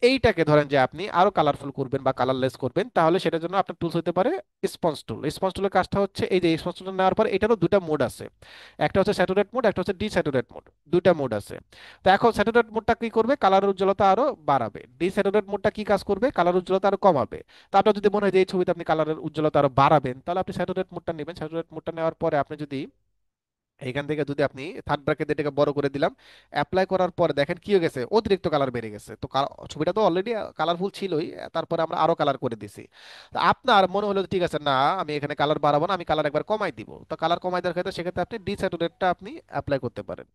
এইটাকে ধরেন যে আপনি আরো কালারফুল করবেন বা কালারলেস করবেন, তাহলে সেটার জন্য আপনার টুলস হতে পারে স্পঞ্জ টুল। স্পঞ্জ টুলের কাজটা হচ্ছে এই যে স্পঞ্জ টুল নেওয়ার পর এটারও দুটা মোড আছে, একটা হচ্ছে স্যাচুরেট মোড, একটা হচ্ছে ডিস্যাচুরেট মোড, দুইটা মোড আছে। তো এখন স্যাচুরেট মোডটা কি করবে? কালার উজ্জ্বলতা আরো বাড়াবে। ডিস্যাচুরেট মোডটা কি কাজ করবে? কালার উজ্জ্বলতা আরো কমাবে। তো আপনার যদি মনে হয় যে এই ছবিতে আপনি কালারের উজ্জ্বলতা আরো বাড়াবেন, তাহলে আপনি স্যাচুরেট মোডটা নেবেন। স্যাচুরেট মোডটা নেওয়ার পরে আপনি যদি এখান থেকে যদি আপনি থার্ড ব্র্যাকেট এটাকে বড় করে দিলাম, অ্যাপ্লাই করার পরে দেখেন কি হয়ে গেছে, অতিরিক্ত কালার বেড়ে গেছে। তো ছবিটা তো অলরেডি কালারফুল ছিলই, তারপরে আমরা আরো কালার করে দিছি। তো আপনার মনে হলো যে ঠিক আছে, না আমি এখানে কালার বাড়াবো না, আমি কালার একবার কমাই দিব। তো কালার কমাই দেওয়ার ক্ষেত্রে সেক্ষেত্রে আপনি ডিস্যাচুরেটটা আপনি অ্যাপ্লাই করতে পারেন।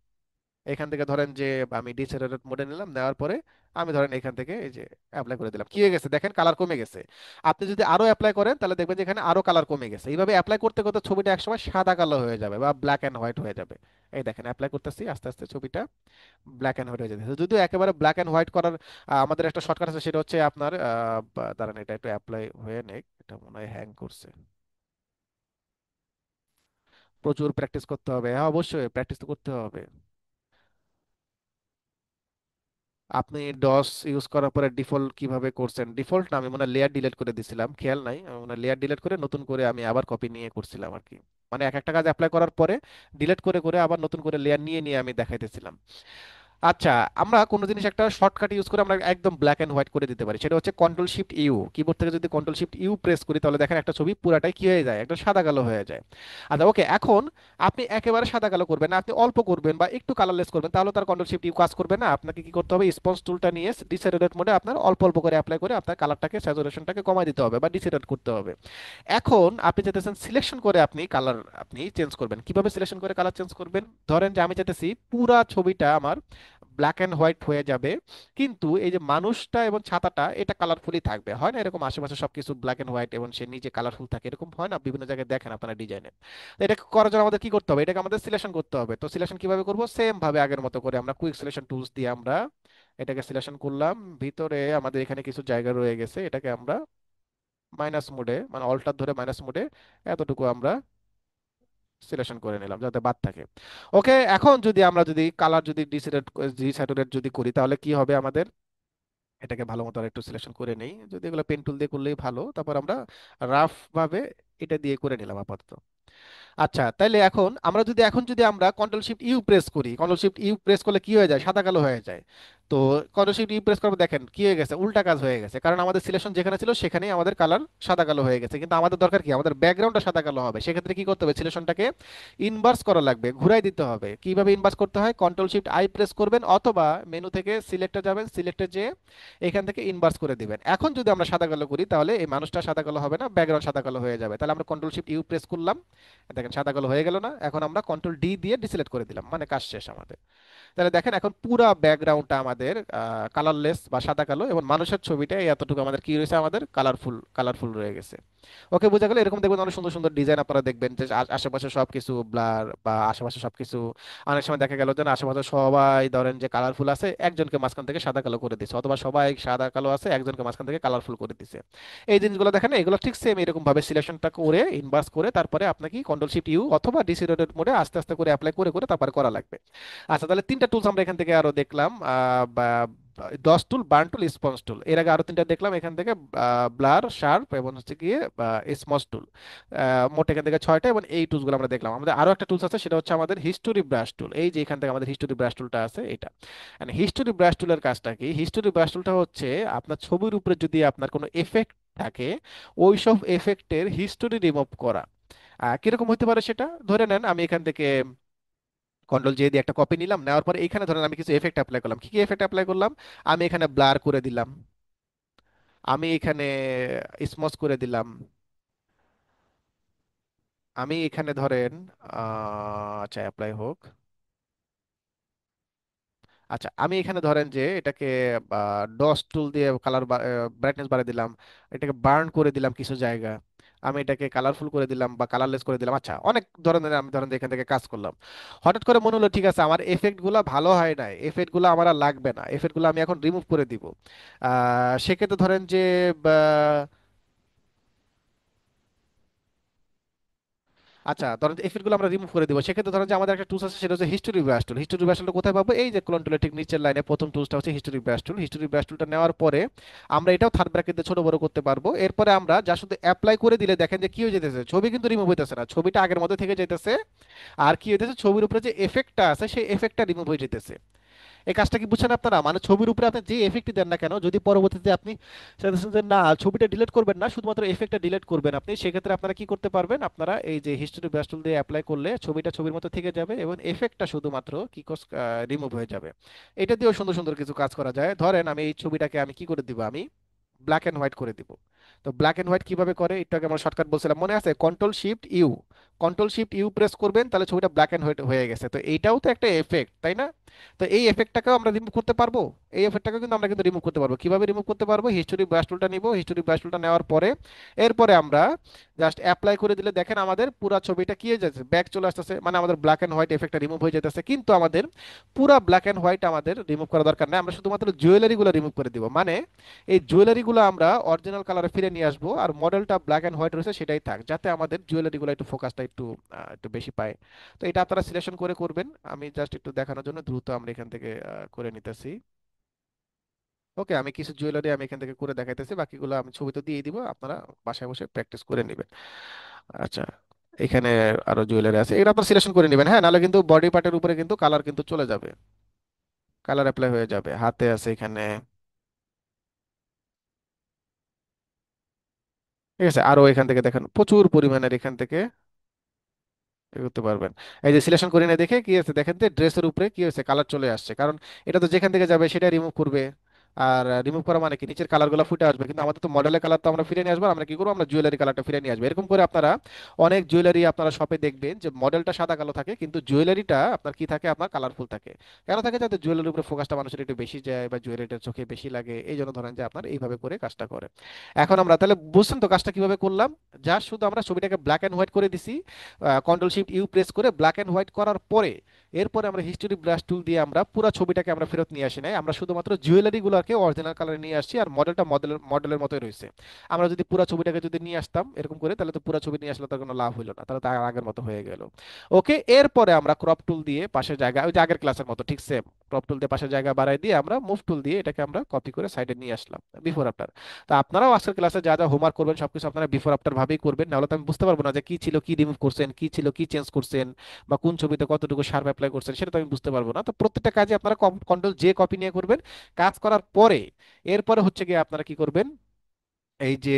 এখান থেকে ধরেন যে আমি ডিসেটারেট মোডে নিলাম, নেওয়ার পরে আমি ধরেন এখান থেকে এই যে অ্যাপ্লাই করে দিলাম, কি হয়ে গেছে দেখেন, কালার কমে গেছে। আপনি যদি আরো অ্যাপ্লাই করেন তাহলে দেখবেন যে এখানে আরো কালার কমে গেছে। এইভাবে অ্যাপ্লাই করতে করতে ছবিটা একসময় সাদা কালো হয়ে যাবে বা ব্ল্যাক এন্ড হোয়াইট হয়ে যাবে। এই দেখেন অ্যাপ্লাই করতেছি, আস্তে আস্তে ছবিটা ব্ল্যাক এন্ড হোয়াইট হয়ে যাবে। যদিও একেবারে ব্ল্যাক এন্ড হোয়াইট করার আমাদের একটা শর্টকাট আছে, সেটা হচ্ছে আপনার দাঁড়ান এটা একটু অ্যাপ্লাই হয়ে নেই, এটা মনে হয় হ্যাং করছে। প্রচুর প্র্যাকটিস করতে হবে, হ্যাঁ অবশ্যই প্র্যাকটিস তো করতে হবে। আপনি ডস ইউজ করার পরে ডিফল্ট কিভাবে করছেন? ডিফল্ট না, আমি মনে হয় লেয়ার ডিলিট করে দিছিলাম, খেয়াল নাই। আমি মনে হয় লেয়ার ডিলিট করে নতুন করে আমি আবার কপি নিয়ে করছিলাম আর কি। মানে এক একটা কাজ অ্যাপ্লাই করার পরে ডিলিট করে করে আবার নতুন করে লেয়ার নিয়ে নিয়ে আমি দেখাইতেছিলাম। আচ্ছা, আমরা কোনো জিনিস একটা শর্টকাট ইউজ করে আমরা একদম ব্ল্যাক এন্ড হোয়াইট করে দিতে পারি, সেটা হচ্ছে কন্ট্রোল শিফট ইউ। কিবোর্ড থেকে যদি কন্ট্রোল শিফট ইউ প্রেস করি, তাহলে দেখেন একটা ছবি পুরাটাই কি হয়ে যায়, একটা সাদা কালো হয়ে যায়। আচ্ছা ওকে, এখন আপনি একেবারে সাদা কালো করবেন না, আপনি অল্প করবেন বা একটু কালারলেস করবেন, তাহলে তার কন্ট্রোল শিফট ইউ কাজ করবে না। আপনাকে কি করতে হবে? স্পঞ্জ টুলটা নিয়ে ডিস্যাচুরেট মোডে আপনার অল্প অল্প করে অ্যাপ্লাই করে আপনার কালারটাকে, স্যাচুরেশনটাকে কমায় দিতে হবে বা ডিস্যাচুরেট করতে হবে। এখন আপনি চাইতেছেন সিলেকশন করে আপনি কালার আপনি চেঞ্জ করবেন। কিভাবে সিলেকশন করে কালার চেঞ্জ করবেন? ধরেন যে আমি চাইতেছি পুরা ছবিটা আমার ব্ল্যাক অ্যান্ড হোয়াইট হয়ে যাবে, কিন্তু এই যে মানুষটা এবং ছাতাটা এটা কালারফুলি থাকবে। হয় না এরকম আশেপাশে সবকিছু ব্ল্যাক অ্যান্ড হোয়াইট এবং সে নিজে কালারফুল থাকে, এরকম হয় না বিভিন্ন জায়গায় দেখেন আপনারা ডিজাইনে। তো এটা করার জন্য আমাদের কি করতে হবে? এটাকে আমাদের সিলেকশন করতে হবে। তো সিলেকশন কিভাবে করব? সেম ভাবে আগের মতো করে আমরা কুইক সিলেকশন টুলস দিয়ে আমরা এটাকে সিলেকশন করলাম। ভিতরে আমাদের এখানে কিছু জায়গা রয়ে গেছে, এটাকে আমরা মাইনাস মোডে, মানে অল্টার ধরে মাইনাস মোডে এতটুকু আমরা সিলেকশন করে নিলাম যাতে বাদ থাকে। ওকে, এখন যদি আমরা যদি কালার যদি ডিস্যাচুরেট যদি করি, তাহলে কি হবে আমাদের? এটাকে ভালো মতো একটু সিলেকশন করে নেই, যদি এগুলো পেন টুল দিয়ে করলেই ভালো। তারপর আমরা রাফ ভাবে এটা দিয়ে করে নিলাম আপাতত। আচ্ছা, তাইলে এখন যদি আমরা কন্ট্রোল শিফট ইউ প্রেস করি, কন্ট্রোল শিফট ইউ প্রেস করলে কি হয়ে যায়? সাদা কালো হয়ে যায়। তো কন্ট্রোল শিফট ইউ প্রেস করবে, দেখেন কি হয়ে গেছে, উল্টা কাজ হয়ে গেছে। কারণ আমাদের সিলেকশন যেখানে ছিল সেখানেই আমাদের কালার সাদা কালো হয়ে গেছে, কিন্তু আমাদের দরকার কি? আমাদের ব্যাকগ্রাউন্ডটা সাদা কালো হবে। সেক্ষেত্রে কি করতে হবে? সিলেকশনটাকে ইনভার্স করা লাগবে, ঘুরাই দিতে হবে। কিভাবে ইনভার্স করতে হয়? কন্ট্রোল শিফট আই প্রেস করবেন, অথবা মেনু থেকে সিলেক্টে যাবেন, সিলেক্টে যে এখান থেকে ইনভার্স করে দিবেন। এখন যদি আমরা সাদা কালো করি, তাহলে এই মানুষটা সাদা কালো হবে না, ব্যাকগ্রাউন্ড সাদা কালো হয়ে যাবে। তাহলে আমরা কন্ট্রোল শিফট ইউ প্রেস করলাম, দেখেন সাদা কালো হয়ে গেল না? এখন আমরা কন্ট্রোল ডি দিয়ে ডিসিলেক্ট করে দিলাম, মানে কাজ শেষ আমাদের। তাহলে দেখেন এখন পুরা ব্যাকগ্রাউন্ডটা আমাদের কালারলেস বা সাদা কালো, এবং মানুষের ছবিটা এতটুকু আমাদের কি রয়েছে, আমাদের কালারফুল কালারফুল রয়ে গেছে। ওকে, বোঝা গেল? এরকম দেখবেন অনেক সুন্দর সুন্দর ডিজাইন আপনারা দেখবেন যে আশেপাশে সবকিছু ব্লার বা আশেপাশে সবকিছু, অনেক সময় দেখা গেল যে না, আশেপাশে সবাই ধরেন যে কালারফুল আছে, একজনকে মাঝখান থেকে সাদা কালো করে দিছে, অথবা সবাই সাদা কালো আছে, একজনকে মাঝখান থেকে কালারফুল করে দিছে। এই জিনিসগুলো দেখেন, এগুলো ঠিক সেম এরকম ভাবে সিলেকশনটা করে ইনভার্স করে তারপরে আপনাকে কন্ট্রোল শিফট ইউ অথবা ডিসিলেটেড মোডে আস্তে আস্তে করে অ্যাপ্লাই করে করে তারপরে করা লাগবে। আচ্ছা, তাহলে তিনটা টুলস আমরা এখান থেকে আরো দেখলাম। ডস টুল, বার্ন টুল, স্পঞ্জ টুল। এর আগে আরো তিনটা দেখলাম এখান থেকে, ব্লার, শার্প এবং হচ্ছে গিয়ে স্মজ টুল। মোট এখান থেকে ছয়টা, এবং এই টুলসগুলো আমরা দেখলাম। আমাদের আরো একটা টুলস আছে, সেটা হচ্ছে আমাদের হিস্টোরি ব্রাশ টুল। এই যে এখান থেকে আমাদের হিস্টোরি ব্রাশ টুলটা আছে এটা। হিস্টোরি ব্রাশ টুলের কাজটা কি? হিস্টোরি ব্রাশ টুলটা হচ্ছে আপনার ছবির উপরে যদি আপনার কোনো এফেক্ট থাকে, ওই সব এফেক্টের হিস্টোরি রিমুভ করা। কিরকম হতে পারে সেটা? ধরে নেন আমি এখান থেকে কন্ট্রোল জে দিয়ে একটা কপি নিলাম, নেওয়ার পরে এখানে ধরেন আমি কিছু এফেক্ট অ্যাপ্লাই করলাম। কি কি এফেক্ট অ্যাপ্লাই করলাম? আমি এখানে ব্লার করে দিলাম, আমি এখানে স্মজ করে দিলাম, আমি এখানে ধরেন আচ্ছা অ্যাপ্লাই হোক। আচ্ছা আমি এখানে ধরেন যে এটাকে ডস টুল দিয়ে কালার ব্রাইটনেস বাড়িয়ে দিলাম, এটাকে বার্ন করে দিলাম কিছু জায়গা, আমি এটাকে কালারফুল করে দিলাম বা কালারলেস করে দিলাম। আচ্ছা অনেক ধরনের আমি ধরেন যে এখান থেকে কাজ করলাম। হঠাৎ করে মনে হলো ঠিক আছে আমার এফেক্ট গুলা ভালো হয় নাই, এফেক্ট গুলো আমার আর লাগবে না, এফেক্ট গুলো আমি এখন রিমুভ করে দিব। সেক্ষেত্রে ধরেন যে আচ্ছা ধরেন এফেক্ট গুলো আমরা রিমুভ করে দিব, সেক্ষেত্রে ধরেন যে আমাদের একটা টুলস আছে, সেটা হচ্ছে হিস্টোরি ব্রাশ টুল। হিস্টোরি ব্রাশ টুলটা কোথায় পাবো? এই যে ক্লোন টুলের ঠিক নিচের লাইনে প্রথম টুলসটা হচ্ছে হিস্টোরি ব্রাশ টুল। হিস্টোরি ব্রাশ টুলটা নেওয়ার পরে আমরা এটাও থার্ড ব্র্যাকেট দিয়ে ছোট বড় করতে পারবো। এরপরে আমরা যা শুধু অ্যাপ্লাই করে দিলে দেখেন যে কি হয়ে যেতেছে, ছবি কিন্তু রিমুভ হইতেছে না, ছবিটা আগের মধ্যে থেকে যেতেছে। আর কি হইতেছে, ছবির উপরে যে এফেক্টটা আছে সেই এফেক্টটা রিমুভ হয়ে যেতেছে। এই কাজটা কি বুঝছেন আপনারা? মানে ছবির উপরে আপনি যে এফেক্টই দেন না কেন, যদি পরবর্তীতে আপনি চাইতেছেন যে না ছবিটা ডিলিট করবেন না, শুধুমাত্র এফেক্টটা ডিলিট করবেন আপনি, সেক্ষেত্রে আপনারা কি করতে পারবেন? আপনারা এই যে হিস্টোরি ব্রাশ টুল দিয়ে অ্যাপ্লাই করলে ছবিটা ছবির মতো থেকে যাবে এবং এফেক্টটা শুধুমাত্র কি রিমুভ হয়ে যাবে। এটা দিয়েও সুন্দর সুন্দর কিছু কাজ করা যায়। ধরেন আমি এই ছবিটাকে আমি কি করে দিব, আমি ব্ল্যাক এন্ড হোয়াইট করে দিব। তো ব্ল্যাক এন্ড হোয়াইট কিভাবে করে, একটু আগে আমরা শর্টকাট বলছিলাম মনে আছে? Control shift U, control shift U press করবেন, তাহলে ছবিটা ব্ল্যাক এন্ড হোয়াইট হয়ে গেছে। তো এইটাও তো একটা এফেক্ট, তাই না? তো এই এফেক্টটাকেও আমরা রিমুভ করতে পারবো। এই এফেক্টটাকে কিন্তু আমরা কিন্তু রিমুভ করতে পারবো। কিভাবে রিমুভ করতে পারবো? হিস্টোরি ব্রাশ টুলটা নিব, হিস্টোরি ব্রাশ টুলটা নেওয়ার পরে এরপরে আমরা জাস্ট অ্যাপ্লাই করে দিলে দেখেন আমাদের পুরো ছবিটা কি হয়ে যাচ্ছে, ব্যাক চলে আসতেছে। মানে আমাদের ব্ল্যাক এন্ড হোয়াইট এফেক্টটা রিমুভ হয়ে যেতেছে। কিন্তু আমাদের পুরো ব্ল্যাক এন্ড হোয়াইট আমাদের রিমুভ করা দরকার নেই, আমরা শুধুমাত্র জুয়েলারিগুলো রিমুভ করে দিব। মানে এই জুয়েলারিগুলো আমরা অরিজিনাল কালারে ফিরে নিয়ে আসবো, আর মডেলটা ব্ল্যাক এন্ড হোয়াইট রয়েছে সেটাই থাক, যাতে আমাদের জুয়েলারিগুলো একটু ফোকাসটা একটু একটু বেশি পায়। তো এটা আপনারা সিলেকশন করে করবেন। আমি জাস্ট একটু দেখানোর জন্য দ্রুত আমরা এখান থেকে করে নিতেছি। ওকে, আমি কিছু জুয়েলারি আমি এখান থেকে করে দেখাইতেছি, বাকিগুলো আমি ছবি তো দিয়ে দিব, আপনারা বাসায় বসে প্র্যাকটিস করে নেবেন। আচ্ছা এখানে আরো জুয়েলারি আছে, এটা আপনারা সিলেকশন করে নেবেন, হ্যাঁ, নাহলে কিন্তু বডি পার্টের উপরে কিন্তু কালার কিন্তু চলে যাবে, কালার অ্যাপ্লাই হয়ে যাবে। হাতে আছে এখানে, ঠিক আছে। আরো এখান থেকে দেখেন প্রচুর পরিমাণের এখান থেকে এ করতে পারবেন। এই যে সিলেকশন করে নিয়ে দেখে কি আছে, দেখেন তো ড্রেসের উপরে কি হয়েছে, কালার চলে আসছে, কারণ এটা তো যেখান থেকে যাবে সেটা রিমুভ করবে। আর রিমুভ করা মানে কি, নিচের কালারগুলো ফুটে আসবে, কিন্তু আমাদের তো মডেলের কালার তো আমরা ফিরে নিয়ে আসবো। আমরা কি করবো, আমরা জুয়েলারি কালারটা ফিরে নিয়ে আসবো। এরকম করে আপনারা অনেক জুয়েলারি আপনারা শপে দেখবেন যে মডেলটা সাদা কালো থাকে, কিন্তু জুয়েলারিটা আপনার কি থাকে, আপনার কালারফুল থাকে। কেন থাকে? যাতে জুয়েলারির উপরে ফোকাসটা মানুষের একটু বেশি যায় বা জুয়েলারিটা চোখে বেশি লাগে, এই জন্য ধরেন যে আপনার এইভাবে করে কাজটা করে। এখন আমরা তাহলে বুঝছেন তো কাজটা কিভাবে করলাম? যা শুধু আমরা ছবিটাকে ব্ল্যাক এন্ড হোয়াইট করে দিছি, কন্ট্রোল শিফট ইউ প্রেস করে ব্ল্যাক এন্ড হোয়াইট করার পরে এরপরে আমরা হিস্টোরি ব্রাশ টুল দিয়ে আমরা পুরো ছবিটাকে আমরা ফেরত নিয়ে আসি নাই, আমরা শুধুমাত্র জুয়েলারিগুলোকে অরিজিনাল কালারে নিয়ে আসছি, আর মডেলটা মডেলের মতোই রয়েছে। আমরা যদি পুরো ছবিটাকে যদি নিয়ে আসতাম এরকম করে, তাহলে তো পুরো ছবি নিয়ে আসলে তার কোনো লাভ হলো না, তাহলে তো আগের মতো হয়ে গেল। ওকে, এরপরে আমরা ক্রপ টুল দিয়ে পাশের জায়গা, ওই যে আগের ক্লাসের মতো ঠিক সেম, ক্রপ টুল দিয়ে পাশের জায়গা বাড়াই দিয়ে আমরা মুভ টুল দিয়ে এটাকে আমরা কপি করে সাইডে নিয়ে আসলাম, বিফোর আফটার। তা আপনারাও আজকের ক্লাসে যা যা হোমওয়ার্ক করবেন সবকিছু আপনারা বিফোর আফটার ভাবেই করবেন, নাহলে তো আমি বুঝতে পারবো না যে কি ছিল কি রিমুভ করছেন, কি ছিল কি চেঞ্জ করছেন, বা কোন ছবিতে কতটুকু শার্প অ্যাপ্লাই করছেন, সেটা তো আমি বুঝতে পারবো না। তো প্রত্যেকটা কাজে আপনারা কন্ট্রোল জে কপি নিয়ে করবেন। কাজ করার পরে এরপরে হচ্ছে গিয়ে আপনারা কি করবেন, এই যে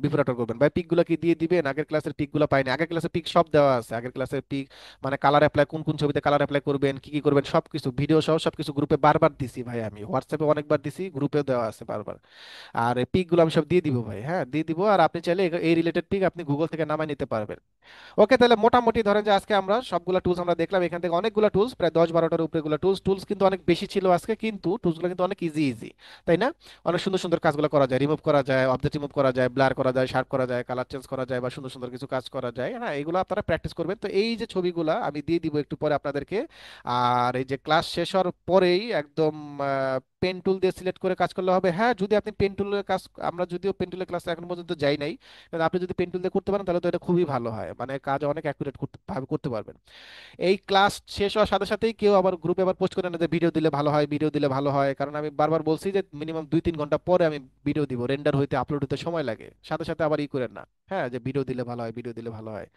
বিভ্রাটর করবেন ভাই, পিক গুলা কি দিয়ে দিবেন? আগের ক্লাসের পিক গুলা পাইনি, আগের ক্লাসের পিক সব দেওয়া আছে, আগের ক্লাসের পিক মানে কালার অ্যাপ্লাই, কোন কোন ছবিতে কালার অ্যাপ্লাই করবেন, কি কি করবেন, সবকিছু ভিডিও সহ সবকিছু গ্রুপে বারবার দিছি ভাই, আমি হোয়াটসঅ্যাপে অনেকবার দিছি, গ্রুপেও দেওয়া আছে বারবার। আর এই পিক গুলো আমি সব দিয়ে দিব ভাই, হ্যাঁ দিয়ে দিব। আর আপনি চাইলে এই রিলেটেড পিক আপনি গুগল থেকে নামায় নিতে পারবেন। ওকে, তাহলে মোটামুটি ধরেন যে আজকে আমরা সবগুলা টুলস আমরা দেখলাম, এখান থেকে অনেকগুলো টুলস, প্রায় 10-12টার উপরেগুলো টুলস। টুলস কিন্তু অনেক বেশি ছিল আজকে, কিন্তু টুলসগুলো কিন্তু অনেক ইজি ইজি, তাই না? অনেক সুন্দর সুন্দর কাজগুলো করা যায়, রিমুভ করা যায়, অবজেক্ট রিমুভ করা যায়, ব্লার করা যায়, শার্প করা যায়, কালার চেঞ্জ করা যায়, বা সুন্দর সুন্দর কিছু কাজ করা যায়। হ্যাঁ, এগুলো আপনারা প্র্যাকটিস করবেন। তো এই যে ছবিগুলা আমি দিয়ে দিব একটু পরে আপনাদেরকে, আর এই যে ক্লাস শেষ হওয়ার পরেই একদম পেন টুল দিয়ে সিলেক্ট করে কাজ করলে হবে? হ্যাঁ, যদি আপনি পেন টুলের কাজ, আমরা যদিও পেন টুলের ক্লাসে এখন পর্যন্ত যাই নাই, কিন্তু আপনি যদি পেন টুল দিয়ে করতে পারেন তাহলে তো এটা খুবই ভালো হয়, মানে কাজ অনেক অ্যাকুরেট ভাবে করতে পারবেন। এই ক্লাস শেষ হওয়ার সাথে সাথেই কেউ আবার গ্রুপে আবার পোস্ট করে না যে ভিডিও দিলে ভালো হয়, ভিডিও দিলে ভালো হয়, কারণ আমি বারবার বলছি যে মিনিমাম 2-3 ঘন্টা পরে আমি ভিডিও দিব, রেন্ডার হইতে আপলোড হতে সময় লাগে, সাথে সাথে আবার ই করেন না। হ্যাঁ, যে ভিডিও দিলে ভালো হয়, ভিডিও দিলে ভালো হয়।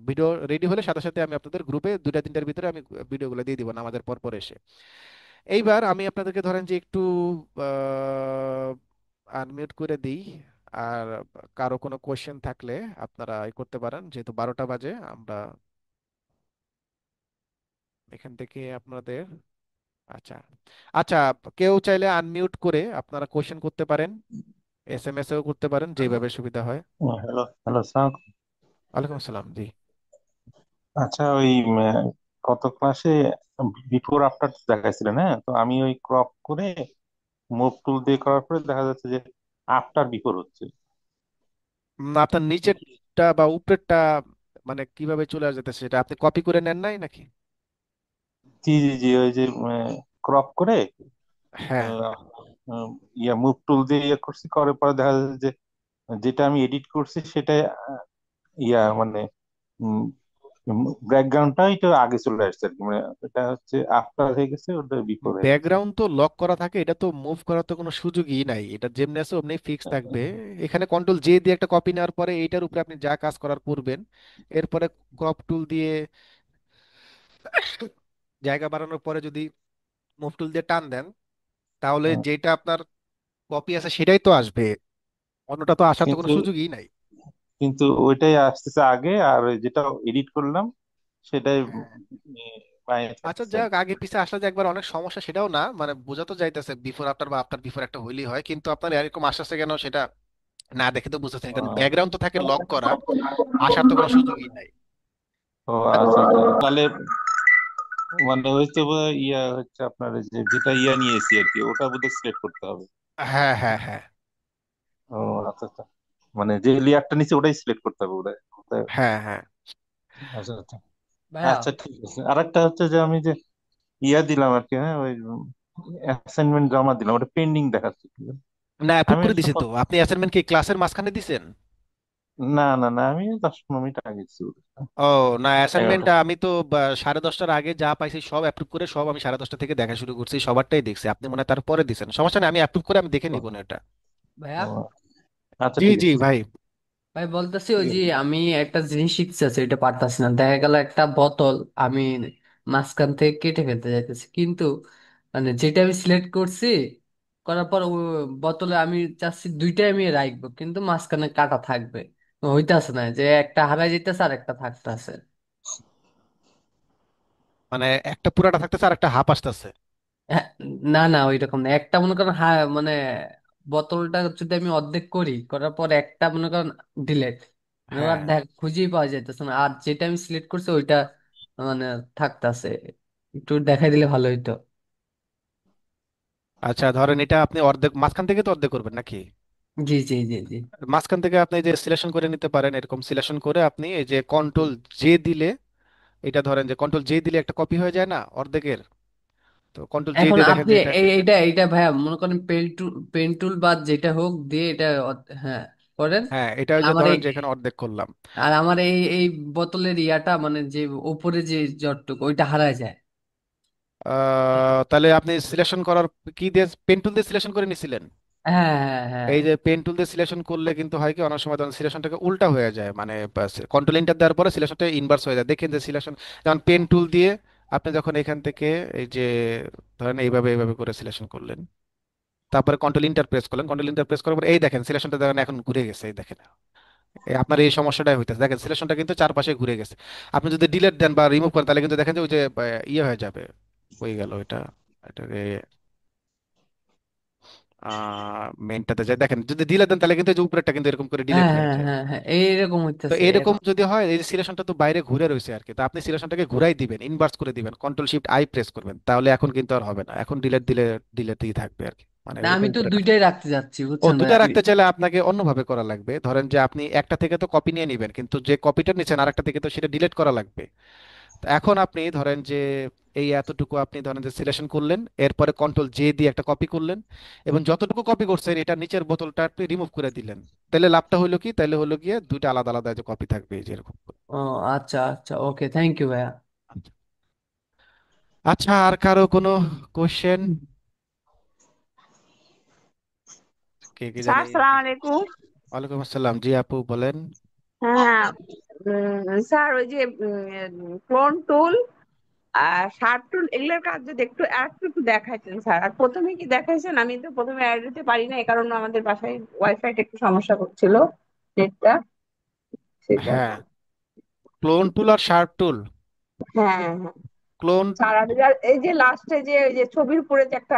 ভিডিও রেডি হলে সাথে সাথে আমি আপনাদের গ্রুপে 2-3টার ভিতরে আমি ভিডিওগুলো দিয়ে দিব নামাজের পর পর এসে। এইবার আমি আপনাদেরকে ধরেন যে একটু আনমিউট করে দিই, আর কারো কোনো কোয়েশ্চেন থাকলে আপনারা ই করতে পারেন, যেহেতু 12টা বাজে আমরা এখান থেকে আপনাদের, আচ্ছা আচ্ছা, কেউ চাইলে আনমিউট করে আপনারা কোশ্চেন করতে পারেন, এসএমএস এও করতে পারেন, যেভাবে সুবিধা হয়। Hello hello sir. ওয়ালাইকুম আসসালাম, জি। আচ্ছা, ওই গত ক্লাসে বিফোর আফটার দেখাইছিলেন, হ্যাঁ? তো আমি ওই ক্রপ করে মুভ টুল দিয়ে করার পরে দেখা যাচ্ছে যে আফটার বিফোর হচ্ছে। আপনার নিচেরটা বা উপরেরটা মানে কিভাবে চলে যেতেছে, সেটা আপনি কপি করে নেন নাই নাকি? জি জি জি, ওই যে ক্রপ করে হ্যাঁ, আহ, মুভ টুল দিয়ে ইয়ে করছি, করার পরে দেখা যাচ্ছে যে যেটা আমি এডিট করছি সেটা মানে ব্যাকগ্রাউন্ডটা একটু আগে চলে আসছে আর কি, মানে এটা হচ্ছে আফটার হয়ে গেছে, ওটা বিফোর হয়ে গেছে। ব্যাকগ্রাউন্ড তো লক করা থাকে, এটা তো মুভ করার তো কোনো সুযোগই নাই, এটা যেমনি আছে অমনি ফিক্স থাকবে। এখানে কন্ট্রোল জে দিয়ে একটা কপি নেওয়ার পরে এইটার উপরে আপনি যা কাজ করার করবেন, এরপরে ক্রপ টুল দিয়ে জায়গা বাড়ানোর পরে যদি মুভ টুল দিয়ে টান দেন, তাহলে হুম। যেটা আপনার কপি আছে সেটাই তো আসবে, অন্যটা তো আসার তো কোনো কিন্তু সুযোগই নাই। কিন্তু ওইটাই আসতেছে আগে, আর ওই যেটা এডিট করলাম সেটাই হ্যাঁ, বাইরে আচ্ছা থাকতেছে আর যাক, কি। আগে পিছে আসলে যে একবার অনেক সমস্যা সেটাও না, মানে বোঝা তো যাইতেছে বিফোর আফটার বা আফটার বিফোর একটা হইলেই হয়, কিন্তু আপনার এরকম আসতেছে কেন সেটা না দেখে তো বুঝতেছেন, কারণ ব্যাকগ্রাউন্ড তো থাকে লক করা, আসার তো কোনো সুযোগই নাই। ও আচ্ছা আচ্ছা, তাহলে মানে হয়তো বা ইয়া হচ্ছে আপনার এই যে যেটা নিয়েছি আর কি, ওটা বোধহয় সিলেক্ট করতে হবে। হ্যাঁ হ্যাঁ হ্যাঁ ও আচ্ছা আচ্ছা, মানে যে লেয়ারটা নিচে ওটাই সিলেক্ট করতে হবে ওটাই ওটাই। হ্যাঁ হ্যাঁ। আচ্ছা আচ্ছা। ভাইয়া। আচ্ছা ঠিক আছে, আরেকটা হচ্ছে যে আমি যে দিলাম আর কি, হ্যাঁ, ওই অ্যাসাইনমেন্ট জমা দিলাম, ওটা পেন্ডিং দেখাচ্ছে কি? না, অ্যাপ্রুভ আমি করে আসলে দিছে তো, আপনি অ্যাসাইনমেন্ট কি ক্লাসের মাঝখানে দিছেন? না না না, আমি 10-15 মিনিট আগে দিচ্ছি ওটা। ও, না অ্যাসাইনমেন্ট 11টা। আমি তো 10:30টার আগে যা পাইছি সব অ্যাপ্রুভ করে, সব আমি 10:30 থেকে দেখা শুরু করছি, সবারটাই দেখছি, আপনি মনে হয় তারপরে দিছেন, সমস্যা নেই, আমি অ্যাপ্রুভ করে আমি দেখে ও, নিব না এটা। ভাইয়া, ও, আচ্ছা জি ঠিক জি আছে। ভাই। ভাই বলতেছি ঠিক ওই যে আছে। আমি একটা জিনিস শিখতে চাচ্ছি, এটা পারতাছি না। দেখা গেল একটা বোতল আমি মাঝখান থেকে কেটে ফেলতে যাইতেছি, কিন্তু মানে যেটা আমি সিলেক্ট করছি, করার পর ওই বোতলে আমি চাচ্ছি দুইটাই আমি রাখবো, কিন্তু মাঝখানে কাটা থাকবে। হইতাছে না, যে একটা হারাই যেতেছে আর একটা থাকতেছে। মানে একটা পুরাটা থাকতেছে আর একটা হাফ আসতেছে? হ্যাঁ, না না ওই রকম না, একটা মনে করেন মানে বোতলটা যদি আমি অর্ধেক করি, করার পর একটা মনে করেন ডিলেট, আর হ্যাঁ, দেখ খুঁজেই পাওয়া যাইতেছে না, আর যেটা আমি সিলেক্ট করছি ওইটা মানে থাকতাছে। একটু দেখাই দিলে ভালো হইতো। আচ্ছা ধরেন এটা আপনি অর্ধেক মাঝখান থেকে তো অর্ধেক করবেন নাকি? জি জি জি জি। মাঝখান থেকে আপনি যে সিলেকশন করে নিতে পারেন, এরকম সিলেকশন করে আপনি এই যে কন্ট্রোল জে দিলে, এটা ধরেন যে কন্ট্রোল জে দিলে একটা কপি হয়ে যায় না অর্ধেকের, তো কন্ট্রোল জে এখন দিয়ে দেখেন আপনি যে এটা, এইটা ভাইয়া মনে করেন পেন টুল বা যেটা হোক দিয়ে এটা হ্যাঁ করেন। হ্যাঁ এটা ওই যে আমার এই ধরেন যে এখানে অর্ধেক করলাম। আমার এই বোতলের ইয়াটা মানে যে উপরে যে জটটুকু ওইটা হারায় যায়। তাহলে আপনি সিলেকশন করার কি দিয়ে, পেন টুল দিয়ে সিলেকশন করে নিছিলেন? হ্যাঁ হ্যাঁ হ্যাঁ। এই যে পেন টুল দিয়ে সিলেকশন করলে কিন্তু হয় কি অনেক সময় তখন সিলেকশনটাকে উল্টা হয়ে যায়, মানে কন্ট্রোল এন্টার দেওয়ার পরে সিলেকশনটা ইনভার্স হয়ে যায়, দেখেন যে সিলেকশন, যেমন পেন টুল দিয়ে আপনি যখন এখান থেকে এই যে ধরেন এইভাবে এইভাবে করে সিলেকশন করলেন, তারপরে কন্ট্রোল ইন্টার প্রেস করলেন, কন্ট্রোল ইন্টার প্রেস করার পর এই দেখেন সিলেকশনটা দেখেন এখন ঘুরে গেছে, এই দেখেন আপনার এই সমস্যাটাই হইতেছে, দেখেন সিলেকশনটা কিন্তু চারপাশে ঘুরে গেছে। আপনি যদি ডিলিট দেন বা রিমুভ করেন তাহলে কিন্তু দেখেন যে ওই যে ইয়ে হয়ে যাবে, হয়ে গেল এটা, এটাকে মেনটাতে যায়, দেখেন যদি ডিলিট দেন তাহলে কিন্তু এই যে উপরেরটা কিন্তু এরকম করে ডিলিট হ্যাঁ হয়ে হ্যাঁ যায়। হ্যাঁ হ্যাঁ এইরকম তো হইতেছে এরকম এখন। যদি হয়, এই সিলেকশনটা তো বাইরে ঘুরে রয়েছে আর কি, তো আপনি সিলেকশনটাকে ঘুরাই দিবেন, ইনভার্স করে দিবেন, কন্ট্রোল শিফট আই প্রেস করবেন, তাহলে এখন কিন্তু আর হবে না, এখন ডিলিট দিলে ডিলিটই থাকবে আর কি, মানে না আমি তো উপরে। দুইটাই রাখতে যাচ্ছি ও, বুঝছেন ভাই দুটা আমি। রাখতে চাইলে আপনাকে অন্যভাবে করা লাগবে, ধরেন যে আপনি একটা থেকে তো কপি নিয়ে নিবেন, কিন্তু যে কপিটা নিচ্ছেন আরেকটা থেকে তো সেটা ডিলিট করা লাগবে। তো এখন আপনি ধরেন যে এই এতটুকু আপনি ধরেন যে সিলেকশন করলেন, এরপরে কন্ট্রোল জে দিয়ে একটা কপি করলেন, এবং যতটুকু কপি করছেন এটা নিচের বোতলটা আপনি রিমুভ করে দিলেন। তাহলে লাভটা হলো কি, তাহলে হলো গিয়ে দুইটা আলাদা আলাদা যে কপি থাকবে এই যে এরকম করে। ও আচ্ছা আচ্ছা, ওকে, থ্যাংক ইউ ভাইয়া। আচ্ছা। আচ্ছা, আর কারো কোনো কোশ্চেন? কে কি স্যার জানে? সালাম আলাইকুম। ওয়ালাইকুম আসসালাম, জি আপু বলেন। হ্যাঁ, স্যার ওই যে ক্লোন টুল আর শার্প টুল এগুলোর কাজ যদি একটু একটু একটু দেখাইতেন স্যার। আর প্রথমে কি দেখাইছেন, আমি তো প্রথমে অ্যাড দিতে পারি না, এই কারণে আমাদের বাসায় ওয়াইফাইটা একটু সমস্যা করছিল, নেটটা, সেটা। হ্যাঁ, ক্লোন টুল আর শার্প টুল। হ্যাঁ হ্যাঁ ক্লোন। স্যার, আর এই যে লাস্টে যে ওই যে ছবির উপরে যে একটা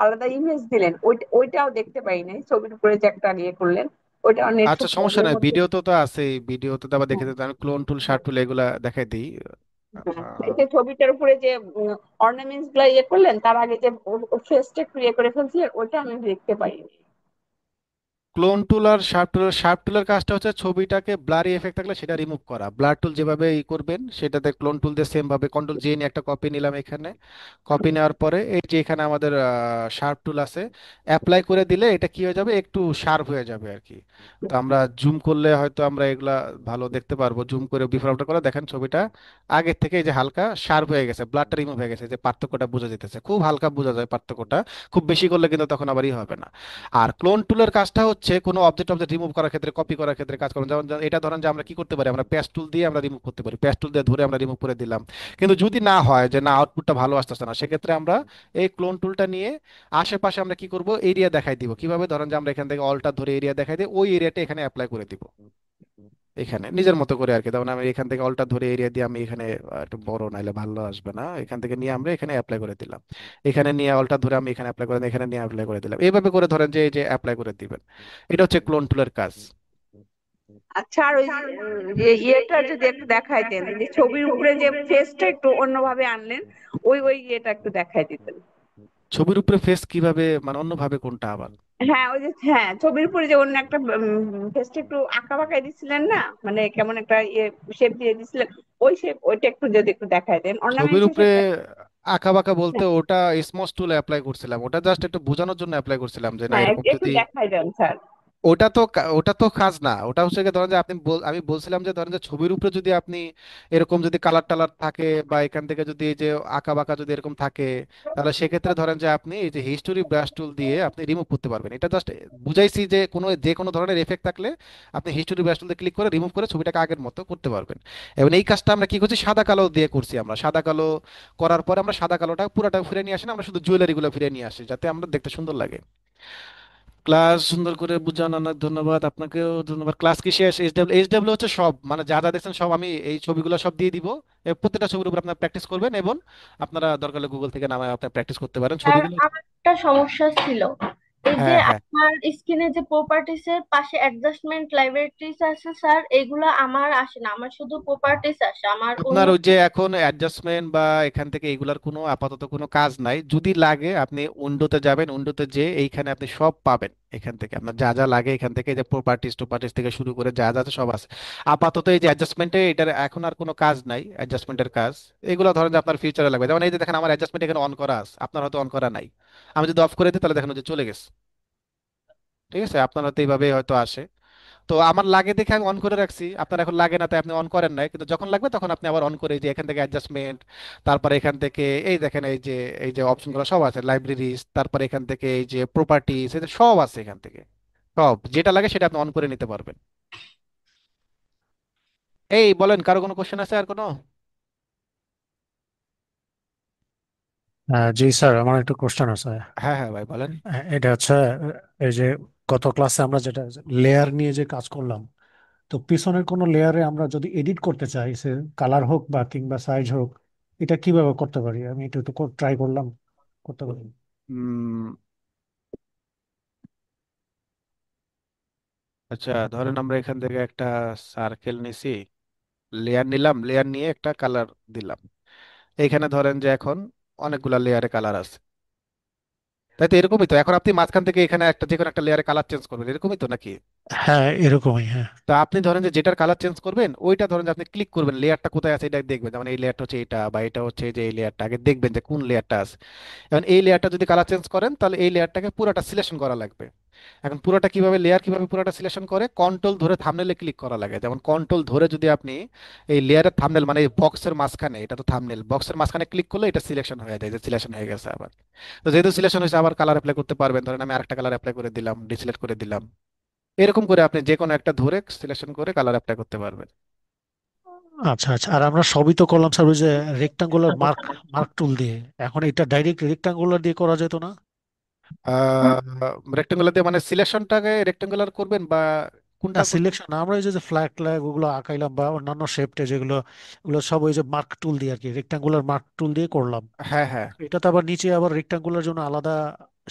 আলাদা ইমেজ দিলেন, ওইটাও দেখতে পাই নাই। ছবির উপরে যে একটা ইয়ে করলেন, ওইটা নেট আচ্ছা, সমস্যা প্রবলেম নাই, হচ্ছে। ভিডিও তো তো আছে, ভিডিওতে তো আবার দেখে দিতে আমি ক্লোন টুল শার্প টুল এগুলা দেখাই দিই। এই যে ছবিটার উপরে যে অর্নামেন্টস গুলা ইয়ে করলেন, তার আগে যে ফেসটা একটু ইয়ে করে ফেলছিলেন, ওইটা আমি দেখতে পাইনি। ক্লোন টুল আর শার্প টুলের কাজটা হচ্ছে ছবিটাকে ব্লারি এফেক্ট থাকলে সেটা রিমুভ করা। ব্লার টুল যেভাবে ই করবেন সেটাতে ক্লোন টুল দিয়ে সেম ভাবে কন্ট্রোল জে নিয়ে একটা কপি নিলাম এখানে। কপি নেওয়ার পরে এই যে এখানে আমাদের শার্প টুল আছে, অ্যাপ্লাই করে দিলে এটা কি হয়ে যাবে, একটু শার্প হয়ে যাবে আর কি। তো আমরা জুম করলে হয়তো আমরা এগুলা ভালো দেখতে পারবো, জুম করে বিফোর আফটার করে দেখেন ছবিটা আগের থেকে এই যে হালকা শার্প হয়ে গেছে, ব্লারটা রিমুভ হয়ে গেছে, যে পার্থক্যটা বোঝা যেতেছে, খুব হালকা বোঝা যায় পার্থক্যটা। খুব বেশি করলে কিন্তু তখন আবার ই হবে না। আর ক্লোন টুলের কাজটা হচ্ছে কোনো অবজেক্ট অবজেক্ট রিমুভ করার ক্ষেত্রে, কপি করার ক্ষেত্রে কাজ করেন। যেমন যেমন এটা ধরেন যে আমরা কি করতে পারি, আমরা পেস্ট টুল দিয়ে আমরা রিমুভ করতে পারি, পেস্ট টুল দিয়ে ধরে আমরা রিমুভ করে দিলাম। কিন্তু যদি না হয় যে না, আউটপুটটা ভালো আসতেছে না, সেক্ষেত্রে আমরা এই ক্লোন টুলটা নিয়ে আশেপাশে আমরা কি করব, এরিয়া দেখাই দিব। কিভাবে, ধরেন যে আমরা এখান থেকে অলটা ধরে এরিয়া দেখাই দিই, ওই এরিয়াটা এখানে অ্যাপ্লাই করে দিব এখানে নিজের মতো করে আর কি। তখন আমি এখান থেকে অলটা ধরে এরিয়া দিয়ে আমি এখানে একটু বড় নাইলে ভালো আসবে না, এখান থেকে নিয়ে আমরা এখানে অ্যাপ্লাই করে দিলাম। এখানে নিয়ে অলটা ধরে আমি এখানে অ্যাপ্লাই করে দিলাম, এখানে নিয়ে অ্যাপ্লাই করে দিলাম, এইভাবে করে ধরেন যে এই যে অ্যাপ্লাই করে দিবেন। এটা হচ্ছে ক্লোন টুলের কাজ। আচ্ছা, আর ওই যে ইয়েটা যদি একটু দেখাইতেন, যে ছবির উপরে যে ফেসটা একটু অন্যভাবে আনলেন, ওই ইয়েটা একটু দেখাই দিতেন। ছবির উপরে ফেস কিভাবে, মানে অন্যভাবে কোনটা আবার? হ্যাঁ, ওই যে হ্যাঁ, ছবির উপরে যে অন্য একটা ফেসটা একটু আঁকা বাঁকাই দিছিলেন না, মানে কেমন একটা ইয়ে শেপ দিয়ে দিছিলেন, ওই শেপ ওইটা একটু যদি একটু দেখাই দেন, ছবির অর্নামেন্টসের উপরে শেপটা। আঁকা বাঁকা বলতে ওটা স্মচ টুলে অ্যাপ্লাই করছিলাম, ওটা জাস্ট একটু বোঝানোর জন্য অ্যাপ্লাই করছিলাম যে না হ্যাঁ, এরকম একটু যদি। দেখাই দেন স্যার। ওটা তো কাজ না, ওটা হচ্ছে গিয়ে ধরেন যে আমি বলছিলাম যে ধরেন যে ছবির উপরে যদি আপনি এরকম যদি কালার টালার থাকে বা এখান থেকে যদি এই যে আঁকা বাঁকা যদি এরকম থাকে, তাহলে সেক্ষেত্রে ধরেন যে আপনি এই যে হিস্টোরি ব্রাশ টুল দিয়ে আপনি রিমুভ করতে পারবেন। এটা জাস্ট বুঝাইছি যে যে কোনো ধরনের এফেক্ট থাকলে আপনি হিস্টোরি ব্রাশ টুল দিয়ে ক্লিক করে রিমুভ করে ছবিটাকে আগের মতো করতে পারবেন। এবং এই কাজটা আমরা কি করছি, সাদা কালো দিয়ে করছি। আমরা সাদা কালো করার পরে আমরা সাদা কালোটা পুরোটা ফিরে নিয়ে আসি না, আমরা শুধু জুয়েলারি গুলো ফিরে নিয়ে আসি যাতে আমরা দেখতে সুন্দর লাগে। ক্লাস সুন্দর করে বুঝান, অনেক ধন্যবাদ। আপনাকেও ধন্যবাদ। ক্লাস কি শেষ? এইচডব্লিউ হচ্ছে সব, মানে যা যা দেখছেন সব আমি এই ছবিগুলো সব দিয়ে দিব। প্রত্যেকটা ছবির উপর আপনারা প্র্যাকটিস করবেন, এবং আপনারা দরকার হলে গুগল থেকে নামায় আপনারা প্র্যাকটিস করতে পারেন আর ছবিগুলো। আমার একটা সমস্যা ছিল, এই যে হ্যাঁ, হ্যাঁ। আমার স্ক্রিনে যে প্রপার্টিস এর পাশে অ্যাডজাস্টমেন্ট লাইব্রেরিটিস আছে স্যার, এগুলো আমার আসে না, আমার শুধু প্রপার্টিস আসে, আমার অন্য। আপনার ওই যে এখন অ্যাডজাস্টমেন্ট বা এখান থেকে এগুলার কোনো আপাতত কোনো কাজ নাই। যদি লাগে আপনি উইন্ডোতে যাবেন, উইন্ডোতে যে এইখানে আপনি সব পাবেন। এখান থেকে আপনার যা যা লাগে, এখান থেকে এই যে প্রপার্টিস থেকে শুরু করে যা যা আছে সব আছে। আপাতত এই যে অ্যাডজাস্টমেন্টে এটার এখন আর কোনো কাজ নাই, অ্যাডজাস্টমেন্টের কাজ। এগুলো ধরেন যে আপনার ফিউচারে লাগবে। যেমন এই যে দেখেন আমার অ্যাডজাস্টমেন্ট এখানে অন করা আছে, আপনার হয়তো অন করা নাই। আমি যদি অফ করে দিই তাহলে দেখেন ওই যে চলে গেছে। ঠিক আছে, আপনার হয়তো এইভাবে হয়তো আসে। তো আমার লাগে দেখে আমি অন করে রাখছি, আপনার এখন লাগে না তাই আপনি অন করেন নাই, কিন্তু যখন লাগবে তখন আপনি আবার অন করে এই যে এখান থেকে অ্যাডজাস্টমেন্ট, তারপরে এখান থেকে এই দেখেন এই যে অপশনগুলো সব আছে, লাইব্রেরিজ, তারপরে এখান থেকে এই যে প্রপার্টিস, এই যে সব আছে এখান থেকে। সব যেটা লাগে সেটা আপনি অন করে নিতে পারবেন। এই বলেন, কারো কোনো কোশ্চেন আছে আর কোনো? জি স্যার, আমার একটা কোশ্চেন আছে। হ্যাঁ, হ্যাঁ ভাই বলেন। এটা হচ্ছে এই যে গত ক্লাসে আমরা যেটা লেয়ার নিয়ে যে কাজ করলাম, তো পিছনের কোনো লেয়ারে আমরা যদি এডিট করতে চাই, সে কালার হোক বা কিংবা সাইজ হোক, এটা কিভাবে করতে পারি? আমি এটা একটু ট্রাই করলাম, করতে পারি। উম, আচ্ছা, ধরেন আমরা এখান থেকে একটা সার্কেল নিছি, লেয়ার নিলাম, লেয়ার নিয়ে একটা কালার দিলাম। এখানে ধরেন যে এখন অনেকগুলা লেয়ারে কালার আছে, তাই তো? এরকমই তো, এখন আপনি মাঝখান থেকে এখানে একটা যে কোনো একটা লেয়ারে কালার চেঞ্জ করবেন, এরকমই তো নাকি? হ্যাঁ, এরকমই, হ্যাঁ। তা আপনি ধরেন যে যেটার কালার চেঞ্জ করবেন ওইটা ধরেন যে আপনি ক্লিক করবেন, লেয়ারটা কোথায় আছে এটা দেখবেন, যেমন এই লেয়ারটা হচ্ছে এটা, বা এটা হচ্ছে যে এই লেয়ারটা, আগে দেখবেন যে কোন লেয়ারটা আছে। এখন এই লেয়ারটা যদি কালার চেঞ্জ করেন তাহলে এই লেয়ারটাকে পুরোটা সিলেকশন করা লাগবে। এখন পুরোটা কিভাবে, লেয়ার কিভাবে পুরোটা সিলেকশন করে, কন্ট্রোল ধরে থাম্বনেলে ক্লিক করা লাগে। যেমন কন্ট্রোল ধরে যদি আপনি এই লেয়ারের থাম্বনেল মানে এই বক্সের মাঝখানে, এটা তো থাম্বনেল, বক্সের মাঝখানে ক্লিক করলে এটা সিলেকশন হয়ে যায়, যে সিলেকশন হয়ে গেছে আবার। তো যেহেতু সিলেকশন হয়েছে আবার কালার অ্যাপ্লাই করতে পারবেন, ধরেন আমি আরেকটা কালার অ্যাপ্লাই করে দিলাম, ডিসিলেক্ট করে দিলাম, এরকম করে আপনি যে কোনো একটা ধরে সিলেকশন করে কালার অ্যাপ্লাই করতে পারবেন। আচ্ছা, আচ্ছা। আর আমরা সবই তো করলাম স্যার ওই যে রেক্টাঙ্গুলার মার্ক মার্ক টুল দিয়ে। এখন এটা ডাইরেক্ট রেক্টাঙ্গুলার দিয়ে করা যেত না? রেক্টেঙ্গুলার দিয়ে মানে সিলেকশনটাকে রেক্টেঙ্গুলার করবেন, বা না, কোনটা সিলেকশন না, আমরা এই যে ফ্ল্যাগ ট্ল্যাগ ওগুলো আঁকাইলাম বা অন্যান্য শেপটে যেগুলো, ওগুলো সব ওই যে মার্ক টুল দিয়ে আর কি, রেক্টাঙ্গুলার মার্ক টুল দিয়ে করলাম। হ্যাঁ হ্যাঁ। এটা তো আবার নিচে আবার রেক্টাঙ্গুলার জন্য আলাদা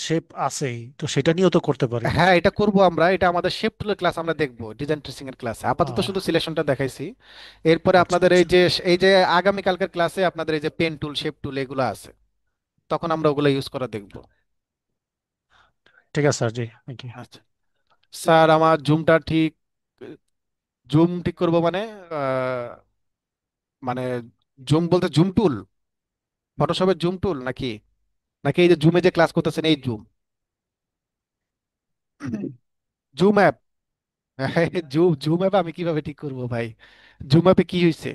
শেপ আছেই, তো সেটা নিয়েও তো করতে পারি। হ্যাঁ এটা করব আমরা, এটা আমাদের শেপ টুলের ক্লাস আমরা দেখবো, ডিজাইন ট্রেসিং এর ক্লাসে। আপাতত আহ, শুধু সিলেকশনটা দেখাইছি। এরপরে আচ্ছা, আপনাদের আচ্ছা। এই যে আগামী কালকের ক্লাসে আপনাদের এই যে পেন টুল, শেপ টুল এগুলো আছে, তখন আমরা ওগুলো ইউজ করা দেখবো। ঠিক আছে স্যার, জি, থ্যাংক ইউ। আচ্ছা স্যার, আমার জুমটা ঠিক, জুম ঠিক করব মানে মানে জুম বলতে জুম টুল, ফটোশপের জুম টুল নাকি, নাকি এই যে জুমে যে ক্লাস করতেছেন এই zoom, zoom app? Zoom zoom app আমি কিভাবে ঠিক করব ভাই, জুম অ্যাপে কি হয়েছে?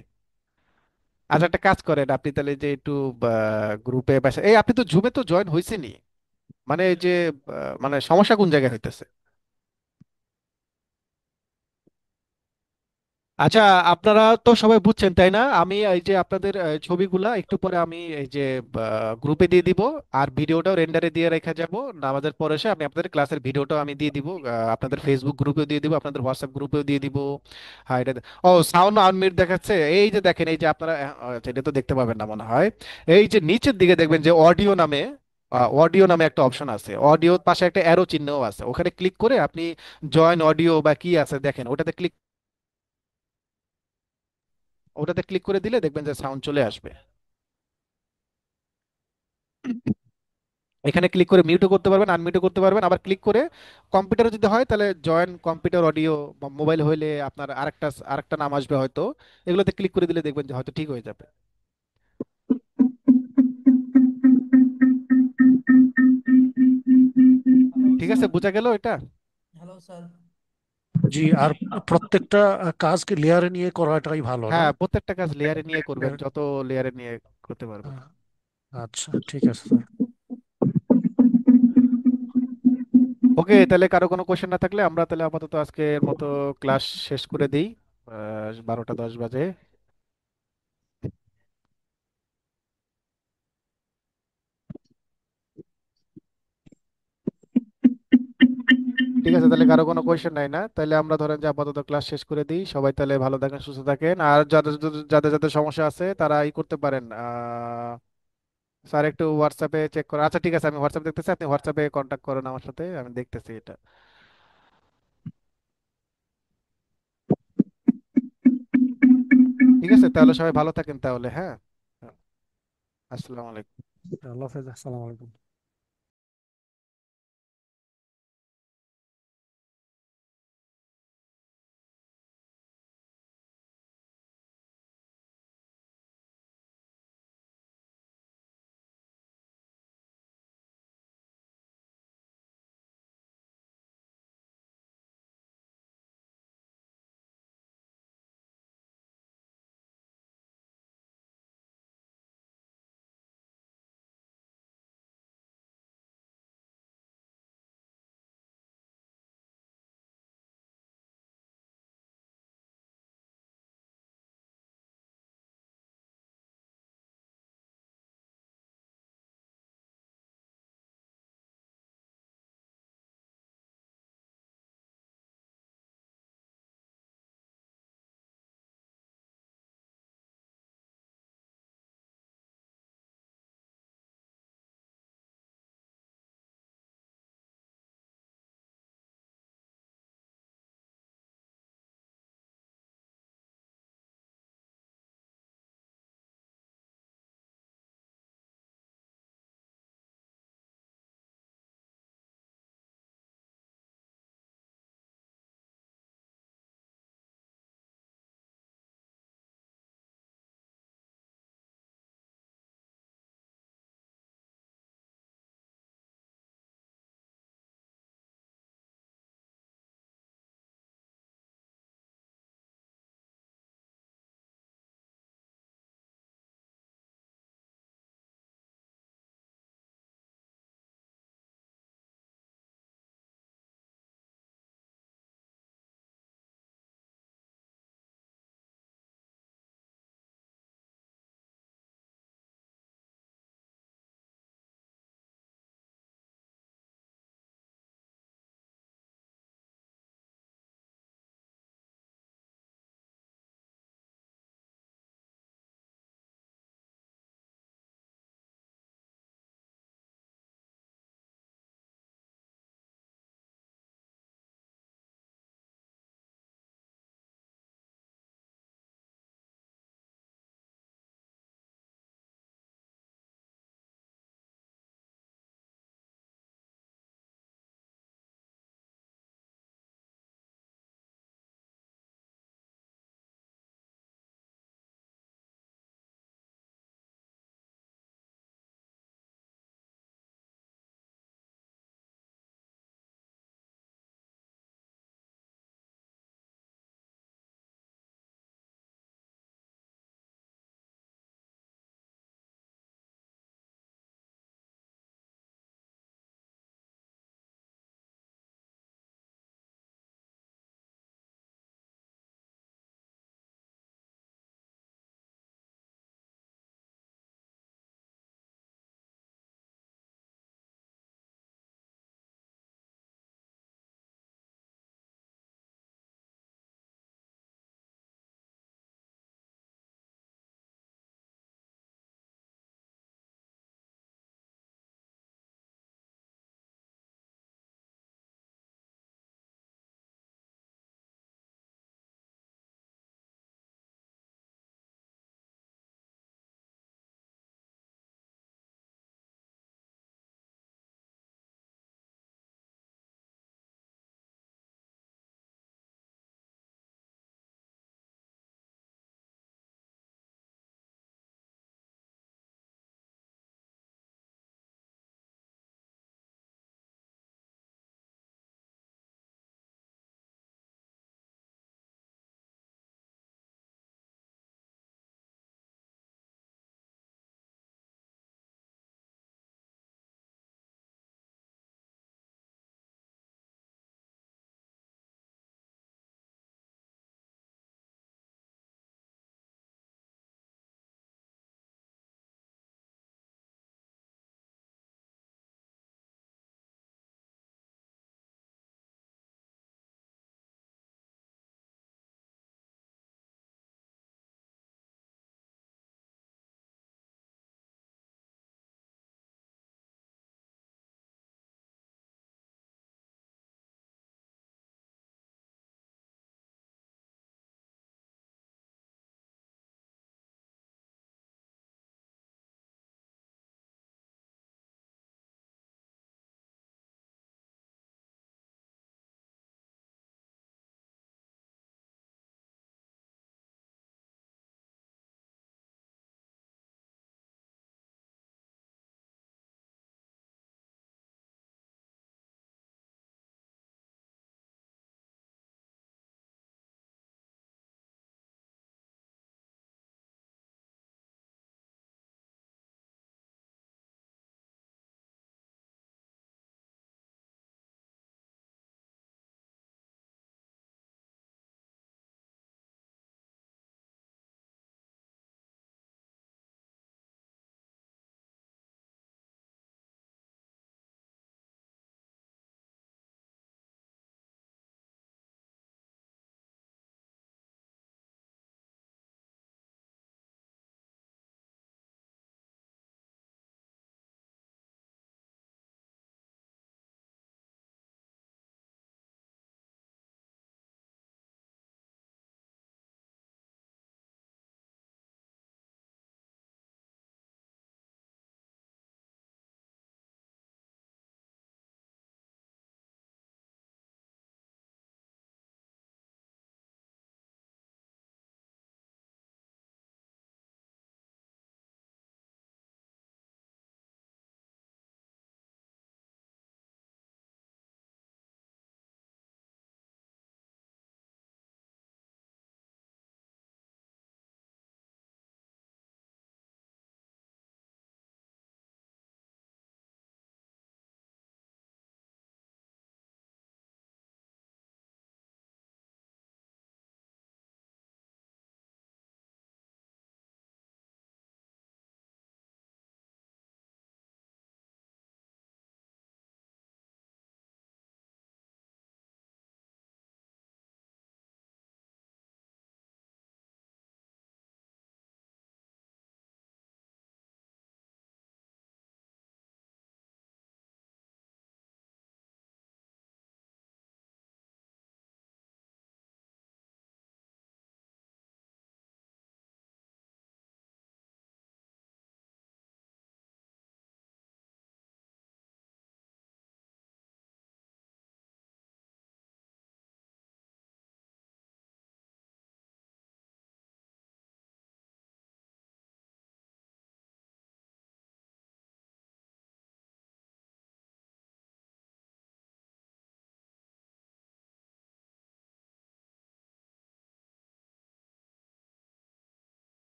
আচ্ছা একটা কাজ করেন আপনি তাহলে, যে একটু গ্রুপে এই আপনি তো জুমে তো জয়েন হয়েছেনই, মানে এই যে মানে সমস্যা কোন জায়গায় হইতেছে? আচ্ছা, আপনারা তো সবাই বুঝছেন তাই না? আমি এই যে আপনাদের ছবিগুলা একটু পরে আমি এই যে গ্রুপে দিয়ে দিব, আর ভিডিওটাও রেন্ডারে দিয়ে রেখে যাব। নামাজের পরে এসে আমি আপনাদের ক্লাসের ভিডিওটাও আমি দিয়ে দিব, আপনাদের ফেসবুক গ্রুপেও দিয়ে দিব, আপনাদের হোয়াটসঅ্যাপ গ্রুপেও দিয়ে দিব। হ্যাঁ এটা ও সাউন্ড আনমিউট দেখাচ্ছে, এই যে দেখেন, এই যে আপনারা আচ্ছা, এটা তো দেখতে পাবেন না মনে হয়। এই যে নিচের দিকে দেখবেন যে অডিও নামে, অডিও নামে একটা অপশন আছে, অডিওর পাশে একটা অ্যারো চিহ্নও আছে, ওখানে ক্লিক করে আপনি জয়েন অডিও বা কি আছে দেখেন, ওটাতে ক্লিক করে দিলে দেখবেন যে সাউন্ড চলে আসবে। এখানে ক্লিক করে মিউটও করতে পারবেন, আনমিউটও করতে পারবেন, আবার ক্লিক করে কম্পিউটারে যদি হয় তাহলে জয়েন কম্পিউটার অডিও, মোবাইল হইলে আপনার আরেকটা আরেকটা নাম আসবে হয়তো, এগুলোতে ক্লিক করে দিলে দেখবেন যে হয়তো ঠিক হয়ে যাবে। ঠিক আছে, বোঝা গেল এটা? Hello sir. জি। আর প্রত্যেকটা কাজকে লেয়ারে নিয়ে করাটাই ভালো, না? হ্যাঁ প্রত্যেকটা কাজ লেয়ারে নিয়ে করবেন, Layer- যত লেয়ারে নিয়ে করতে পারবেন। আহ, আচ্ছা, ঠিক আছে স্যার। ওকে, তাহলে কারো কোনো কোশ্চেন না থাকলে আমরা তাহলে আপাতত আজকের মতো ক্লাস শেষ করে দিই। 12টা 10 বাজে। ঠিক আছে, তাহলে কারো কোনো কোয়েশ্চেন নাই না, তাহলে আমরা ধরেন যে আপাতত ক্লাস শেষ করে দিই। সবাই তাহলে ভালো থাকেন, সুস্থ থাকেন, আর যাদের যাদের যাদের যাদের সমস্যা আছে তারা ই করতে পারেন, স্যার একটু হোয়াটসঅ্যাপে চেক করো। আচ্ছা ঠিক আছে, আমি হোয়াটসঅ্যাপ দেখতেছি, আপনি হোয়াটসঅ্যাপে কন্ট্যাক্ট করেন আমার সাথে, আমি দেখতেছি এটা। ঠিক আছে তাহলে সবাই ভালো থাকেন তাহলে, হ্যাঁ। হ্যাঁ, আসসালামু আলাইকুম। আল্লাহ হাফেজ, আসসালামু আলাইকুম।